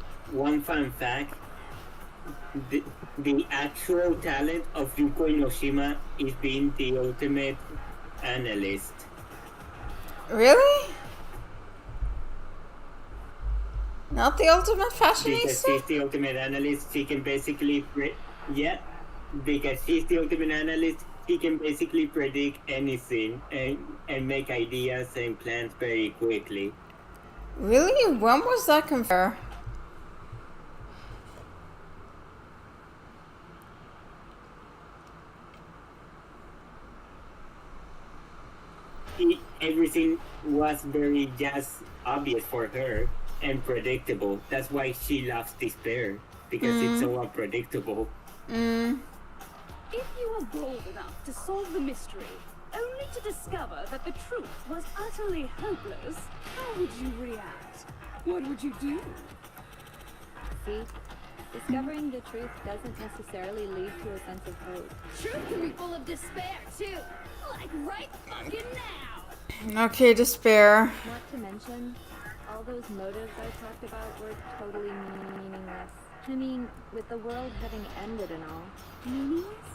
S2: fun fact: the actual talent of Yuko Inoshima is being the ultimate analyst.
S1: Really? Not the ultimate
S2: Because
S1: fashionista?
S2: she's the ultimate analyst, she can basically because he's the ultimate analyst, he can basically predict anything and make ideas and plans very quickly.
S1: Really? When was that confirmed?
S2: Everything was very just obvious for her and predictable. That's why she loves despair, because it's so unpredictable.
S6: If you were bold enough to solve the mystery, only to discover that the truth was utterly hopeless, how would you react? What would you do?
S9: See? Discovering the truth doesn't necessarily lead to a sense of hope.
S6: Truth can be full of despair, too. Like right fucking now.
S1: Okay, despair.
S9: Not to mention, all those motives I talked about were totally meaningless. I mean, with the world having ended and all.
S6: Meaningless?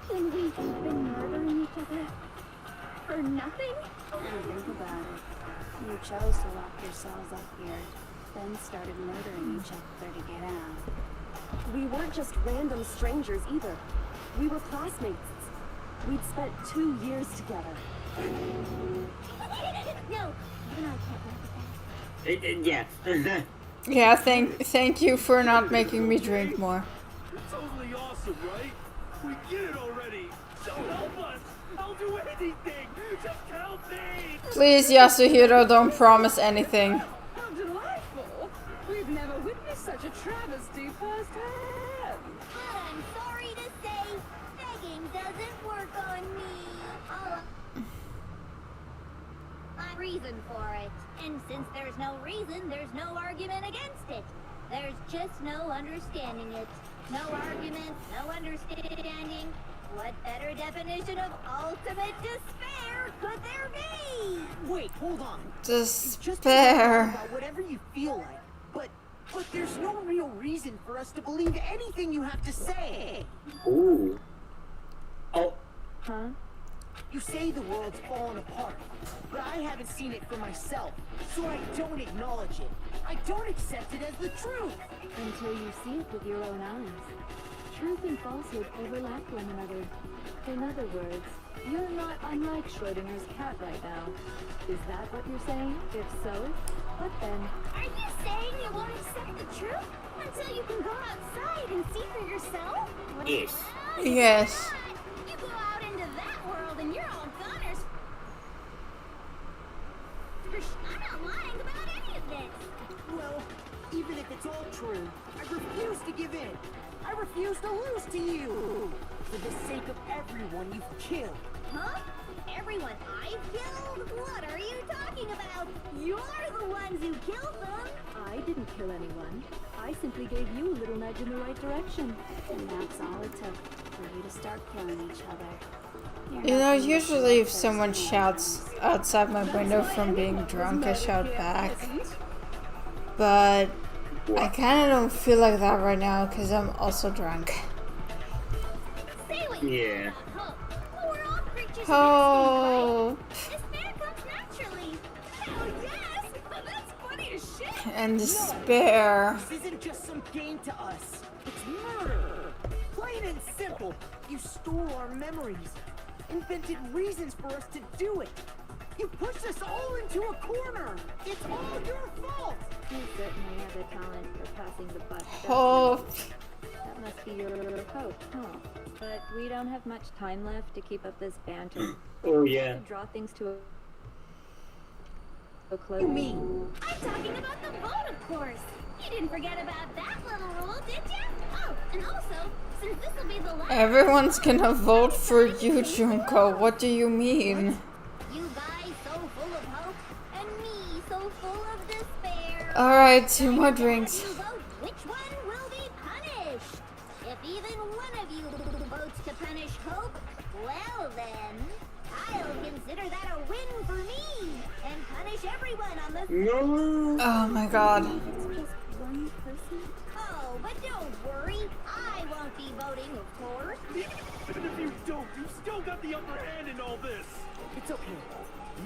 S6: When we've been murdering each other
S4: For nothing?
S11: And think about it. You chose to lock yourselves up here, then started murdering each other to get out.
S4: We weren't just random strangers either. We were classmates. We'd spent 2 years together.
S6: No, you and I can't work with that.
S2: Yeah.
S1: Yeah, thank you for not making me drink more.
S5: You're totally awesome, right? We get it already. So help us. I'll do anything. Just help me.
S1: Please, Yasuhiro, don't promise anything.
S4: How delightful! We've never witnessed such a travesty firsthand.
S10: But I'm sorry to say, begging doesn't work on me. A reason for it. And since there's no reason, there's no argument against it. There's just no understanding it. No argument, no understanding. What better definition of ultimate despair could there be?
S7: Wait, hold on. Just
S1: Despair.
S7: about whatever you feel like. But there's no real reason for us to believe anything you have to say.
S2: Ooh. Oh.
S9: Huh?
S7: You say the world's fallen apart, but I haven't seen it for myself, so I don't acknowledge it. I don't accept it as the truth.
S9: Until you see it with your own eyes. Truth and falsehood overlap one another. In other words, you're not unlike Schrodinger's cat right now. Is that what you're saying? If so, what then?
S6: Are you saying you won't accept the truth until you can go outside and see for yourself?
S2: Yes.
S1: Yes.
S6: You go out into that world and you're all goners. I'm not lying about any of this.
S7: Well, even if it's all true, I refuse to give in. I refuse to lose to you. For the sake of everyone you've killed.
S10: Huh? Everyone I've killed? What are you talking about? You're the ones who killed them.
S9: I didn't kill anyone. I simply gave you a little nudge in the right direction.
S11: And that's all it took for you to start killing each other.
S1: You know, usually if someone shouts outside my window from being drunk, I shout back. But I kind of don't feel like that right now because I'm also drunk.
S6: Say what you
S2: Yeah.
S6: hope. We're all creatures
S1: Oh,
S6: of instinct, right? Despair comes naturally. Hell yes! That's funny as shit.
S1: and despair.
S7: This isn't just some game to us. It's murder. Plain and simple. You stole our memories. Invented reasons for us to do it. You pushed us all into a corner. It's all your fault.
S9: You certainly have the talent for passing the buck.
S1: Oh,
S9: That must be your hope, huh? But we don't have much time left to keep up this banter.
S2: Oh
S9: To
S2: yeah.
S9: draw things to a close.
S7: You mean?
S6: I'm talking about the vote, of course. You didn't forget about that little rule, did you? Oh, and also, since this will be the last...
S1: everyone's gonna vote for you, Junko. What do you mean?
S10: You guys so full of hope, and me so full of despair.
S1: Alright, 2 more drinks.
S10: You vote, which one will be punished? If even one of you votes to punish hope, well then, I'll consider that a win for me, and punish everyone on the...
S2: No.
S1: Oh my god.
S4: It's just one person?
S10: Oh, but don't worry, I won't be voting, of course.
S5: Even if you don't, you've still got the upper hand in all this.
S7: It's okay.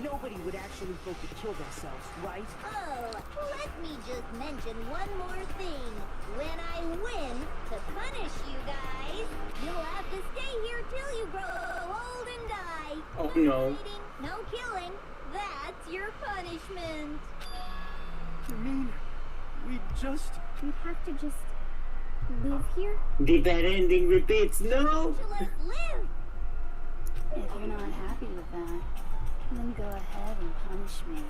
S7: Nobody would actually vote to kill themselves, right?
S10: Oh, let me just mention one more thing. When I win to punish you guys, you'll have to stay here till you grow old and die.
S2: Oh,
S10: no
S2: no.
S10: fighting, no killing. That's your punishment.
S5: You mean we just...
S6: We'd have to just live here?
S2: The bad ending repeats. No.
S10: To let live.
S11: If you're not happy with that, then go ahead and punish me.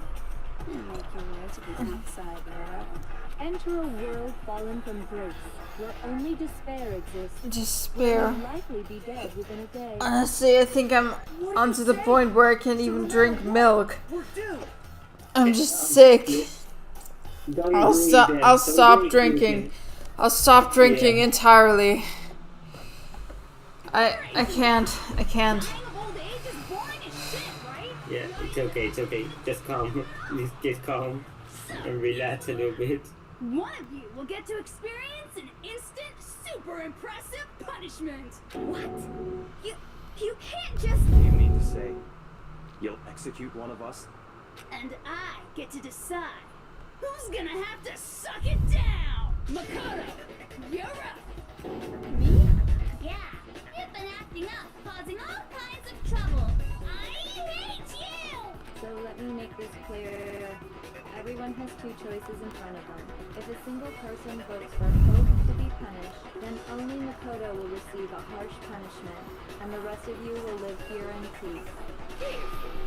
S11: And make your way to the outside world.
S9: Enter a world fallen from grace, where only despair exists.
S1: Despair.
S9: You'll likely be dead within a day.
S1: Honestly, I think I'm onto the point where I can't even drink milk.
S7: We're doomed.
S1: I'm just sick.
S2: Don't
S1: I'll
S2: agree
S1: stop.
S2: then.
S1: I'll
S2: Don't
S1: stop
S2: agree
S1: drinking.
S2: then.
S1: I'll stop drinking
S2: Yeah.
S1: entirely. I can't. I can't.
S6: Dying of old age is boring as shit, right?
S2: Yeah, it's okay. It's okay. Just calm. Please get calm and relax a little bit.
S6: One of you will get to experience an instant, super impressive punishment. What? You can't just...
S8: You mean to say You'll execute one of us?
S6: And I get to decide who's gonna have to suck it down! Makoto, you're up!
S10: Me? Yeah, you've been acting up, causing all kinds of trouble. I hate you!
S9: So let me make this clear. Everyone has two choices in front of them. If a single person votes for Hope to be punished, then only Makoto will receive a harsh punishment, and the rest of you will live here in peace.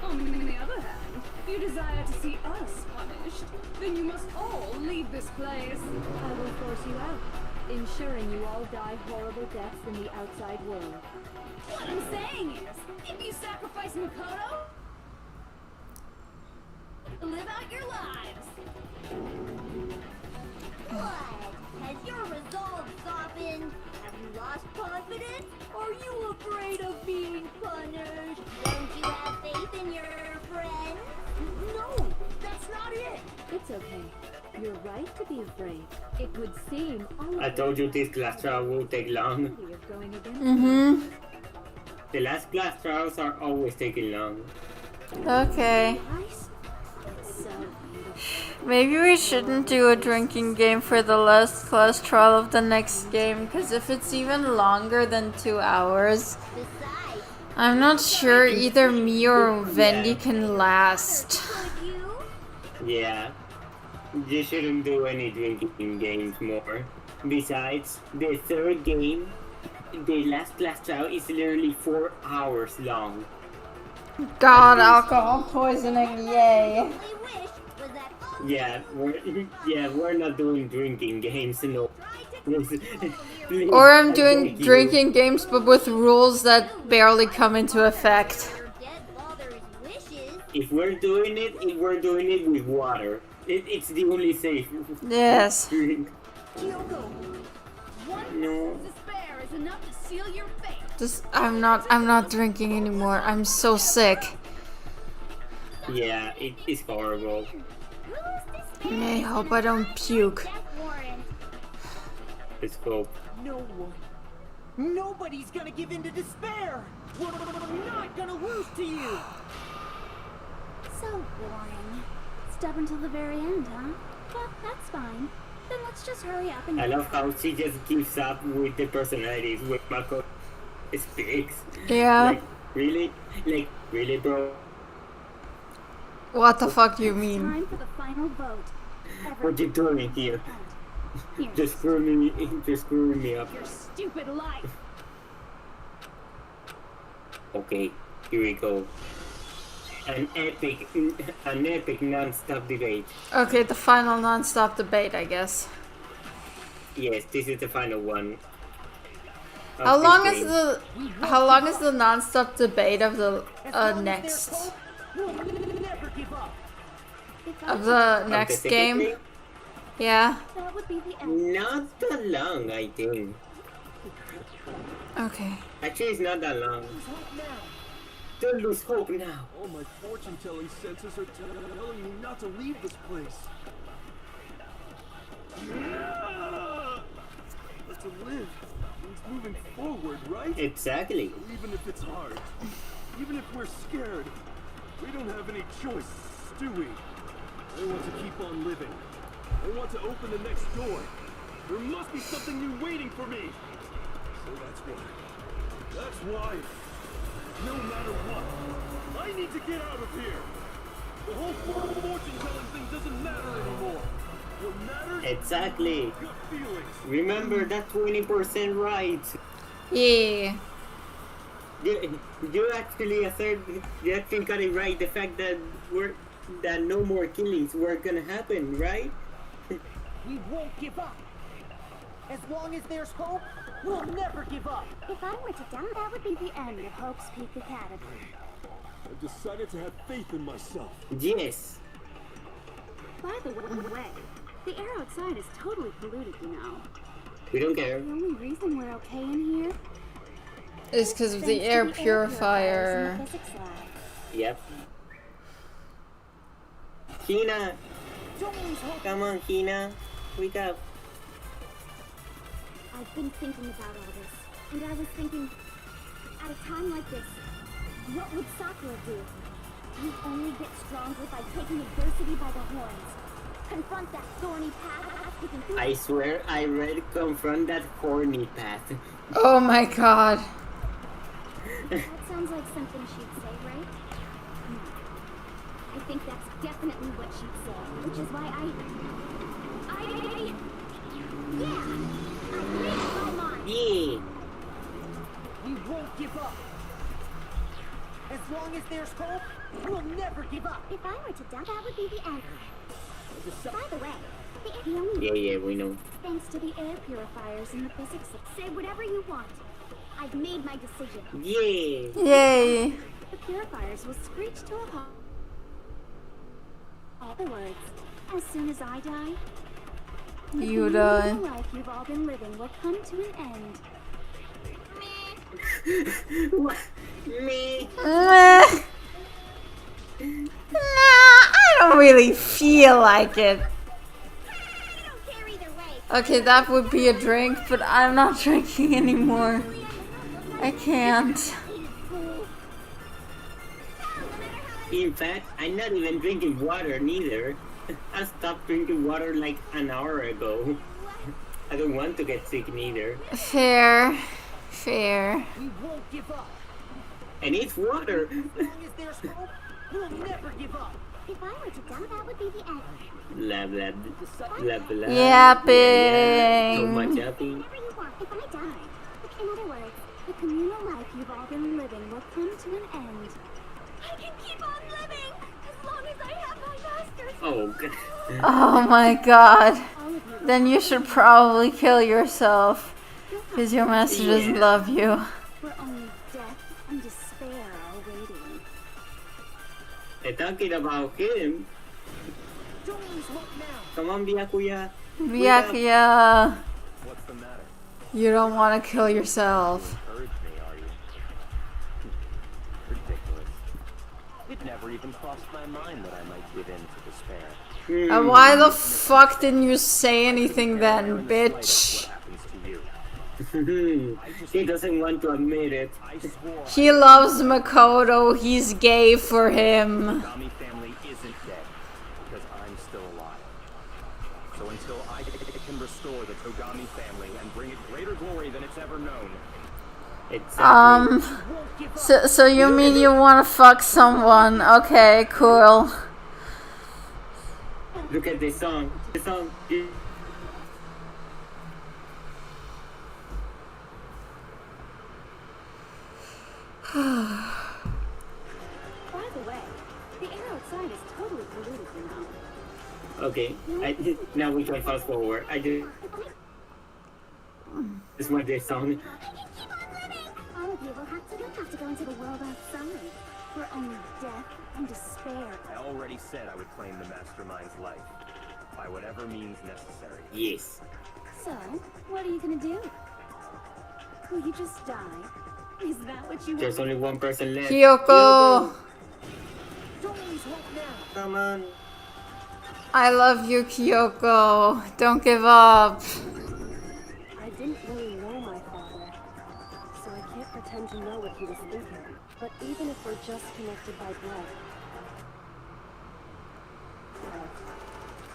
S4: On the other hand, if you desire to see us punished, then you must all leave this place.
S9: I will force you out, ensuring you all die horrible deaths in the outside world.
S6: What I'm saying is, if you sacrifice Makoto, live out your lives!
S10: What? Has your resolve softened? Have you lost confidence? Are you afraid of being punished? Don't you have faith in your friends?
S4: No, that's not it.
S9: It's okay. You're right to be afraid. It would seem all
S2: I
S9: of
S2: told you
S9: us
S2: this class trial won't take long.
S9: are going against
S1: Mm-hmm.
S2: The last class trials are always taking long.
S1: Okay.
S9: Ice? It's so beautiful.
S1: Maybe we shouldn't do a drinking game for the last class trial of the next game, because if it's even longer than 2 hours,
S10: Besides,
S1: I'm not sure either me or Vendi can last.
S10: could you?
S2: Yeah. You shouldn't do any drinking games more. Besides, the third game, the last class trial is literally 4 hours long.
S1: God, alcohol poisoning, yay.
S10: Only wish was that all
S2: We're not doing drinking games, no. Please,
S1: Or I'm
S2: I
S1: doing
S2: beg you.
S1: drinking games, but with rules that barely come into effect.
S10: your dead father's wishes.
S2: If we're doing it with water. It's the only safe
S1: Yes.
S2: drink.
S6: Kyoko, one
S2: No.
S6: despair is enough to seal your fate.
S1: Just, I'm not drinking anymore. I'm so sick.
S2: Yeah, it's horrible.
S1: I hope I don't puke.
S10: Death warrant.
S2: Let's go.
S7: No one. Nobody's gonna give in to despair. We're not gonna lose to you.
S6: So boring. Stubborn till the very end, huh? Well, that's fine. Then let's just hurry up and
S2: I love how she just keeps up with the personalities when Mako speaks.
S1: Yeah.
S2: Like, really, bro?
S1: What the fuck do you mean?
S6: time for the final vote.
S2: What you doing here?
S6: Here's
S2: Just screwing me up.
S6: your stupid life.
S2: Okay, here we go. An epic non-stop debate.
S1: Okay, the final non-stop debate, I guess.
S2: Yes, this is the final one. of
S1: How
S2: this
S1: long
S2: game.
S1: is the non-stop debate of the next
S7: We'll never give up.
S1: of the
S2: Of
S1: next
S2: the
S1: game?
S2: second
S1: Yeah.
S6: That would be the end.
S2: game? Not that long, I think.
S1: Okay.
S2: Actually, it's not that long. Don't lose hope now.
S5: All my fortune-telling senses are telling me not to leave this place. But to live means moving forward, right?
S2: Exactly.
S5: Even if it's hard, even if we're scared, we don't have any choice, do we? I want to keep on living. I want to open the next door. There must be something new waiting for me. So that's why, no matter what, I need to get out of here. The whole fortune-telling thing doesn't matter anymore. What matters
S2: Exactly.
S5: is gut feelings.
S2: Remember that 20% right.
S1: Yeah.
S2: You actually got it right. The fact that no more killings were gonna happen, right?
S7: We won't give up. As long as there's hope, we'll never give up.
S6: If I were to die, that would be the end of Hope's Peak Academy.
S5: I've decided to have faith in myself.
S2: Yes.
S6: By the way, the air outside is totally polluted, you know.
S2: We don't care.
S6: The only reason we're okay in here
S1: It's because of the
S6: thanks to
S1: air
S6: the
S1: purifier.
S6: in the physics lab.
S2: Yep. Hina,
S7: Don't lose hope.
S2: come on, Hina. Wake up.
S6: I've been thinking about all this, and I was thinking, at a time like this, what would Sakura do? You only get stronger by taking adversity by the horns. Confront that thorny path with enthusiasm.
S2: I swear I read confront that horny path.
S1: Oh my god.
S6: That sounds like something she'd say, right? I think that's definitely what she'd say, which is why yeah! I read my mind!
S2: Yeah.
S7: We won't give up. As long as there's hope, we'll never give up.
S6: If I were to die, that would be the end. By the way, the only
S2: Yeah, we know.
S6: thanks to the air purifiers and the physics. Say whatever you want. I've made my decision.
S2: Yeah.
S1: Yay.
S6: The purifiers will screech to a halt. All the words. As soon as I die,
S1: You
S6: the
S1: die.
S6: life you've all been living will come to an end.
S2: What? Me?
S1: Nah, I don't really feel like it.
S6: I don't care either way.
S1: Okay, that would be a drink, but I'm not drinking anymore. I can't.
S2: In fact, I'm not even drinking water neither. I stopped drinking water like an hour ago. I don't want to get sick neither.
S1: Fair. Fair.
S7: We won't give up.
S2: And it's water.
S7: As long as there's hope, we'll never give up.
S6: If I were to die, that would be the end.
S2: Blah blah blah blah.
S1: Yapping.
S2: So much yapping.
S6: Whatever you want. If I die, in other words, the communal life you've all been living will come to an end. I can keep on living as long as I have my master's.
S2: Oh god.
S1: Oh my god.
S6: All of you.
S1: Then you should probably kill yourself. Because your master doesn't
S2: Yeah.
S1: love you.
S6: Where only death and despair are waiting.
S2: They're talking about him.
S7: Don't lose hope now.
S2: Come on, Byakuya.
S1: Byakuya.
S8: What's the matter?
S1: You don't want to kill yourself.
S8: Encourage me, are you? Ridiculous. It never even crossed my mind that I might give in to despair.
S1: And why the fuck didn't you say anything then, bitch?
S8: What happens to you?
S2: He doesn't want to admit it.
S8: I swore
S1: He loves Makoto. He's gay for him.
S8: the Togami family isn't dead because I'm still alive. So until I can restore the Togami family and bring it greater glory than it's ever known,
S2: Exactly.
S1: So you mean you want to fuck someone? Okay, cool.
S2: Look at this song. The song.
S4: By the way, the air outside is totally polluted, you know.
S2: Okay. Now we can fast forward. I do. This my this song.
S6: All of you will have to go into the world outside, where only death and despair.
S8: I already said I would claim the mastermind's life by whatever means necessary.
S2: Yes.
S4: So, what are you gonna do? Will you just die? Is that what you
S2: There's
S4: want?
S2: only one person left.
S1: Kyoko,
S7: Don't lose hope now.
S2: Come on.
S1: I love you, Kyoko. Don't give up.
S4: I didn't really know my father, so I can't pretend to know what he was thinking. But even if we're just connected by blood,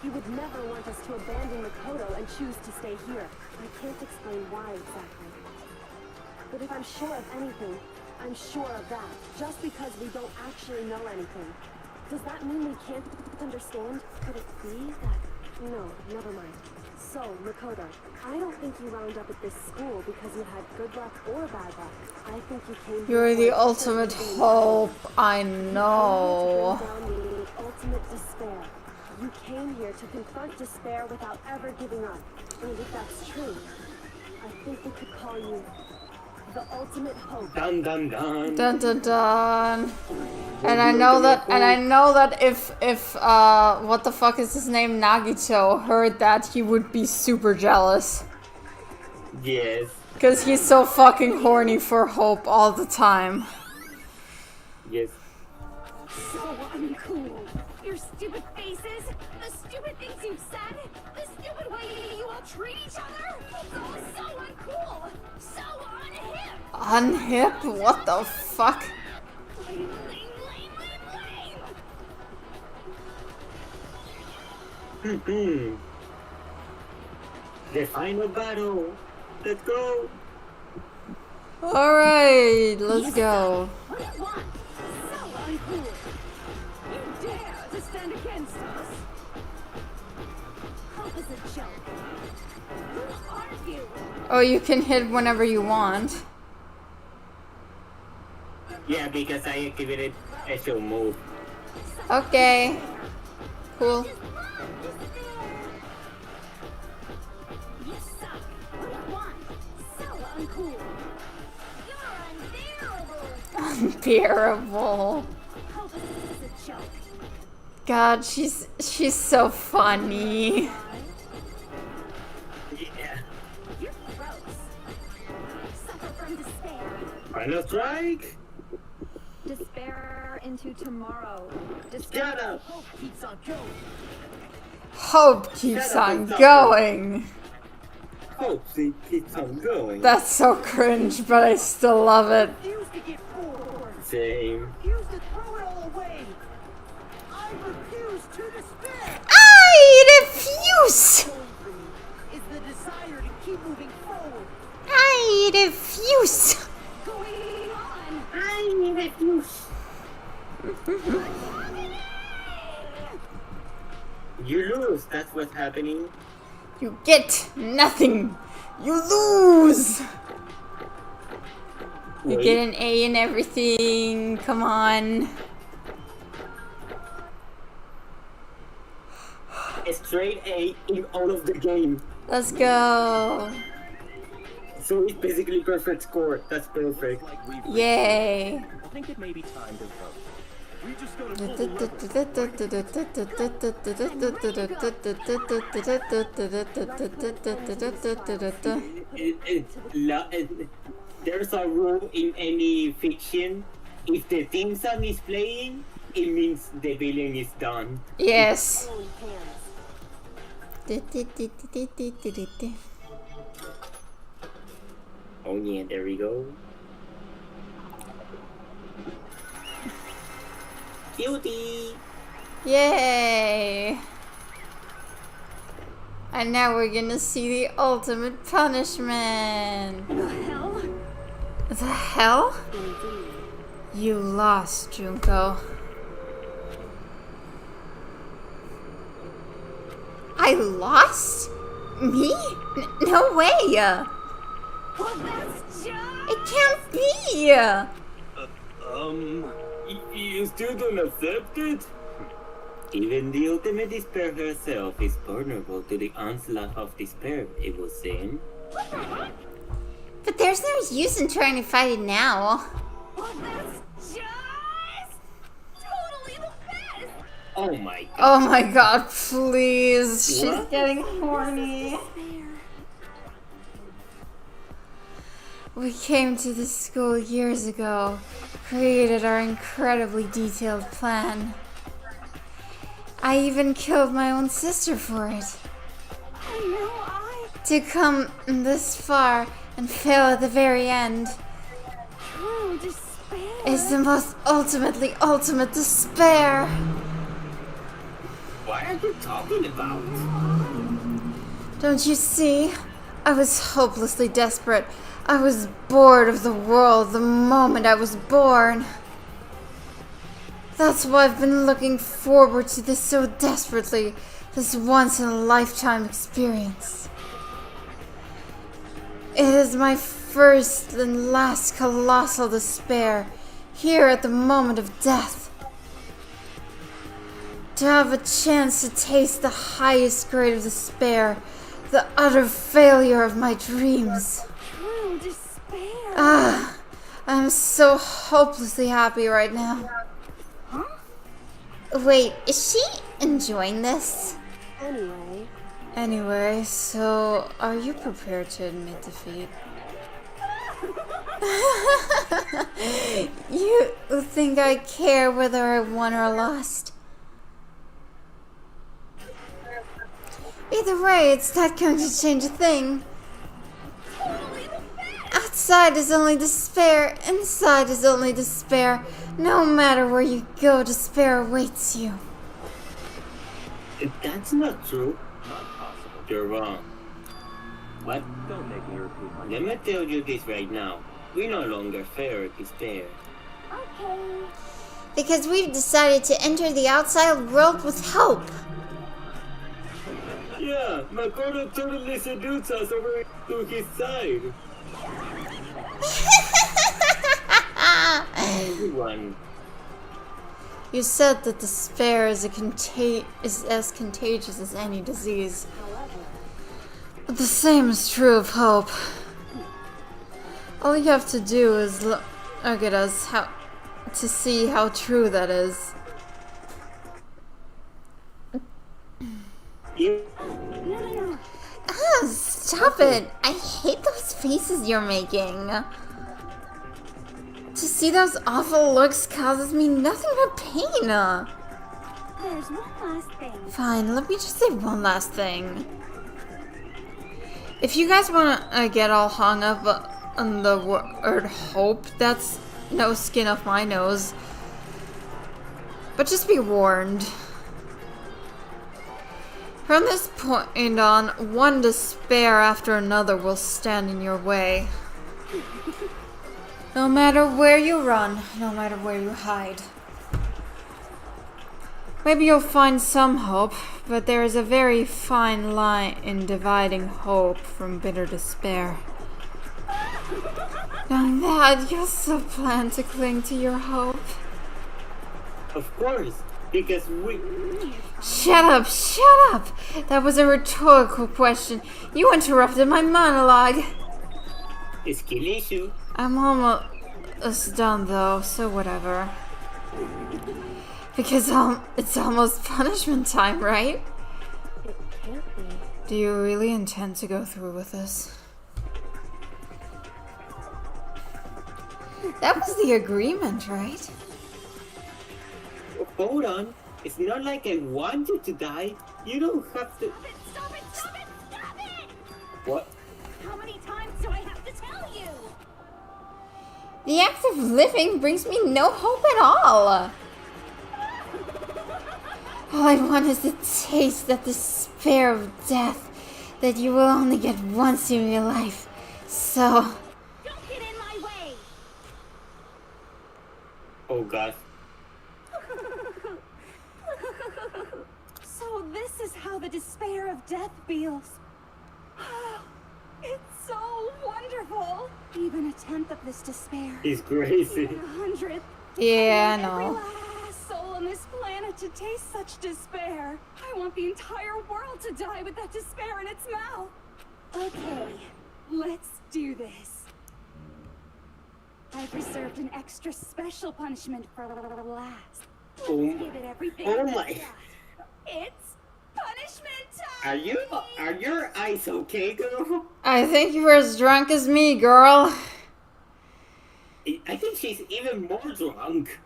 S4: he would never want us to abandon Makoto and choose to stay here. I can't explain why exactly. But if I'm sure of anything, I'm sure of that. Just because we don't actually know anything. Does that mean we can't understand? Could it be that... No, never mind. So, Makoto, I don't think you wound up at this school because you had good luck or bad luck. I think you came
S1: You're
S4: here
S1: the
S4: for
S1: ultimate
S4: certainty.
S1: hope. I
S4: You came here to
S1: know.
S4: bring down the ultimate despair. You came here to confront despair without ever giving up. And if that's true, I think we could call you the ultimate hope.
S2: Dun dun dun.
S1: Dun dun dun. And I know that if what the fuck is his name, Nagito, heard that, he would be super jealous.
S2: Yes.
S1: Cause he's so fucking horny for hope all the time.
S2: Yes.
S6: So uncool. Your stupid faces, the stupid things you've said, the stupid way you all treat each other. It's all so uncool, so unhip.
S1: Unhip? What the fuck?
S6: Lame, lame, lame, lame, lame.
S2: The final battle. Let's go.
S1: Alright, let's go.
S4: What do you want? So uncool. You dare to stand against us? Hope is a joke. Who are you?
S1: Oh, you can hit whenever you want.
S2: Yeah, because I activated special move.
S1: Okay. Cool.
S6: You suck. What do you want? So uncool. You're unbearable.
S1: Unbearable.
S6: Hope is a joke.
S1: God, she's so funny.
S2: Yeah.
S6: You're gross. Suffer from despair.
S2: Final strike.
S9: Despair into tomorrow.
S2: Shut up.
S7: Hope keeps on going.
S1: Hope keeps
S2: Shut up
S1: on
S2: and stop
S1: going.
S2: Hope she keeps on going.
S1: That's so cringe, but I still love it.
S7: Refuse to get bored.
S2: Same.
S7: Refuse to throw it all away. I refuse to despair.
S1: I refuse.
S7: Goal for me is the desire to keep moving forward.
S1: I refuse.
S6: Going on.
S2: I refuse. You lose. That's what's happening.
S1: You get nothing. You lose. You
S2: Wait.
S1: get an A in everything. Come on.
S2: A straight A in all of the game.
S1: Let's go.
S2: So it's basically perfect score. That's perfect.
S8: Like we've
S1: Yay.
S8: I think it may be time to vote. We just gotta pull the
S2: There's a rule in any fiction. If the theme song is playing, it means the villain is done.
S1: Yes.
S7: Holy hands.
S2: Oh yeah, there we go. Cutie!
S1: Yay. And now we're gonna see the ultimate punishment.
S4: The hell?
S1: The hell? You lost, Junko. I lost? Me? No way!
S6: Well, that's just...
S1: It can't be!
S2: You still don't accept it? Even the ultimate despair herself is vulnerable to the onslaught of despair, it was saying.
S1: But there's no use in trying to fight it now.
S6: Well, that's just... totally the best.
S2: Oh my god.
S1: Oh my god, please. She's
S2: What?
S1: getting horny. We came to this school years ago, created our incredibly detailed plan. I even killed my own sister for it. To come this far and fail at the very end
S6: True despair.
S1: is the most ultimate despair.
S2: What are you talking about?
S1: Don't you see? I was hopelessly desperate. I was bored of the world the moment I was born. That's why I've been looking forward to this so desperately, this once-in-a-lifetime experience. It is my first and last colossal despair, here at the moment of death. To have a chance to taste the highest grade of despair, the utter failure of my dreams.
S6: True despair.
S1: I'm so hopelessly happy right now.
S6: Huh?
S1: Wait, is she enjoying this?
S7: Anyway,
S1: So are you prepared to admit defeat? You think I care whether I won or lost? Either way, it's not going to change a thing. Outside is only despair, inside is only despair. No matter where you go, despair awaits you.
S2: That's not true.
S8: Not possible.
S2: You're wrong. What?
S8: Don't make me repeat myself.
S2: Let me tell you this right now. We no longer fear despair.
S10: Okay.
S1: Because we've decided to enter the outside world with hope.
S2: Yeah, Makoto totally seduced us over to his side. Everyone.
S1: You said that despair is as contagious as any disease. But the same is true of hope. All you have to do is look at us to see how true that is. Ah, stop it! I hate those faces you're making. To see those awful looks causes me nothing but pain.
S6: There's one last thing.
S1: Fine, let me just say one last thing. If you guys want to get all hung up on the word hope, that's no skin off my nose. But just be warned. From this point on, one despair after another will stand in your way. No matter where you run, no matter where you hide. Maybe you'll find some hope, but there is a very fine line in dividing hope from bitter despair. Knowing that, you still plan to cling to your hope.
S2: Of course, because we...
S1: Shut up, shut up! That was a rhetorical question. You interrupted my monologue.
S2: It's kill issue.
S1: I'm almost done though, so whatever. Because it's almost punishment time, right?
S9: It can't be.
S1: Do you really intend to go through with this? That was the agreement, right?
S2: Hold on. It's not like I want you to die. You don't have to...
S6: Stop it! Stop it! Stop it!
S2: What?
S6: How many times do I have to tell you?
S1: The act of living brings me no hope at all. All I want is to taste that despair of death that you will only get once in your life. So...
S6: Don't get in my way!
S2: Oh God.
S4: So this is how the despair of death feels. It's so wonderful. Even a tenth of this despair.
S2: He's crazy.
S4: Even 100th.
S1: Yeah, I
S4: Every
S1: know.
S4: last soul on this planet to taste such despair. I want the entire world to die with that despair in its mouth. Okay, let's do this. I've reserved an extra special punishment for last. Let's give it everything
S2: Oh
S4: that's
S2: my.
S4: got. It's punishment time!
S2: Are your eyes okay, girl?
S1: I think you were as drunk as me, girl.
S2: I think she's even more drunk.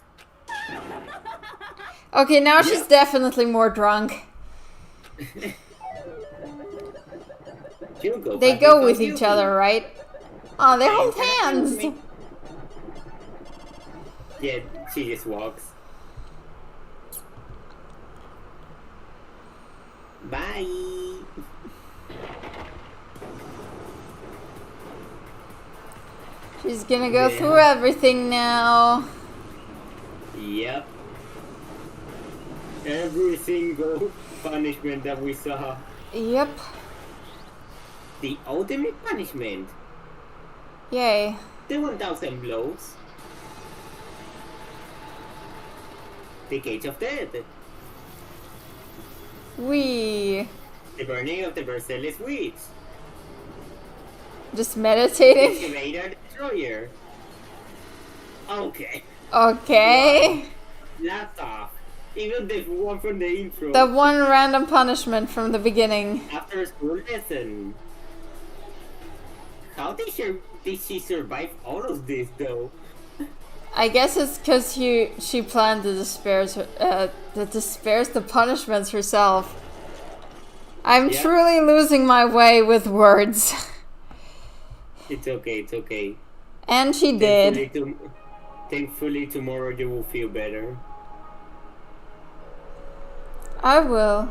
S1: Okay, now she's definitely more drunk. They go with each other, right? Oh, they hold hands.
S2: Yeah, she just walks. Bye.
S1: She's gonna go through everything now.
S2: Yep. Every single punishment that we saw.
S1: Yep.
S2: The ultimate punishment.
S1: Yay.
S2: The 1,000 blows. The Cage of Death.
S1: We
S2: The burning of the Merciless Witch.
S1: just meditating.
S2: Excavator Destroyer. Okay.
S1: Okay.
S2: Laughed off. Even the one from the intro.
S1: The one random punishment from the beginning.
S2: After school lesson. How did she survive all of this though?
S1: I guess it's because she planned the the punishments herself. I'm
S2: Yeah.
S1: truly losing my way with words.
S2: It's okay, it's okay.
S1: And she did.
S2: Thankfully tomorrow you will feel better.
S1: I will.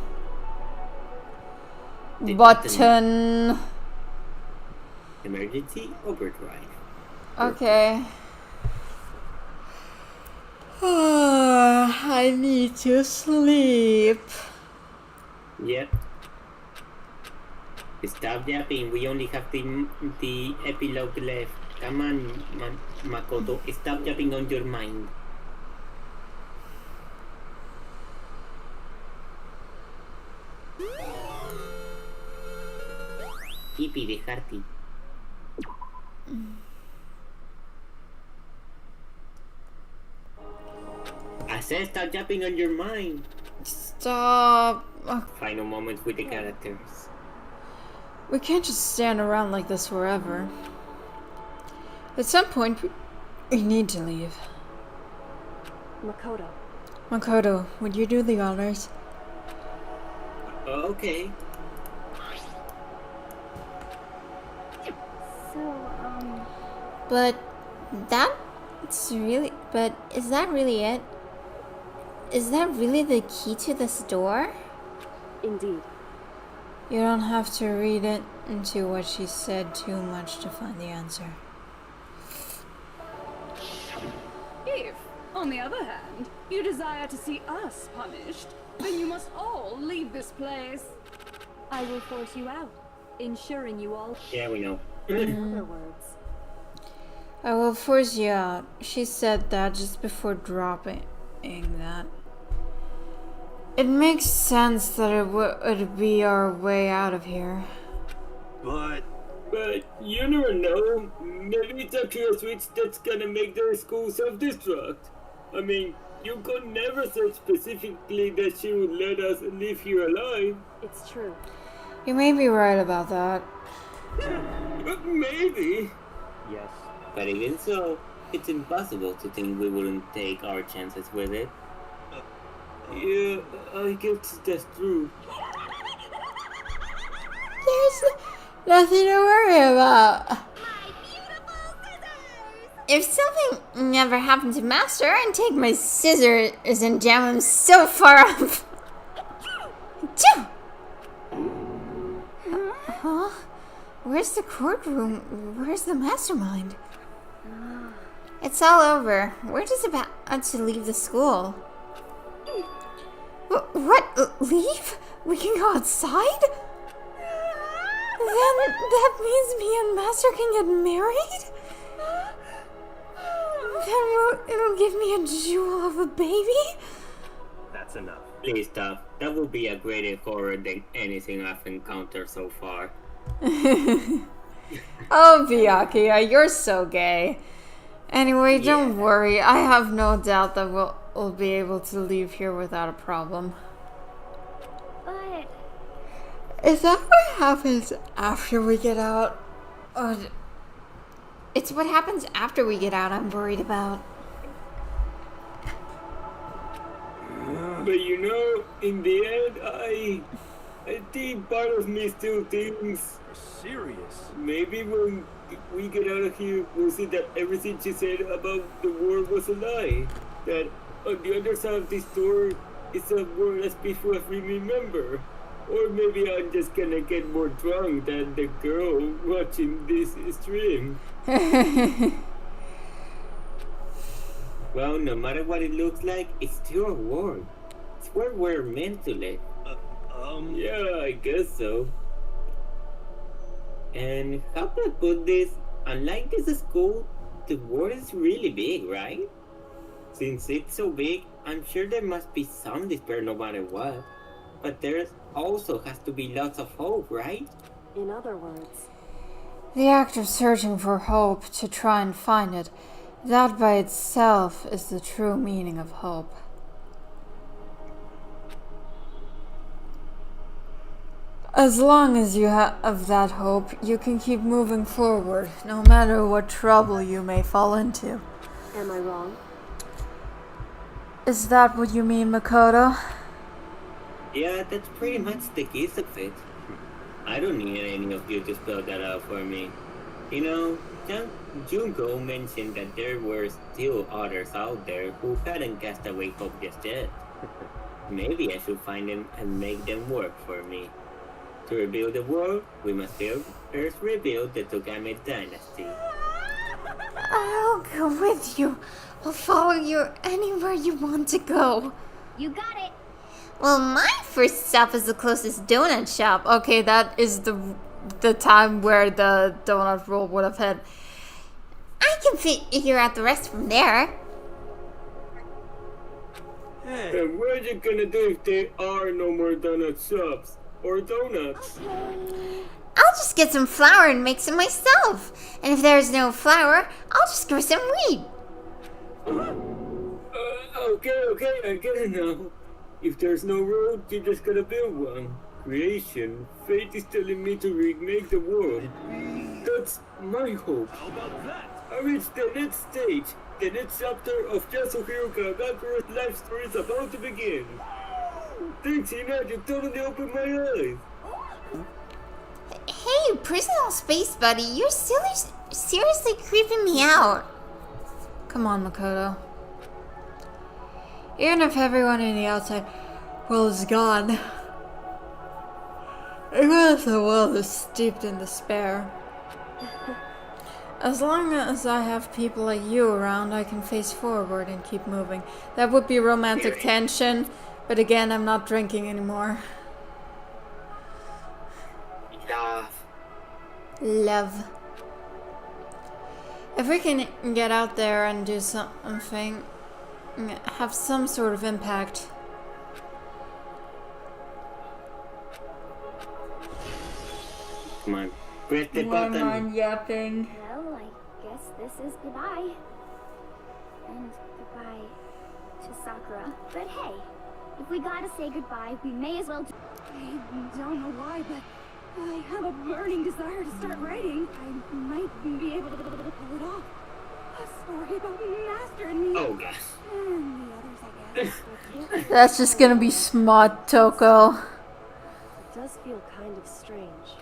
S1: Button.
S2: Emergency overdrive.
S1: Okay. I need to sleep.
S2: Yep. Stop yapping. We only have the epilogue left. Come on, Makoto. Stop yapping on your mind. Hippie de Harty. I said stop yapping on your mind.
S1: Stop.
S2: Final moments with the characters.
S1: We can't just stand around like this forever. At some point, we need to leave.
S4: Makoto.
S1: Makoto, would you do the honors?
S2: Okay.
S9: So,
S1: But that's really. But is that really it? Is that really the key to this door?
S4: Indeed.
S1: You don't have to read it into what she said too much to find the answer.
S6: If, on the other hand, you desire to see us punished, then you must all leave this place.
S4: I will force you out, ensuring you all.
S2: Yeah, we know.
S4: In other words,
S1: I will force you out. She said that just before dropping that. It makes sense that it would be our way out of here.
S2: But you never know. Maybe it's actually a switch that's gonna make the school self-destruct. I mean, you could never say specifically that she would let us live here alive.
S4: it's true.
S1: You may be right about that.
S2: Maybe.
S8: Yes.
S2: But even so, it's impossible to think we wouldn't take our chances with it. Yeah, I guess that's true.
S1: There's nothing to worry about. If something never happened to Master, I'd take my scissors and jam him so far up. Huh? Where's the courtroom? Where's the mastermind? It's all over. We're just about to leave the school. What? Leave? We can go outside? Then that means me and Master can get married? Then it'll give me a jewel of a baby?
S8: That's enough.
S2: Please stop. That would be a greater horror than anything I've encountered so far.
S1: Oh, Byakuya, you're so gay. Anyway, don't worry. I have no doubt that we'll be able to leave here without a problem.
S9: but
S1: Is that what happens after we get out? Or it's what happens after we get out I'm worried about.
S2: But you know, in the end, I think part of me still thinks
S5: Serious?
S2: maybe when we get out of here, we'll see that everything she said about the world was a lie. That on the other side of this door is a world as peaceful as we remember. Or maybe I'm just gonna get more drunk than the girl watching this stream. Well, no matter what it looks like, it's still a world. It's where we're meant to live. Yeah, I guess so. And how can I put this? Unlike this school, the world is really big, right? Since it's so big, I'm sure there must be some despair no matter what. But there also has to be lots of hope, right?
S4: In other words,
S1: The act of searching for hope to try and find it, that by itself is the true meaning of hope. As long as you have that hope, you can keep moving forward, no matter what trouble you may fall into.
S4: am I wrong?
S1: Is that what you mean, Makoto?
S2: Yeah, that's pretty much the gist of it. I don't need any of you to spell that out for me. You know, Junko mentioned that there were still others out there who hadn't cast away hope just yet. Maybe I should find them and make them work for me. To rebuild the world, we must first rebuild the Togame dynasty.
S1: I'll go with you. I'll follow you anywhere you want to go.
S10: You got it.
S1: Well, my first stop is the closest donut shop. Okay, that is the time where the donut roll would have hit. I can figure out the rest from there.
S5: Hey,
S2: And what are you gonna do if there are no more donut shops? Or donuts?
S1: I'll just get some flour and make some myself. And if there's no flour, I'll just grow some wheat.
S2: Okay, I get it now. If there's no road, you just gotta build one. Creation. Fate is telling me to remake the world. That's my hope.
S5: how about that?
S2: I reached the next stage. The next chapter of Yasuhiro Kagakuro's life story is about to begin. Thanks, Hina, you totally opened my eyes.
S1: Hey, personal space buddy, you're seriously creeping me out. Come on, Makoto. Even if everyone in the outside world is gone, even if the world is steeped in despair, as long as I have people like you around, I can face forward and keep moving. That would be romantic tension, but again, I'm not drinking anymore. Love. If we can get out there and do something, have some sort of impact.
S2: Come on, press the
S1: One
S2: button.
S1: on yapping.
S6: Well, I guess this is goodbye. And goodbye to Sakura.
S10: But hey, if we gotta say goodbye, we may as well.
S6: I don't know why, but I have a burning desire to start writing. I might be able to pull it off. A story about Master and me.
S2: Oh gosh.
S6: And the others, I guess.
S1: That's just gonna be smart, Toko.
S7: It does feel kind of strange.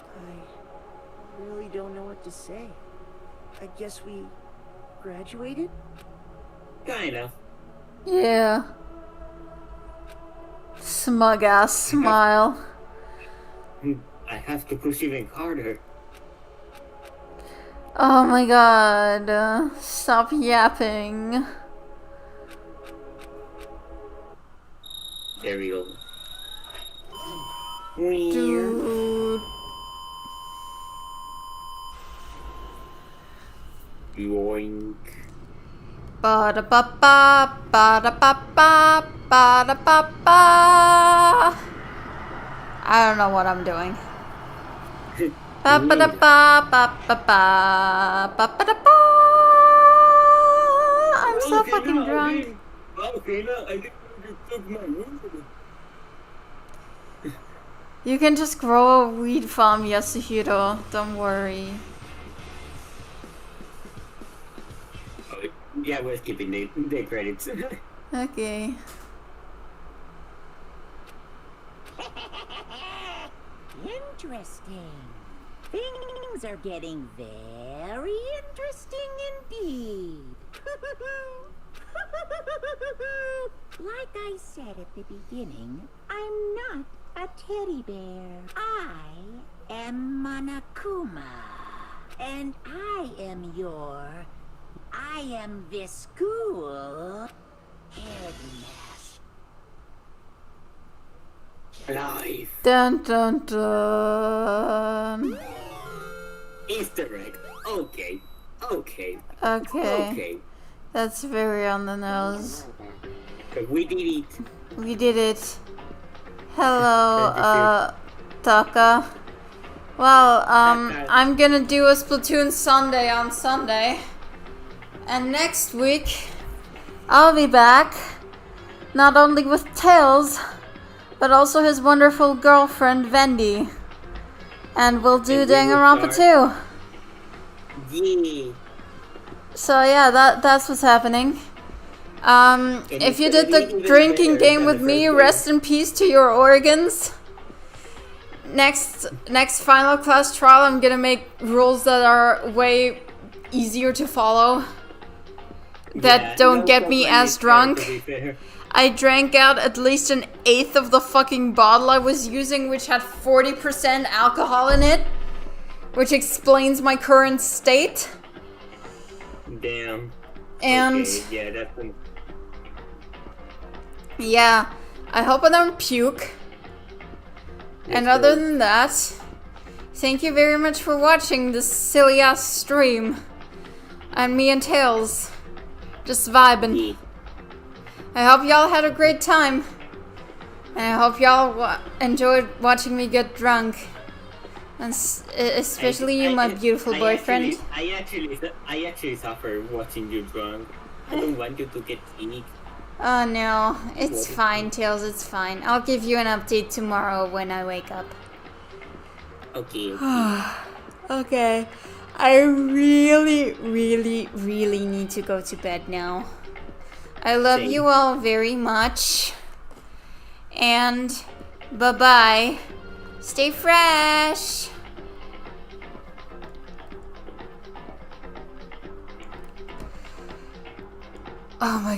S7: I really don't know what to say. I guess we graduated?
S2: Kind of.
S1: Yeah. Smug ass smile.
S2: I have to push even harder.
S1: Oh my god. Stop yapping.
S2: There we go.
S1: Dude.
S2: Yoink.
S1: Ba-da-ba-ba, ba-da-ba-ba, ba-da-ba-ba. I don't know what I'm doing. Ba-ba-da-ba, ba-ba-ba, ba-ba-da-ba. I'm so fucking drunk.
S2: Okay, now I think you took my room.
S1: You can just grow a weed farm, Yasuhiro. Don't worry.
S2: Oh, yeah, we're skipping the credits.
S1: Okay.
S3: Interesting. Things are getting very interesting indeed. Like I said at the beginning, I'm not a teddy bear. I am Monokuma. And I am this school headmaster.
S2: Life.
S1: Dun dun dun.
S2: Easter egg. Okay.
S1: Okay. That's very on the nose.
S2: We did it.
S1: We did it. Hello, Taka. Well, I'm gonna do a Splatoon Sunday on Sunday. And next week, I'll be back. Not only with Tails, but also his wonderful girlfriend, Vendi. And we'll do Danganronpa too.
S2: Yeah.
S1: So yeah, that's what's happening. If you did the drinking game with me, rest in peace to your organs. Next final class trial, I'm gonna make rules that are way easier to follow. That don't get me as drunk. I drank out at least an eighth of the fucking bottle I was using, which had 40% alcohol in it, which explains my current state.
S2: Damn.
S1: And
S2: Okay, yeah, that's
S1: yeah, I hope I don't puke. And other than that, thank you very much for watching this silly ass stream. And me and Tails just vibing. I hope y'all had a great time. And I hope y'all enjoyed watching me get drunk. And especially you, my beautiful boyfriend.
S2: I actually suffer watching you drunk. I don't want you to get sick.
S1: Oh no, it's fine, Tails, it's fine. I'll give you an update tomorrow when I wake up.
S2: Okay.
S1: Okay. I really, really, really need to go to bed now. I love you all very much. And bye-bye. Stay fresh. Oh my